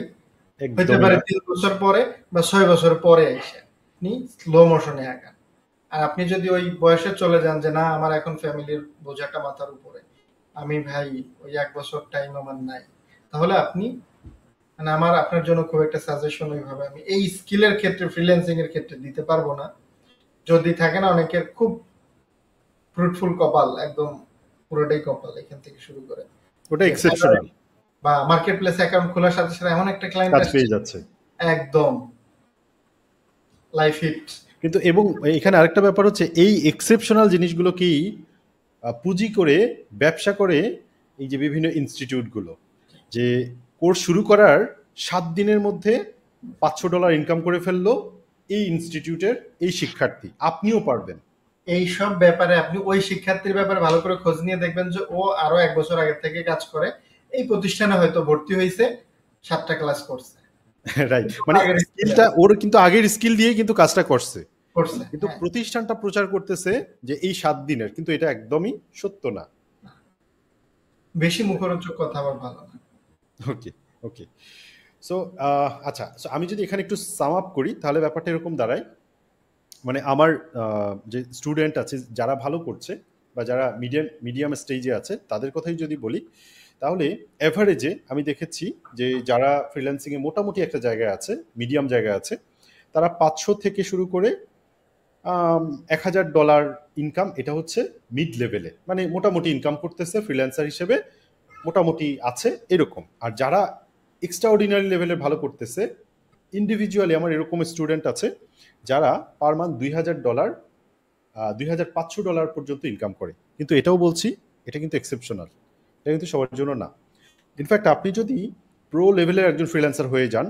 হতে পারে 3 বছর পরে বা 6 বছর পরে এসে আপনি স্লো মোশনে আগান। আর আপনি যদি ওই বয়সে চলে যান যে না আমার এখন ফ্যামিলির বোঝাটা মাথার উপরে, আমি ভাই ওই 1 বছর টাইম আমার নাই, তাহলে আপনি মানে আমার আপনার জন্য খুব একটা সাজেশন ওইভাবে আমি এই স্কিলের ক্ষেত্রে ফ্রিল্যান্সিং এর ক্ষেত্রে দিতে পারবো না। যদি থাকে না অনেকের খুব ফ্রুটফুল কপাল, একদম পুরোটাই কপাল এখান থেকে শুরু করে, ওটা এক্সেপশনাল, বা মার্কেট প্লেস অ্যাকাউন্ট খোলার সাথে সাথে এমন একটা ক্লায়েন্ট কাজ পেয়ে যাচ্ছে, একদম লাইফ হিট। কিন্তু এবং এখানে আরেকটা ব্যাপার হচ্ছে এই এক্সেপশনাল জিনিসগুলোকেই পুঁজি করে ব্যবসা করে এই যে বিভিন্ন ইনস্টিটিউটগুলো, যে কোর্স শুরু করার 7 দিনের মধ্যে $500 ইনকাম করে ফেললো এই ইনস্টিটিউটের এই শিক্ষার্থী, আপনিও পারবেন। এই সব ব্যাপারে আপনি ওই শিক্ষার্থীর ব্যাপারে ভালো করে খোঁজ নিয়ে দেখবেন যে ও আরো 1 বছর আগে থেকে কাজ করে, এই প্রতিষ্ঠানে হয়তো ভর্তি হয়েছে, 7টা ক্লাস করছে, রাইট, মানে স্কিলটা ওর কিন্তু আগের স্কিল দিয়ে কিন্তু কাজটা করছে, কিন্তু হ্যাঁ। প্রতিষ্ঠানটা প্রচার করতেছে যে এই 7 দিনের, কিন্তু এটা একদমই সত্য না। বেশি মুখরোচক কথা আবার ভালো না। ওকে ওকে, সো আচ্ছা, সো আমি যদি এখানে একটু সাম আপ করি তাহলে ব্যাপারটা এরকম দাঁড়ায়, মানে আমার যে স্টুডেন্ট আছে যারা ভালো করছে বা যারা মিডিয়াম স্টেজে আছে তাদের কথাই যদি বলি, তাহলে এভারেজে আমি দেখেছি যে যারা ফ্রিল্যান্সিংয়ে মোটামুটি একটা জায়গায় আছে, মিডিয়াম জায়গায় আছে, তারা 500 থেকে শুরু করে $1000 ইনকাম, এটা হচ্ছে মিড লেভেলে, মানে মোটামুটি ইনকাম করতেছে ফ্রিল্যান্সার হিসেবে, মোটামুটি আছে এরকম। আর যারা এক্সট্রাঅর্ডিনারি লেভেলের ভালো করতেছে, ইন্ডিভিজুয়ালি আমার এরকম স্টুডেন্ট আছে যারা পার মান্থ $2000 $2500 পর্যন্ত ইনকাম করে। কিন্তু এটাও বলছি, এটা কিন্তু এক্সেপশনাল, এটা কিন্তু সবার জন্য না। ইনফ্যাক্ট আপনি যদি প্রো লেভেলের একজন ফ্রিল্যান্সার হয়ে যান,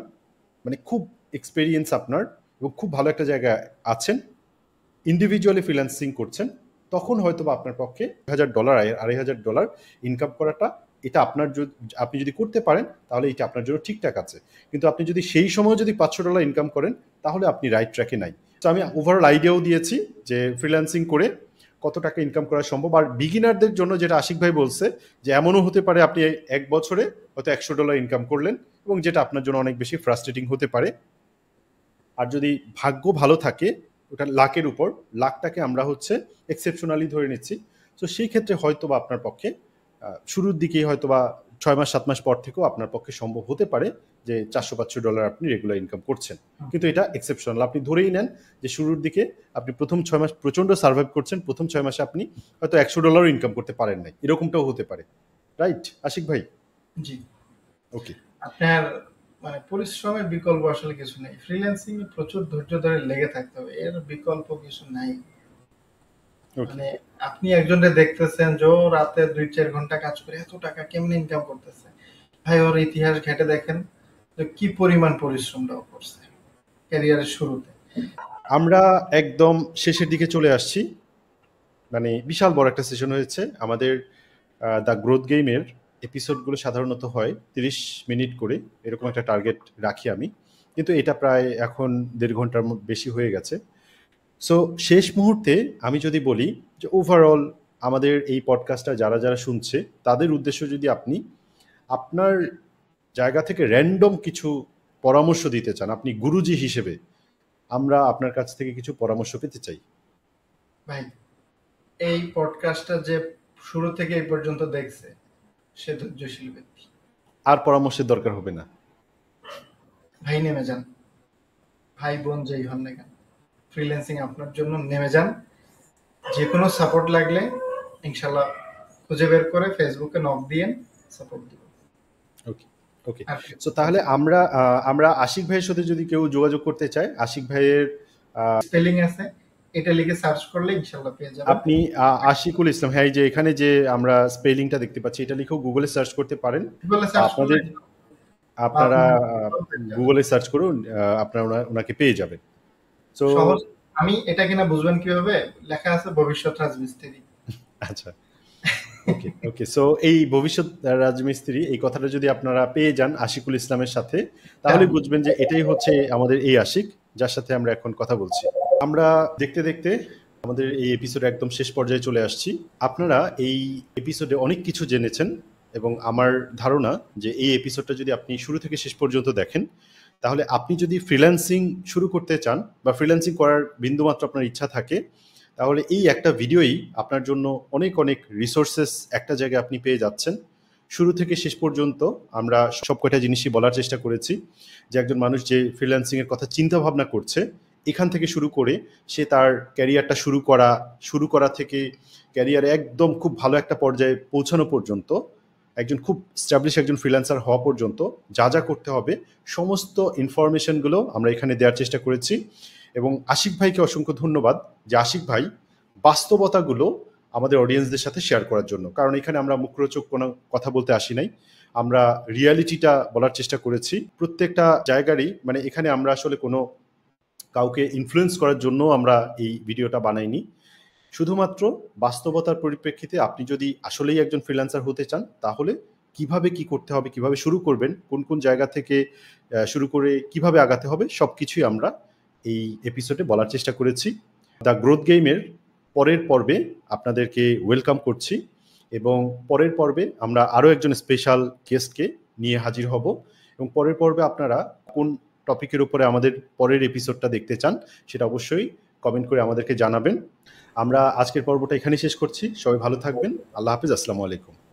মানে খুব এক্সপেরিয়েন্স আপনার এবং খুব ভালো একটা জায়গায় আছেন, ইন্ডিভিজুয়ালি ফ্রিল্যান্সিং করছেন, তখন হয়তো বা আপনার পক্ষে $1000 $2500 ইনকাম করাটা, এটা আপনার আপনি যদি করতে পারেন তাহলে এটা আপনার জন্য ঠিকঠাক আছে। কিন্তু আপনি যদি সেই সময় যদি $500 ইনকাম করেন তাহলে আপনি রাইট ট্র্যাকে নাই। তো আমি ওভারঅল আইডিয়াও দিয়েছি যে ফ্রিল্যান্সিং করে কত টাকা ইনকাম করা সম্ভব। আর বিগিনারদের জন্য যেটা আশিক ভাই বলছে, যে এমনও হতে পারে আপনি 1 বছরে হয়তো $100 ইনকাম করলেন, এবং যেটা আপনার জন্য অনেক বেশি ফ্রাস্ট্রেটিং হতে পারে। আর যদি ভাগ্য ভালো থাকে, ওটা লাকের উপর, লাকটাকে আমরা হচ্ছে এক্সেপশনালি ধরে নিচ্ছি। তো সেই ক্ষেত্রে হয়তো বা আপনার পক্ষে শুরুর দিকেই হয়তো বা 6 মাস 7 মাস পর থেকেও আপনার পক্ষে সম্ভব হতে পারে যে $400-500 আপনি রেগুলার ইনকাম করছেন। কিন্তু এটা এক্সেপশনাল। আপনি ধরেই নেন যে শুরুর দিকে আপনি প্রথম 6 মাস প্রচণ্ড সার্ভাইভ করছেন, প্রথম 6 মাসে আপনি হয়তো $100 ইনকাম করতে পারেন নাই, এরকমটাও হতে পারে। রাইট আশিক ভাই? জি, ওকে। আপনার মানে পরিশ্রমের বিকল্প আসলে কিছু নেই। ফ্রিল্যান্সিং এ প্রচুর ধৈর্য ধরে লেগে থাকতে হবে, এর বিকল্প কিছু নাই। মানে আপনি একজনকে দেখতেছেন যে ও রাতে 2-4 ঘন্টা কাজ করে এত টাকা কেমনে ইনকাম করতেছে, ভাই ওর ইতিহাস ঘেটে দেখেন যে কি পরিমাণ পরিশ্রমটাও করছে ক্যারিয়ারের শুরুতে। আমরা একদম শেষের দিকে চলে আসছি, মানে বিশাল বড় একটা সেশন হয়েছে আমাদের। দ্য গ্রোথ গেমের এপিসোডগুলো সাধারণত হয় 30 মিনিট করে, এরকম একটা টার্গেট রাখি আমি, কিন্তু এটা প্রায় এখন 1.5 ঘন্টার বেশি হয়ে গেছে। সো শেষ মুহূর্তে আমি যদি বলি যে ওভারঅল আমাদের এই পডকাস্টটা যারা যারা শুনছে তাদের উদ্দেশ্য যদি আপনি আপনার জায়গা থেকে র্যান্ডম কিছু পরামর্শ দিতে চান, আপনি গুরুজি হিসেবে, আমরা আপনার কাছ থেকে কিছু পরামর্শ পেতে চাই। ভাই এই পডকাস্টটা যে শুরু থেকে এই পর্যন্ত দেখছে সে ধৈর্যশীল ব্যক্তি। আর পরামর্শের দরকার হবে না। ভাই নেমে যান, ভাই বোন যেই হন না কেন, ফ্রিল্যান্সিং আপনার জন্য নেমে যান। যে কোনো সাপোর্ট লাগলে ইনশাল্লাহ খুঁজে বের করে ফেসবুকে নক দিয়েন, সাপোর্ট দিব। ওকে ওকে। সো তাহলে আমরা আশিক ভাইয়ের সাথে যদি কেউ যোগাযোগ করতে চায়, আশিক ভাইয়ের স্পেলিং আছে, এটা লিখে সার্চ করলে ইনশাল্লাহ পেয়ে যাবেন। আপনি আশিকুল ইসলাম, হ্যাঁ, এই যে এখানে যে আমরা স্পেলিংটা দেখতে পাচ্ছি এটা লিখেও গুগলে সার্চ করতে পারেন। আপনারা গুগলে সার্চ করুন, আপনারা ওনাকে পেয়ে যাবেন। তো সহজ, আমি এটা কিনা বুঝবেন কিভাবে, লেখা আছে ভবিষ্যৎ রাজমিস্ত্রি। আচ্ছা, ওকে ওকে। সো এই ভবিষ্যৎ রাজমিস্ত্রি এই কথাটা যদি আপনারা পেয়ে যান আশিকুল ইসলামের সাথে, তাহলে বুঝবেন যে এটাই হচ্ছে আমাদের এই আশিক যার সাথে আমরা এখন কথা বলছি। আমরা দেখতে দেখতে আমাদের এই এপিসোডে একদম শেষ পর্যায়ে চলে আসছি। আপনারা এই এপিসোডে অনেক কিছু জেনেছেন, এবং আমার ধারণা যে এই এপিসোডটা যদি আপনি শুরু থেকে শেষ পর্যন্ত দেখেন, তাহলে আপনি যদি ফ্রিল্যান্সিং শুরু করতে চান বা ফ্রিল্যান্সিং করার বিন্দুমাত্র আপনার ইচ্ছা থাকে, তাহলে এই একটা ভিডিওই আপনার জন্য অনেক অনেক রিসোর্সেস একটা জায়গায় আপনি পেয়ে যাচ্ছেন। শুরু থেকে শেষ পর্যন্ত আমরা সব কয়টা জিনিসই বলার চেষ্টা করেছি, যে একজন মানুষ যে ফ্রিল্যান্সিংয়ের কথা চিন্তা ভাবনা করছে, এখান থেকে শুরু করে সে তার ক্যারিয়ারটা শুরু করা থেকে ক্যারিয়ারে একদম খুব ভালো একটা পর্যায়ে পৌঁছানো পর্যন্ত, একজন খুব স্ট্যাবলিশ একজন ফ্রিল্যান্সার হওয়া পর্যন্ত যা যা করতে হবে সমস্ত ইনফরমেশনগুলো আমরা এখানে দেওয়ার চেষ্টা করেছি। এবং আশিক ভাইকে অসংখ্য ধন্যবাদ যে আশিক ভাই বাস্তবতাগুলো আমাদের অডিয়েন্সদের সাথে শেয়ার করার জন্য, কারণ এখানে আমরা মুখরোচক কোনো কথা বলতে আসি নাই, আমরা রিয়ালিটিটা বলার চেষ্টা করেছি প্রত্যেকটা জায়গারই। মানে এখানে আমরা আসলে কোনো কাউকে ইনফ্লুয়েন্স করার জন্য আমরা এই ভিডিওটা বানাইনি, শুধুমাত্র বাস্তবতার পরিপ্রেক্ষিতে আপনি যদি আসলেই একজন ফ্রিল্যান্সার হতে চান তাহলে কিভাবে কি করতে হবে, কিভাবে শুরু করবেন, কোন কোন জায়গা থেকে শুরু করে কিভাবে আগাতে হবে, সব কিছুই আমরা এই এপিসোডে বলার চেষ্টা করেছি। দ্য গ্রোথ গেমের পরের পর্বে আপনাদেরকে ওয়েলকাম করছি, এবং পরের পর্বে আমরা আরও একজন স্পেশাল গেস্টকে নিয়ে হাজির হব, এবং পরের পর্বে আপনারা কোন টপিকের উপরে আমাদের পরের এপিসোডটা দেখতে চান সেটা অবশ্যই কমেন্ট করে আমাদেরকে জানাবেন। আমরা আজকের পর্বটা এখানেই শেষ করছি। সবাই ভালো থাকবেন। আল্লাহ হাফিজ। আসসালামু আলাইকুম।